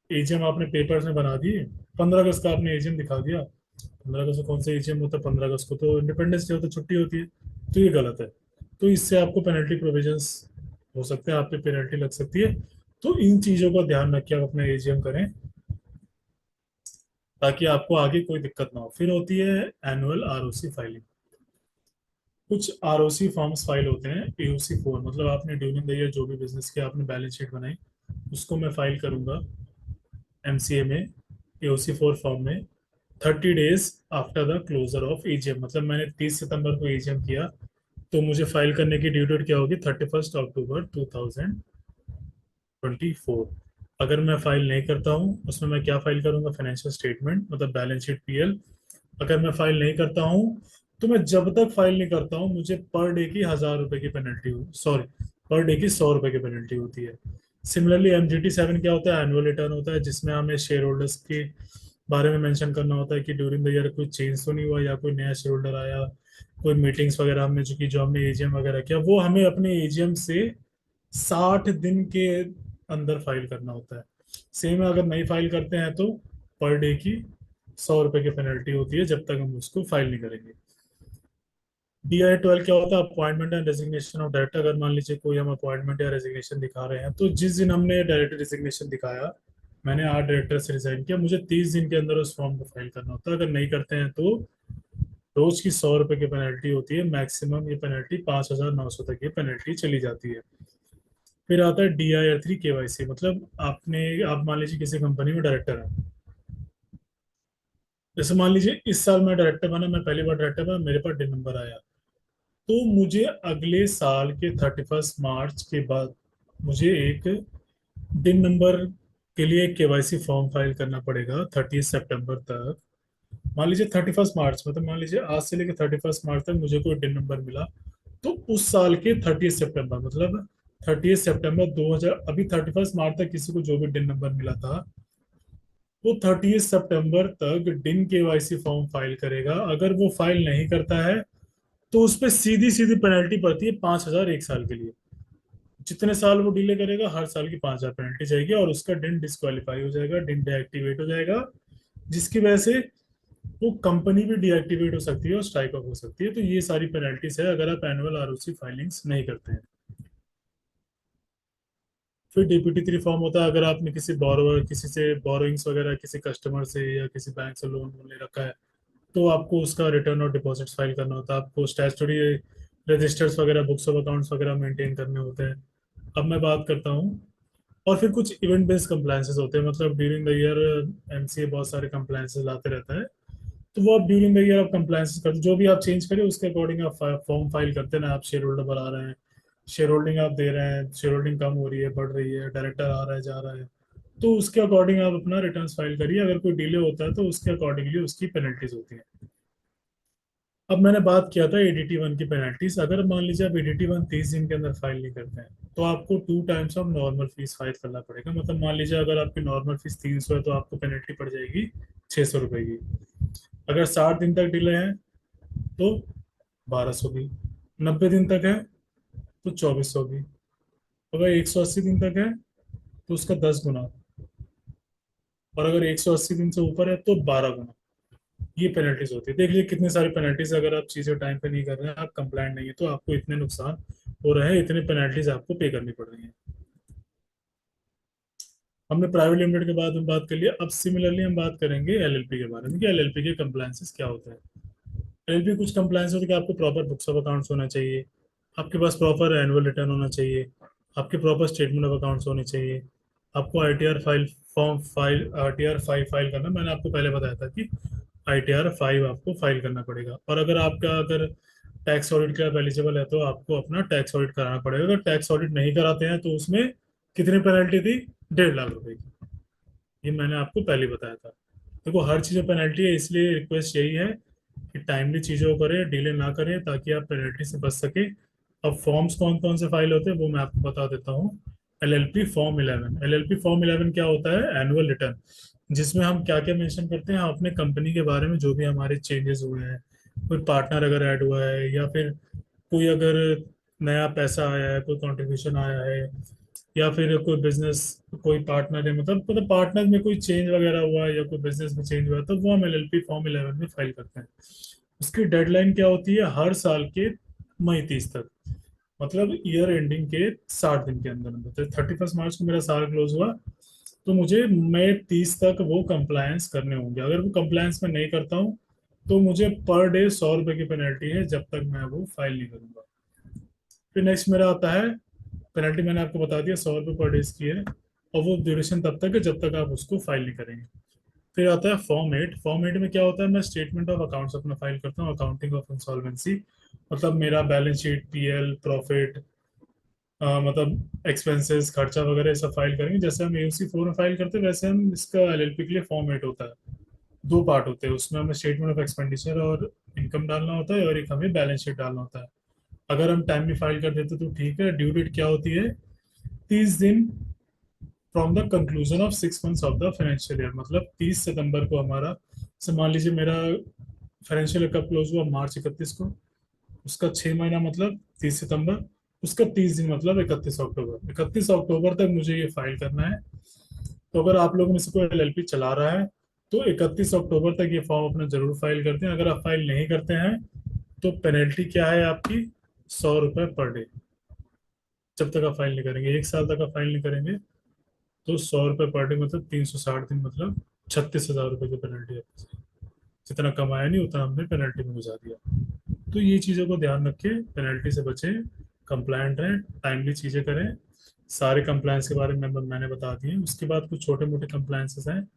Speaker 1: एजीएम आपने पेपर्स में बना दिए, 15 अगस्त का आपने एजीएम दिखा दिया। 15 अगस्त को कौन सा एजीएम होता है? 15 अगस्त को तो इंडिपेंडेंस डे होता है, छुट्टी होती है। तो ये गलत है। तो इससे आपको पेनल्टी प्रोविजंस हो सकते हैं, आप पे पेनल्टी लग सकती है। तो इन चीजों का ध्यान रख के आप अपना एजीएम करें, ताकि आपको आगे कोई दिक्कत ना हो। फिर होती है एनुअल आरओसी फाइलिंग। कुछ आरओसी फॉर्म्स फाइल होते हैं एओसी 4, मतलब आपने ड्यूरिंग द ईयर जो भी बिजनेस किया, आपने बैलेंस शीट बनाई, उसको मैं फाइल करूंगा एमसीए में एओसी 4 फॉर्म में 30 days after the closure of AGM. मतलब मैंने 30 सितंबर को एजीएम किया, तो मुझे फाइल करने की ड्यू डेट क्या होगी? 31 अक्टूबर 2024। अगर मैं फाइल नहीं करता हूँ उसमें मैं क्या फाइल करूंगा? फाइनेंशियल स्टेटमेंट, मतलब बैलेंस शीट, पीएल। अगर मैं फाइल नहीं करता हूँ तो मैं जब तक फाइल नहीं करता हूँ मुझे पर डे की 1000 रुपए की पेनल्टी, सॉरी, पर डे की 100 रुपए की पेनल्टी होती है। सिमिलरली MGT 7 क्या होता है? एनुअल रिटर्न होता है, जिसमें हमें शेयर होल्डर्स के बारे में मेंशन करना होता है कि ड्यूरिंग द ईयर कोई चेंज तो नहीं हुआ या कोई नया शेयर होल्डर आया, कोई मीटिंग्स वगैरह हमने जो की, जो हमने एजीएम वगैरह किया, वो हमें अपने एजीएम से 60 दिन के अंदर फाइल करना होता है। सेम अगर नहीं फाइल करते हैं तो पर डे की 100 रुपए की पेनल्टी होती है, जब तक हम उसको फाइल नहीं करेंगे। DI 12 क्या होता है? Appointment and resignation of director. अगर मान लीजिए कोई हम अपॉइंटमेंट या रेजिग्नेशन दिखा रहे हैं, तो जिस दिन हमने डायरेक्टर रेजिग्नेशन दिखाया, मैंने 8 डायरेक्टर से रिजाइन किया, मुझे 30 दिन के अंदर उस फॉर्म को फाइल करना होता है। अगर नहीं करते हैं तो रोज की 100 रुपए की पेनल्टी होती है। मैक्सिमम ये पेनल्टी 5,900 तक ये पेनल्टी चली जाती है। फिर आता है DIR 3 KYC। मतलब आप मान लीजिए किसी कंपनी में डायरेक्टर है। जैसे मान लीजिए इस साल मैं डायरेक्टर बना, मैं पहली बार डायरेक्टर बना, मेरे पास डिन नंबर आया, तो मुझे अगले साल के 31 मार्च के बाद मुझे एक डिन नंबर के लिए केवाईसी फॉर्म फाइल करना पड़ेगा 30 सितंबर तक। मान लीजिए 31 मार्च, मतलब मान लीजिए आज से लेकर 31 मार्च तक मुझे कोई डिन नंबर मिला, तो उस साल के 30 सितंबर, मतलब 30 सितंबर 2000, अभी 31 मार्च तक किसी को जो भी डिन नंबर मिला था, वो 30 सितंबर तक डिन केवाईसी फॉर्म फाइल करेगा। अगर वो फाइल नहीं करता है तो उस पर सीधी सीधी पेनल्टी पड़ती है 5,000 एक साल के लिए। जितने साल वो डिले करेगा हर साल की 5,000 पेनल्टी जाएगी, और उसका डिन डिस्क्वालीफाई हो जाएगा, डिन डीएक्टिवेट हो जाएगा, जिसकी वजह से वो कंपनी भी डीएक्टिवेट हो सकती है और स्ट्राइक ऑफ हो सकती है। तो ये सारी पेनल्टीज है अगर आप एनुअल आरओसी फाइलिंग्स नहीं करते हैं। फिर DPT 3 फॉर्म होता है, अगर आपने किसी बोरोवर, किसी से बोरोइंग्स वगैरह, किसी कस्टमर से या किसी बैंक से लोन ले रखा है, तो आपको उसका रिटर्न और डिपॉजिट्स फाइल करना होता है। आपको स्टैट्यूटरी रजिस्टर्स वगैरह, बुक्स ऑफ अकाउंट्स वगैरह मेंटेन करने होते हैं। अब मैं बात करता हूँ, और फिर कुछ इवेंट बेस्ड कंप्लायंसेस होते हैं। मतलब ड्यूरिंग द ईयर एमसीए बहुत सारे कंप्लायंसेस लाते रहता है, तो वो आप ड्यूरिंग द ईयर आप कंप्लायंसेस करते, जो भी आप चेंज करें उसके अकॉर्डिंग आप फॉर्म फाइल करते हैं ना। आप शेयर होल्डर बढ़ा रहे हैं, शेयर होल्डिंग आप दे रहे हैं, शेयर होल्डिंग कम हो रही है, बढ़ रही है, डायरेक्टर आ रहा है, जा रहा है, तो उसके अकॉर्डिंग आप अपना रिटर्न फाइल करिए। अगर कोई डिले होता है तो उसके अकॉर्डिंगली उसकी पेनल्टीज होती है। अब मैंने बात किया था ADT 1 की पेनल्टीज। अगर मान लीजिए आप ADT 1 30 दिन के अंदर फाइल नहीं करते हैं, तो आपको 2 times of normal fees file करना पड़ेगा। मतलब मान लीजिए अगर आपकी नॉर्मल फीस 300 है तो आपको पेनल्टी पड़ जाएगी 600 रुपए की। अगर 60 दिन तक डिले है तो 1200 की, 90 दिन तक है तो 2400 की, अगर 180 दिन तक है तो उसका 10 गुना, और अगर 180 दिन से ऊपर है तो 12 गुना। ये पेनल्टीज होती है। देख लीजिए कितनी सारी पेनल्टीज। अगर आप चीजें टाइम पे नहीं कर रहे हैं, आप कंप्लाइंट नहीं है, तो आपको इतने नुकसान हो रहे हैं, इतने पेनल्टीज आपको पे करनी पड़ रही हैं। हमने प्राइवेट लिमिटेड के बाद में बात कर लिया। अब सिमिलरली हम बात करेंगे एलएलपी के बारे में कि एलएलपी के कंप्लायंसेस क्या होते हैं। एलएलपी कुछ कंप्लायंस होते हैं कि आपको प्रॉपर बुक्स ऑफ अकाउंट्स होना चाहिए, आपके पास प्रॉपर एनुअल रिटर्न होना चाहिए, आपके प्रॉपर स्टेटमेंट ऑफ अकाउंट्स होनी चाहिए, आपको ITR file form file ITR file file करना, मैंने आपको पहले बताया था कि आईटीआर 5 आपको फाइल करना पड़ेगा। और अगर आपका अगर टैक्स ऑडिट के आप एलिजिबल है तो आपको अपना टैक्स ऑडिट कराना पड़ेगा। अगर टैक्स ऑडिट नहीं कराते हैं तो उसमें कितनी पेनल्टी थी, 1.5 लाख रुपए की। ये मैंने आपको पहले बताया था। देखो हर चीज़ में पेनल्टी है, इसलिए रिक्वेस्ट यही है कि टाइमली चीज़ों को करें, डिले ना करें, ताकि आप पेनल्टी से बच सके। अब फॉर्म्स कौन कौन से फाइल होते हैं वो मैं आपको बता देता हूँ। एलएलपी फॉर्म 11, एलएलपी फॉर्म 11 क्या होता है, एनुअल रिटर्न, जिसमें हम क्या क्या मेंशन करते हैं, हम अपने कंपनी के बारे में जो भी हमारे चेंजेस हुए हैं, कोई पार्टनर अगर ऐड हुआ है, या फिर कोई अगर नया पैसा आया है, कोई कंट्रीब्यूशन आया है, या फिर कोई बिजनेस, कोई पार्टनर है, मतलब पार्टनर में कोई चेंज वगैरह हुआ है या कोई बिजनेस में चेंज हुआ है, तो वो हम एलएलपी फॉर्म 11 में फाइल करते हैं। उसकी डेडलाइन क्या होती है, हर साल के मई 30 तक, मतलब ईयर एंडिंग के 60 दिन के अंदर अंदर। तो 31 मार्च को मेरा साल क्लोज हुआ, तो मुझे मई 30 तक वो कंप्लायंस करने होंगे। अगर वो कंप्लायंस में नहीं करता हूँ तो मुझे पर डे 100 रुपए की पेनल्टी है, जब तक मैं वो फाइल नहीं करूंगा। फिर नेक्स्ट मेरा आता है, पेनल्टी मैंने आपको बता दिया 100 रुपये पर डेज की है, और वो ड्यूरेशन तब तक है जब तक आप उसको फाइल नहीं करेंगे। फिर आता है फॉर्म 8। फॉर्म 8 में क्या होता है, मैं स्टेटमेंट ऑफ अकाउंट्स अपना फाइल करता हूँ, अकाउंटिंग ऑफ इंसॉल्वेंसी, मतलब मेरा बैलेंस शीट, पीएल, प्रॉफिट, मतलब एक्सपेंसेस, खर्चा वगैरह ये सब फाइल करेंगे। जैसे हम एयूसी 4 में फाइल करते हैं, वैसे हम इसका एलएलपी के लिए फॉर्म 8 होता है। दो पार्ट होते हैं उसमें, हमें स्टेटमेंट ऑफ एक्सपेंडिचर और इनकम डालना होता है, और एक हमें बैलेंस शीट डालना होता है। अगर हम टाइम में फाइल कर देते तो ठीक है। ड्यू डेट क्या होती है, 30 दिन from the conclusion of 6 months of the financial year, मतलब 30 सितंबर को हमारा, से मान लीजिए मेरा फाइनेंशियल ईयर कब क्लोज हुआ, मार्च 31 को, उसका 6 महीना मतलब 30 सितंबर, उसका 30 दिन मतलब 31 अक्टूबर। 31 अक्टूबर तक मुझे ये फाइल करना है। तो अगर आप लोगों में से कोई एलएलपी चला रहा है तो 31 अक्टूबर तक ये फॉर्म अपना जरूर फाइल करते हैं। अगर आप फाइल नहीं करते हैं तो पेनल्टी क्या है आपकी, 100 रुपये पर डे। जब तक आप फाइल नहीं करेंगे, 1 साल तक आप फाइल नहीं करेंगे, तो 100 रुपये पर डे मतलब 360 दिन, मतलब 36,000 रुपये की पेनल्टी है। जितना कमाया नहीं उतना हमने पेनल्टी में गुजार दिया। तो ये चीज़ों को ध्यान रखें, पेनल्टी से बचें, कंप्लायंट रहें, टाइमली चीज़ें करें। सारे कंप्लायंस के बारे में मैंने बता दिए। उसके बाद कुछ छोटे मोटे कंप्लायंसेस हैं,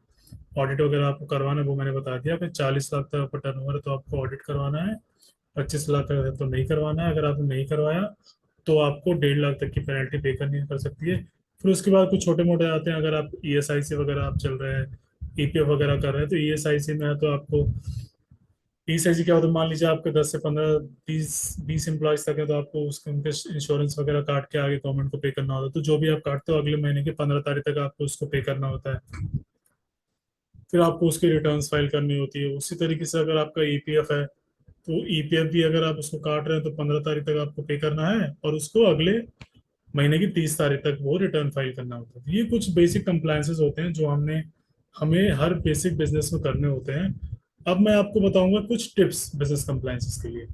Speaker 1: ऑडिट वगैरह आपको करवाना है वो मैंने बता दिया। फिर 40 लाख तक आपका टर्नओवर है तो आपको ऑडिट करवाना है, 25 लाख तक है तो नहीं करवाना है। अगर आपने नहीं करवाया तो आपको 1.5 लाख तक की पेनल्टी पे करनी कर सकती है। फिर उसके बाद कुछ छोटे मोटे आते हैं, अगर आप ईएसआईसी वगैरह आप चल रहे हैं, ईपीएफ वगैरह कर रहे हैं, तो ईएसआईसी में है तो आपको, ईएसआईसी क्या होता है, मान लीजिए आपके 10 से 15, 20 20 एम्प्लॉयज तक है, तो आपको उसके उनके इंश्योरेंस वगैरह काट के आगे गवर्नमेंट को पे करना होता है। तो जो भी आप काटते हो अगले महीने की 15 तारीख तक आपको उसको पे करना होता है। फिर आपको उसकी रिटर्न्स फाइल करनी होती है। उसी तरीके से अगर आपका ईपीएफ है तो ईपीएफ भी अगर आप उसको काट रहे हैं तो 15 तारीख तक आपको पे करना है, और उसको अगले महीने की 30 तारीख तक वो रिटर्न फाइल करना होता है। ये कुछ बेसिक कंप्लायंसेस होते हैं जो हमें हर बेसिक बिजनेस में करने होते हैं। अब मैं आपको बताऊंगा कुछ टिप्स बिजनेस कंप्लायंसेस के लिए।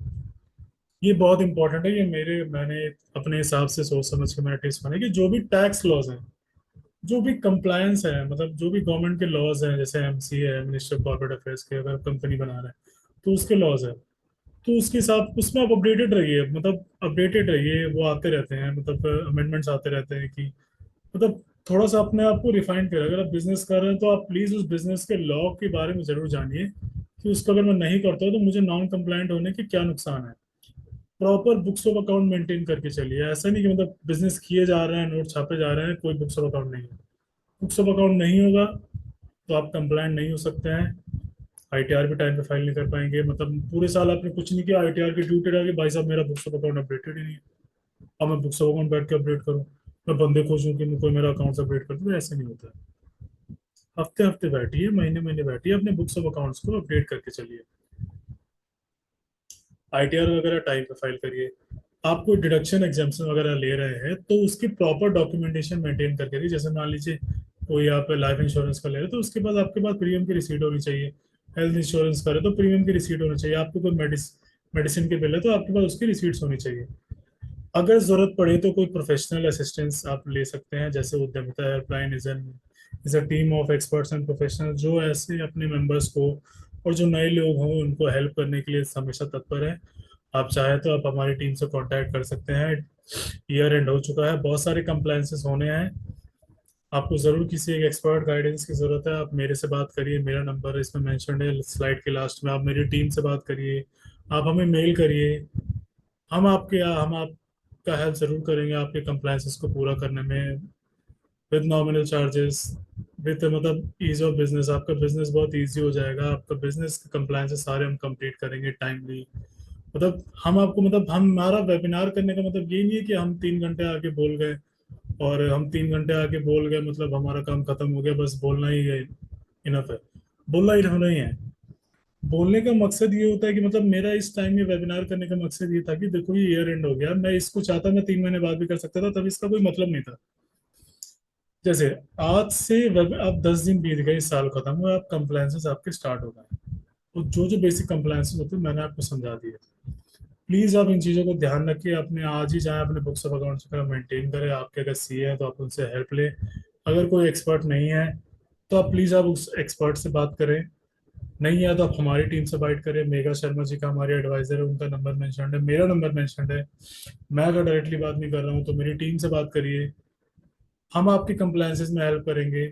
Speaker 1: ये बहुत इंपॉर्टेंट है, ये मैंने अपने हिसाब से सोच समझ के मैंने टिप्स बनाए कि जो भी टैक्स लॉज हैं, जो भी कंप्लायंस है, मतलब जो भी गवर्नमेंट के लॉज हैं, जैसे एमसी है, मिनिस्टर ऑफ कॉर्पोरेट अफेयर्स के, अगर कंपनी बना रहे हैं तो उसके लॉज है, तो उसके हिसाब उसमें आप अपडेटेड रहिए, मतलब अपडेटेड रहिए। वो आते रहते हैं, मतलब अमेंडमेंट्स आते रहते हैं कि, मतलब थोड़ा सा अपने आप को रिफाइन करें। अगर आप बिजनेस कर रहे हैं तो आप प्लीज उस बिजनेस के लॉ के बारे में जरूर जानिए कि उसको अगर मैं नहीं करता हूँ तो मुझे नॉन कंप्लायंट होने के क्या नुकसान है। Proper books of account maintain करके चलिए। ऐसा नहीं कि मतलब बिजनेस किए जा रहे हैं, नोट छापे जा रहे हैं, कोई बुक्स ऑफ अकाउंट नहीं है। बुक्स ऑफ अकाउंट नहीं होगा तो आप कंप्लायंट नहीं हो सकते हैं। आईटीआर भी टाइम पे फाइल नहीं कर पाएंगे, मतलब पूरे साल आपने कुछ नहीं किया, आईटीआर की ड्यूटी आ गई, भाई साहब मेरा बुक्स ऑफ अकाउंट अपडेटेड ही नहीं है, अब मैं बुक्स ऑफ अकाउंट बैठ के अपडेट करूँ, मैं बंदे खोजूं कि कोई मेरा अकाउंट अपडेट कर दे, ऐसे नहीं होता है। हफ्ते हफ्ते बैठिए, महीने महीने बैठिए, अपने बुक्स ऑफ अकाउंट्स को अपडेट करके चलिए। आईटीआर वगैरह टाइम पे फाइल करिए। आप कोई डिडक्शन एग्जाम्पशन वगैरह ले रहे हैं तो उसकी प्रॉपर डॉक्यूमेंटेशन मेंटेन करके रहिए। जैसे मान लीजिए कोई आप लाइफ इंश्योरेंस का ले रहे हैं तो उसके बाद आपके पास प्रीमियम की रिसीट होनी चाहिए। हेल्थ इंश्योरेंस करे तो प्रीमियम की रिसीट होनी चाहिए। आपको कोई मेडिसिन के बिल है तो आपके पास उसकी रिसीट्स होनी चाहिए। अगर जरूरत पड़े तो कोई प्रोफेशनल असिस्टेंस आप ले सकते हैं, जैसे उद्यमिता helpline is a team of experts and professional जो ऐसे अपने मेंबर्स को और जो नए लोग हों उनको हेल्प करने के लिए हमेशा तत्पर है। आप चाहे तो आप हमारी टीम से कांटेक्ट कर सकते हैं। ईयर एंड हो चुका है, बहुत सारे कंप्लायंसेस होने हैं। आपको जरूर किसी एक एक्सपर्ट गाइडेंस की जरूरत है, आप मेरे से बात करिए, मेरा नंबर इसमें मेंशन है स्लाइड के लास्ट में। आप मेरी टीम से बात करिए, आप हमें मेल करिए। हम आपका हेल्प जरूर करेंगे आपके कंप्लायंसेस को पूरा करने में, विद नॉमिनल चार्जेस, विद मतलब इज ऑफ बिजनेस। आपका बिजनेस बहुत इजी हो जाएगा, आपका बिजनेस कंप्लायंसेस सारे हम कंप्लीट करेंगे टाइमली। मतलब हम आपको मतलब हमारा वेबिनार करने का मतलब ये नहीं है कि हम 3 घंटे आके बोल गए और हम 3 घंटे आके बोल गए मतलब हमारा काम खत्म हो गया, बस बोलना ही है, इनफ है। बोलना ही नहीं है। बोलने का मकसद ये होता है कि मतलब मेरा इस टाइम में वेबिनार करने का मकसद ये था कि देखो ये ईयर एंड हो गया, मैं इसको चाहता मैं 3 महीने बाद भी कर सकता था, तब इसका कोई मतलब नहीं था। जैसे आज से अब 10 दिन बीत गए, इस साल खत्म हुआ, अब कंप्लायंसेस आपके स्टार्ट हो गए। तो जो जो बेसिक कंप्लायंसेस होते हैं मैंने आपको समझा दिए। प्लीज आप इन चीजों को ध्यान रखिए, अपने आज ही जाए अपने बुक्स ऑफ अकाउंट्स वगैरह मेंटेन करें। आपके अगर सीए है तो आप उनसे हेल्प लें। अगर कोई एक्सपर्ट नहीं है तो आप प्लीज आप उस एक्सपर्ट से बात करें। नहीं है तो आप हमारी टीम से बात करें। मेघा शर्मा जी का हमारे एडवाइजर है, उनका नंबर मेंशन है, मेरा नंबर मेंशन है। मैं अगर डायरेक्टली बात नहीं कर रहा हूँ तो मेरी टीम से बात करिए। हम आपके कंप्लायंसेस में हेल्प करेंगे।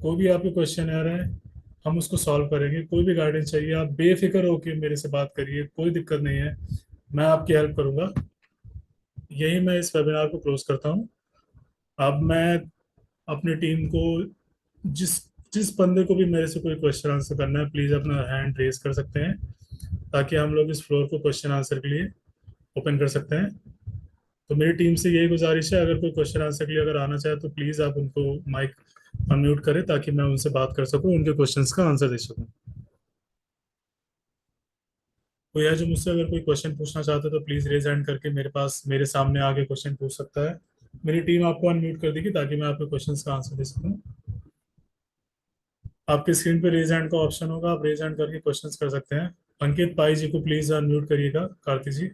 Speaker 1: कोई भी आपके क्वेश्चन आ रहा है हम उसको सॉल्व करेंगे। कोई भी गाइडेंस चाहिए आप बेफिक्र होकर मेरे से बात करिए, कोई दिक्कत नहीं है, मैं आपकी हेल्प करूंगा। यही मैं इस वेबिनार को क्लोज करता हूँ। अब मैं अपनी टीम को, जिस जिस बंदे को भी मेरे से कोई क्वेश्चन आंसर करना है प्लीज अपना हैंड रेज कर सकते हैं, ताकि हम लोग इस फ्लोर को क्वेश्चन आंसर के लिए ओपन कर सकते हैं। तो मेरी टीम से यही गुजारिश है, अगर कोई क्वेश्चन आंसर के लिए अगर आना चाहे तो प्लीज आप उनको माइक अनम्यूट करें ताकि मैं उनसे बात कर सकूं, उनके क्वेश्चंस का आंसर दे सकूं। कोई है जो मुझसे अगर कोई क्वेश्चन पूछना चाहता है तो प्लीज रेज हैंड करके मेरे पास मेरे सामने आगे क्वेश्चन पूछ सकता है। मेरी टीम आपको अनम्यूट कर देगी ताकि मैं आपके क्वेश्चंस का आंसर दे सकूं। आपके स्क्रीन पे रेज हैंड का ऑप्शन होगा, आप रेज हैंड करके क्वेश्चंस कर सकते हैं। अंकित पाई जी को प्लीज अनम्यूट करिएगा, कार्ति जी।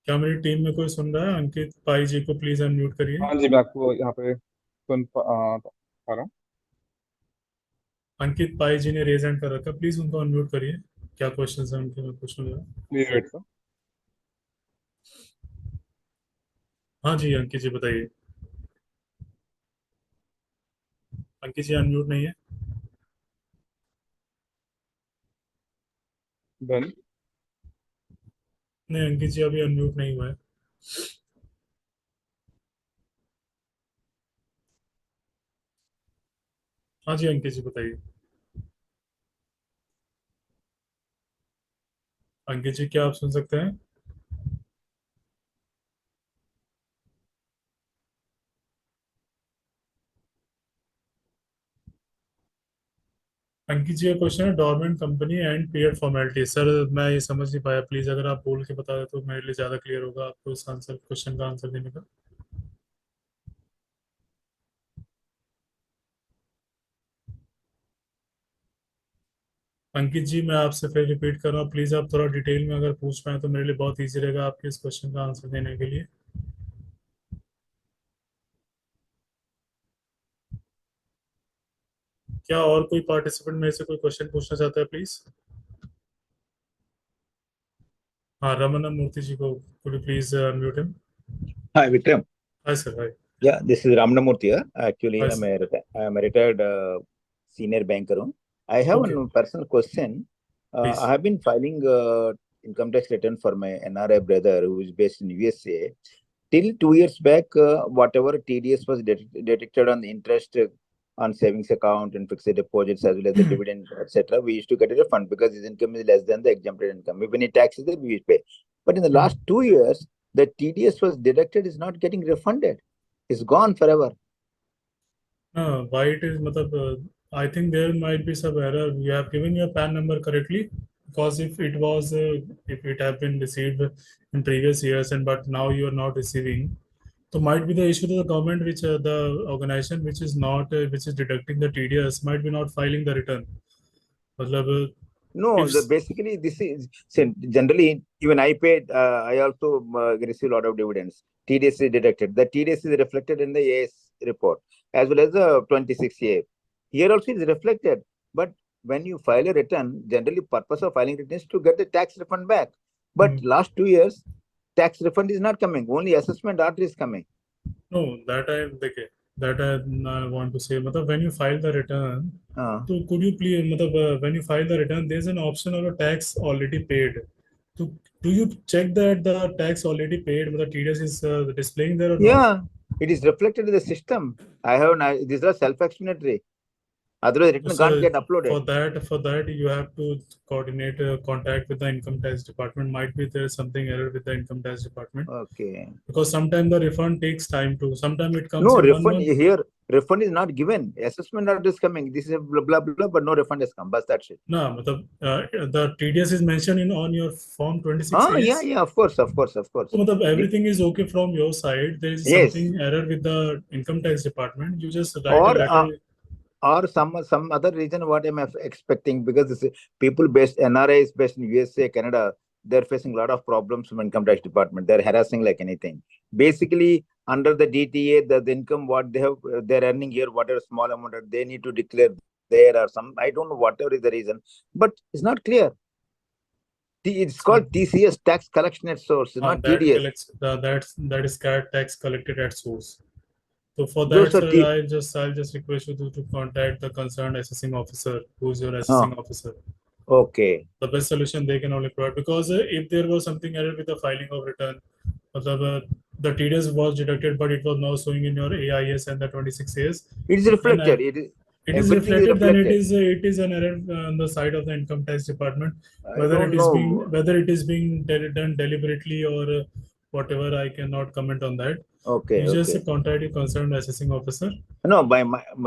Speaker 1: क्या मेरी टीम में कोई सुन रहा है? अंकित पाई जी को प्लीज अनम्यूट करिए।
Speaker 2: हाँ जी, मैं आपको यहाँ पे पा रहा हूँ।
Speaker 1: अंकित पाई जी ने रेज हैंड कर रखा, प्लीज उनको अनम्यूट करिए। क्या क्वेश्चंस है उनके, मैं पूछूंगा।
Speaker 2: Please wait sir.
Speaker 1: हाँ जी अंकित जी बताइए। अंकित जी अनम्यूट नहीं है।
Speaker 2: डन।
Speaker 1: नहीं अंकित जी अभी अनम्यूट नहीं हुआ है। हाँ जी अंकित जी बताइए। अंकित जी क्या आप सुन सकते हैं? अंकित जी का क्वेश्चन है dormant company and period formality. Sir मैं ये समझ नहीं पाया, प्लीज अगर आप बोल के बता दें तो मेरे लिए ज्यादा क्लियर होगा आपको इस आंसर क्वेश्चन का आंसर देने का। अंकित जी मैं आपसे फिर रिपीट कर रहा हूँ, प्लीज आप थोड़ा डिटेल में अगर पूछ पाए तो मेरे लिए बहुत इजी रहेगा आपके इस क्वेश्चन का आंसर देने के लिए। क्या और कोई पार्टिसिपेंट मेरे से कोई क्वेश्चन पूछना चाहता है प्लीज? हाँ रमन मूर्ति जी को could you please unmute him.
Speaker 3: Hi, Vikram.
Speaker 1: Hi sir, hi.
Speaker 3: Yeah, this is Ramnamurthy here. Actually,
Speaker 1: hi
Speaker 3: I'm
Speaker 1: sir.
Speaker 3: I'm a retired senior banker. I have
Speaker 1: okay,
Speaker 3: one personal question.
Speaker 1: Please.
Speaker 3: I have been filing income tax return for my NRI brother who is based in USA. Till 2 years back, whatever TDS was detected on the interest on savings account and fixed deposits as well as the dividend, etc., we used to get a refund because his income is less than the exempted income. If any tax is there, we pay. But in the last 2 years, the TDS was deducted is not getting refunded. It's gone forever.
Speaker 1: Why it is मतलब I think there might be some error. You have given your PAN number correctly, because if it have been received in previous years and but now you are not receiving, So might be the issue to the government, which the organization which is not which is deducting the TDS might be not filing the return. मतलब
Speaker 3: No,
Speaker 1: if
Speaker 3: basically this is generally even I paid. I also receive a lot of dividends. TDS is deducted. The TDS is reflected in the AS report as well as the 26A. Here also is reflected. But when you file a return, generally purpose of filing return is to get the tax refund back. But last 2 years, tax refund is not coming. Only assessment order is coming.
Speaker 1: no, that I want to say. मतलब when you file the return, so could you please मतलब when you file the return, there's an option of a tax already paid. So do you check that the tax already paid, the TDS is displaying there or not?
Speaker 3: Yeah, it is reflected in the system. These are self-explanatory. Otherwise, return can't get uploaded.
Speaker 1: For that you have to coordinate contact with the income tax department. Might be there something error with the income tax department.
Speaker 3: Okay.
Speaker 1: Because sometimes the refund takes time to. Sometimes it comes
Speaker 3: No
Speaker 1: in 1
Speaker 3: refund
Speaker 1: month.
Speaker 3: here. Refund is not given. Assessment order is coming. This is a blah blah blah, but no refund has come. But that's it.
Speaker 1: No, the TDS is mentioned in on your form 26
Speaker 3: Oh
Speaker 1: As.
Speaker 3: yeah, of course.
Speaker 1: So everything is okay from your side. There is
Speaker 3: Yes.
Speaker 1: something error with the income tax department. You just write
Speaker 3: Or,
Speaker 1: a letter.
Speaker 3: Or some other reason what I'm expecting, because this people based NRIs based in USA, Canada, they're facing a lot of problems from income tax department. They're harassing like anything. Basically, under the DTA, the income what they're earning here, whatever small amount that they need to declare there or some. I don't know whatever is the reason, but it's not clear. It's called TCS, tax collection at source, not
Speaker 1: that
Speaker 3: TDS.
Speaker 1: collects that is tax collected at source. So for
Speaker 3: Those
Speaker 1: that,
Speaker 3: are
Speaker 1: sir, I'll just request you to contact the concerned assessing officer, who is your assessing officer.
Speaker 3: Okay.
Speaker 1: The best solution they can only provide, because if there was something error with the filing of return, the TDS was deducted, but it was now showing in your AIS and the 26 As.
Speaker 3: It is reflected.
Speaker 1: It is reflected. Then it is an error on the side of the income tax department. Whether it is being done deliberately or whatever, I cannot comment on that.
Speaker 3: Okay.
Speaker 1: You just contact your concerned assessing officer.
Speaker 3: No,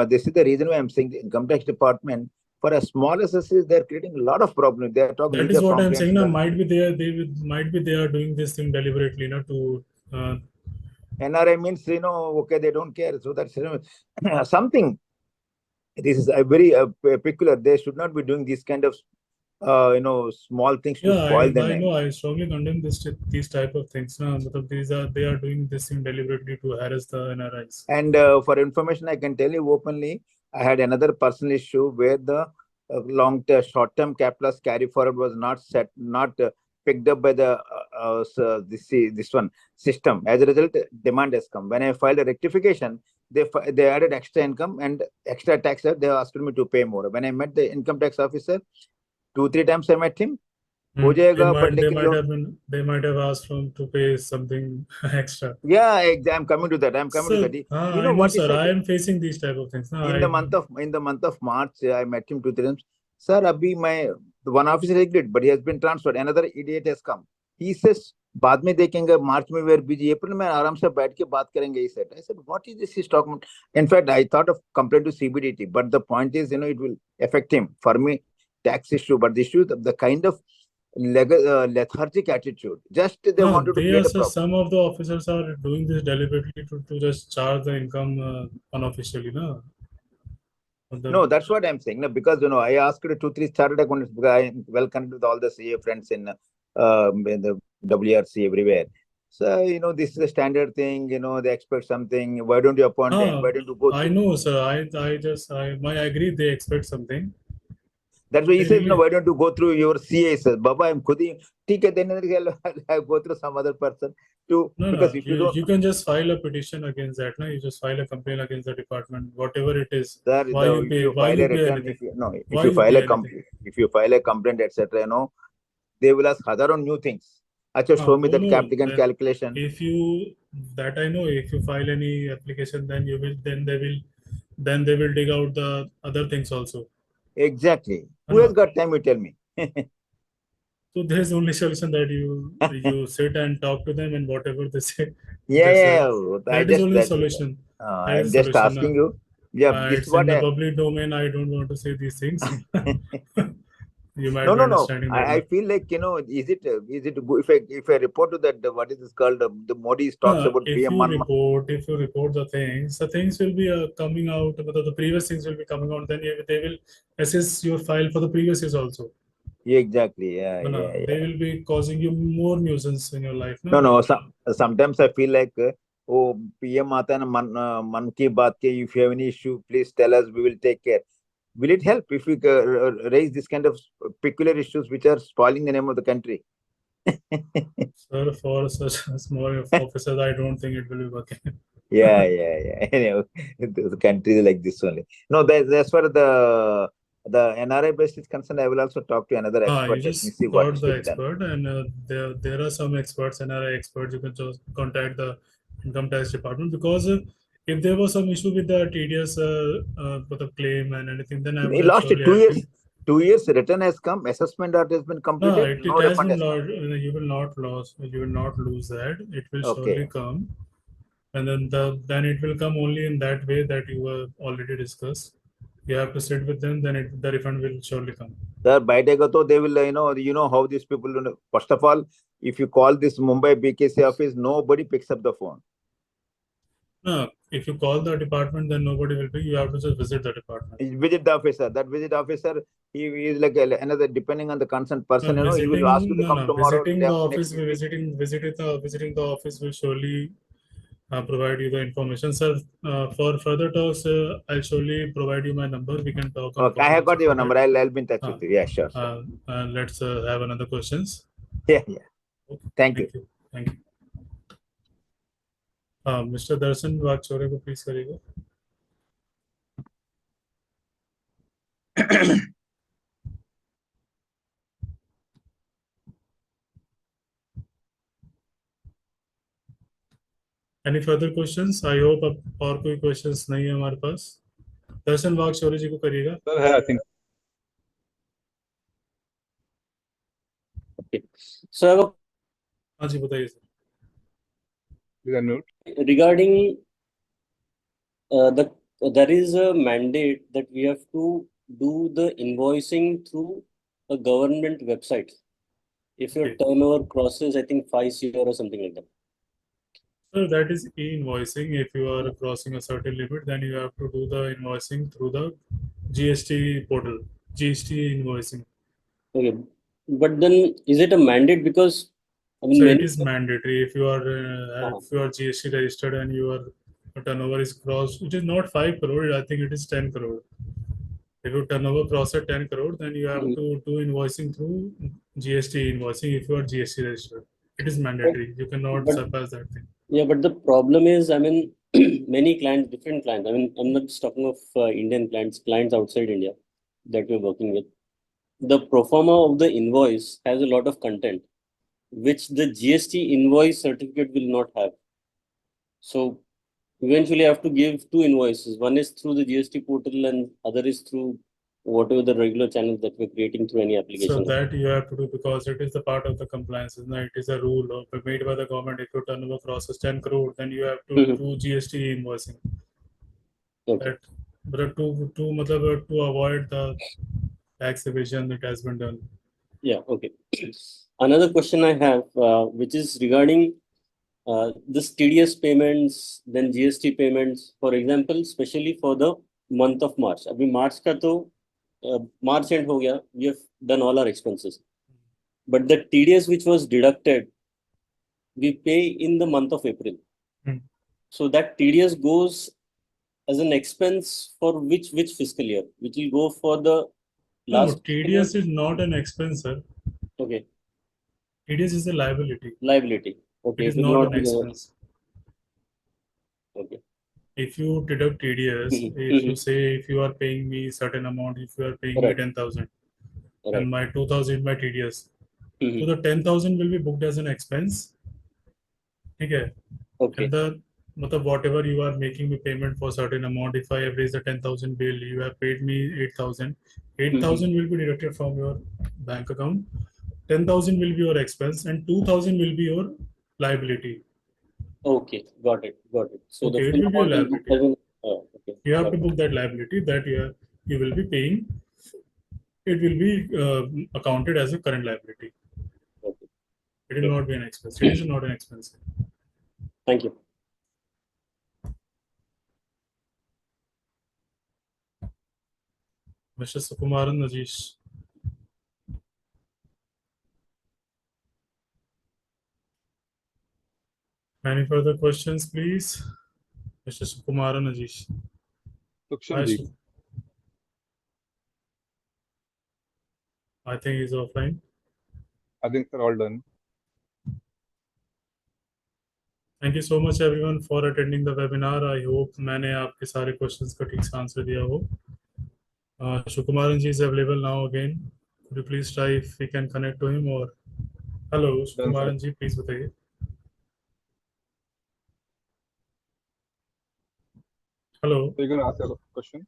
Speaker 3: this is the reason why I'm saying the income tax department, for a small assessors, they're creating a lot of problems. They are talking.
Speaker 1: That is what I'm saying. Now, might be they are doing this thing deliberately, to.
Speaker 3: NRI means okay, they don't care. So that's something. This is a very peculiar. They should not be doing this kind of small things to spoil the name.
Speaker 1: I know. I strongly condemn these type of things. No, they are doing this thing deliberately to harass the NRIs.
Speaker 3: And for information, I can tell you openly, I had another personal issue where the short-term cap loss carry forward was not picked up by the this one system. As a result, demand has come. When I filed a rectification, they added extra income and extra tax. They asked me to pay more. When I met the income tax officer, 2-3 times I met him.
Speaker 1: They might have asked him to pay something extra.
Speaker 3: Yeah, I'm coming to that. I'm coming to that.
Speaker 1: You know what, sir? I am facing these type of things.
Speaker 3: In the month of March, I met him 2-3 times. Sir, abhi one officer agreed, but he has been transferred. Another idiot has come. He says, बाद में देखेंगे, March में we are busy. April में आराम से बैठ के बात करेंगे. He said. I said, what is this he's talking about? In fact, I thought of complaint to CBDT, but the point is, it will affect him. For me, tax issue, but the issue, the kind of lethargic attitude. Just they wanted to create a problem.
Speaker 1: Some of the officers are doing this deliberately to just charge the income unofficially, no?
Speaker 3: No, that's what I'm saying. No, because I asked 2-3 chartered accountants because I well connected with all the CA friends in the WRC everywhere. So this is a standard thing. They expect something. Why don't you appoint them? Why don't you go?
Speaker 1: I know, sir. I agree. They expect something.
Speaker 3: That's why he says, why don't you go through your CA? He says, Baba, I'm khudi. Then I'll go through some other person too. Because if
Speaker 1: you can just file a petition against that. You just file a complaint against the department, whatever it is.
Speaker 3: If you file a complaint, etc., they will ask other new things. Show me that capital calculation.
Speaker 1: That I know, if you file any application, then they will dig out the other things also.
Speaker 3: Exactly. Who has got time? You tell me.
Speaker 1: So there's only solution that you sit and talk to them, and whatever they say.
Speaker 3: That
Speaker 1: is only the solution.
Speaker 3: I'm just asking you. Yeah,
Speaker 1: it's in the public domain. I don't want to say these things. You might
Speaker 3: No,
Speaker 1: be
Speaker 3: no, no.
Speaker 1: understanding that.
Speaker 3: I feel like, is it good if I report to that, what is this called? The Modi talks about
Speaker 1: If
Speaker 3: PM
Speaker 1: you report the things will be coming out, but the previous things will be coming out. Then they will assess your file for the previous years also.
Speaker 3: Yeah, exactly. Yeah,
Speaker 1: No,
Speaker 3: yeah,
Speaker 1: they
Speaker 3: yeah.
Speaker 1: will be causing you more nuisance in your life.
Speaker 3: No, no. Sometimes I feel like, oh, PM आता है ना मन की बात के. If you have any issue, please tell us. We will take care. Will it help if we raise this kind of peculiar issues which are spoiling the name of the country?
Speaker 1: Sir, for such small officers, I don't think it will be working.
Speaker 3: Yeah, yeah, yeah. Anyway, the country is like this only. No, as far as the NRI base is concerned, I will also talk to another
Speaker 1: You
Speaker 3: expert. Let me
Speaker 1: just
Speaker 3: see what
Speaker 1: got
Speaker 3: is
Speaker 1: the
Speaker 3: to be done.
Speaker 1: expert, and there are some experts, NRI experts. You can just contact the income tax department, because if there was some issue with the TDS for the claim and anything, then I would have
Speaker 3: Last
Speaker 1: surely
Speaker 3: 2 years,
Speaker 1: helped you.
Speaker 3: 2 years return has come, assessment that has been
Speaker 1: No,
Speaker 3: completed,
Speaker 1: it
Speaker 3: no
Speaker 1: has
Speaker 3: refund
Speaker 1: been
Speaker 3: has come.
Speaker 1: lost. You will not lose. You will not lose that. It will surely
Speaker 3: Okay.
Speaker 1: come, and then it will come only in that way that you were already discussed. You have to sit with them. Then the refund will surely come.
Speaker 3: Sir, by Degato, they will, how these people, first of all, if you call this Mumbai BKC office, nobody picks up the phone.
Speaker 1: No, if you call the department, then nobody will be. You have to just visit the department.
Speaker 3: Visit the officer. That visit officer, he is like another, depending on the concerned person, he will ask you to come tomorrow,
Speaker 1: Visiting the office,
Speaker 3: next week.
Speaker 1: visiting the office will surely provide you the information, sir. For further talks, I'll surely provide you my number. We can talk on
Speaker 3: Okay, I
Speaker 1: call
Speaker 3: have got
Speaker 1: also
Speaker 3: your
Speaker 1: for that.
Speaker 3: number. I'll be in touch with you. Yeah, sure, sure.
Speaker 1: Let's have another questions.
Speaker 3: Yeah, yeah.
Speaker 1: Okay,
Speaker 3: Thank you.
Speaker 1: Thank you. Mr. Darshan Vagchore को please करिएगा. Any further questions? I hope अब और कोई questions नहीं है हमारे पास. दर्शन वागचौरे जी को करिएगा.
Speaker 2: Sir, I think.
Speaker 4: Okay. So I have
Speaker 1: हाँ जी बताइए sir.
Speaker 4: regarding there is a mandate that we have to do the invoicing through a government website if your turnover crosses, I think, 5 CR or something like that.
Speaker 1: So that is e-invoicing. If you are crossing a certain limit, then you have to do the invoicing through the GST portal, GST invoicing.
Speaker 4: Okay, but then is it a mandate? Because I mean,
Speaker 1: So
Speaker 4: many
Speaker 1: it is mandatory if you are GST registered and your turnover is crossed. It is not 5 crore. I think it is 10 crore. If your turnover crosses 10 crore, then you have to do invoicing through GST invoicing if you are GST registered. It is mandatory. You cannot surpass that thing.
Speaker 4: Yeah, but the problem is, I mean, many clients, different clients. I mean, I'm not just talking of Indian clients outside India that we're working with. The pro forma of the invoice has a lot of content, which the GST invoice certificate will not have. So eventually I have to give 2 invoices. One is through the GST portal and other is through whatever the regular channels that we're creating through any application.
Speaker 1: So that you have to do because it is the part of the compliance. It is a rule made by the government. If your turnover crosses 10 crore, then you have to do GST invoicing.
Speaker 4: Okay.
Speaker 1: But to avoid the tax evasion that has been done.
Speaker 4: Yeah, okay. Another question I have, which is regarding this TDS payments, then GST payments, for example, especially for the month of March. Abhi March ka to March end ho gaya, we have done all our expenses. But the TDS which was deducted, we pay in the month of April. So that TDS goes as an expense for which fiscal year? Which will go for the last.
Speaker 1: No, TDS is not an expense, sir.
Speaker 4: Okay.
Speaker 1: TDS is a liability.
Speaker 4: Liability. Okay.
Speaker 1: It is not an expense.
Speaker 4: Okay.
Speaker 1: If you deduct TDS, if you are paying me certain amount, if you are paying me 10,000, and my 2,000 my TDS, so the 10,000 will be booked as an expense. Okay. And the whatever you are making me payment for certain amount, if I have raised a 10,000 bill, you have paid me 8,000. 8,000 will be deducted from your bank account. 10,000 will be your expense, and 2,000 will be your liability.
Speaker 4: Okay, got it. So
Speaker 1: okay,
Speaker 4: the
Speaker 1: it will be a liability.
Speaker 4: Okay.
Speaker 1: You have to book that liability that you will be paying it will be accounted as a current liability.
Speaker 4: Okay.
Speaker 1: It will not be an expense. It is not an expense.
Speaker 4: Thank you.
Speaker 1: Mr. Sukumaran Najeesh. Any further questions, please? Mr. Sukumaran Najeesh.
Speaker 2: Suksham ji.
Speaker 1: I think he's offline.
Speaker 2: I think they're all done.
Speaker 1: Thank you so much everyone for attending the webinar. I hope मैंने आपके सारे questions का ठीक से आंसर दिया हो. Sukumaran ji is available now again. Could you please try if we can connect to him or? Hello, Sukumaran ji, please बताइए. Hello.
Speaker 2: So you can ask your question.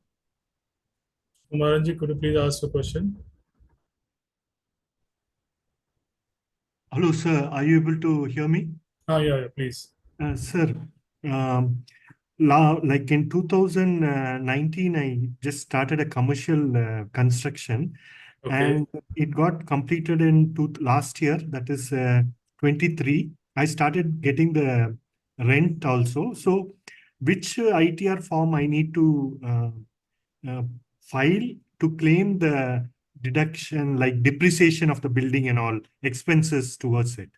Speaker 1: Sukumaran ji, could you please ask your question?
Speaker 5: Hello, sir. Are you able to hear me?
Speaker 1: Yeah, please.
Speaker 5: Sir, like in 2019, I just started a commercial construction,
Speaker 1: Okay.
Speaker 5: and it got completed in last year, that is 23. I started getting the rent also. So which ITR form I need to file to claim the deduction, like depreciation of the building and all expenses towards it?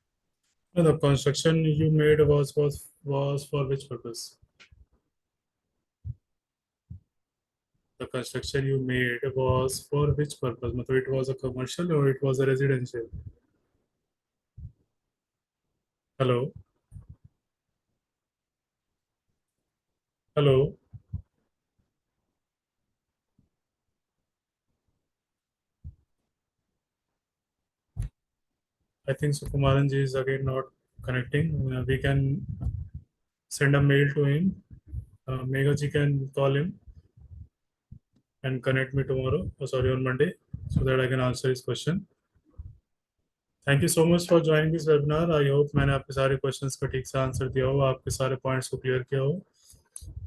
Speaker 1: No, the construction you made was for which purpose? The construction you made was for which purpose? मतलब it was a commercial or it was a residential? Hello? Hello? I think Sukumaran ji is again not connecting. We can send a mail to him. Megha ji can call him and connect me tomorrow, on Monday, so that I can answer his question. Thank you so much for joining this webinar. I hope मैंने आपके सारे questions का ठीक से आंसर दिया हो, आपके सारे points को clear किया हो.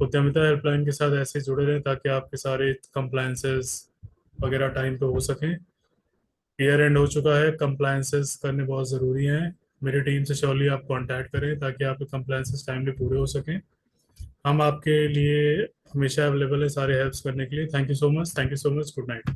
Speaker 1: उद्यमिता हेल्पलाइन के साथ ऐसे जुड़े रहें ताकि आपके सारे compliances वगैरह टाइम पे हो सकें. ईयर एंड हो चुका है, compliances करने बहुत ज़रूरी हैं. मेरी टीम से श्योरली आप कांटेक्ट करें ताकि आपके compliances टाइमली पूरे हो सकें. हम आपके लिए हमेशा अवेलेबल है सारे हेल्प्स करने के लिए. Thank you so much. Good night.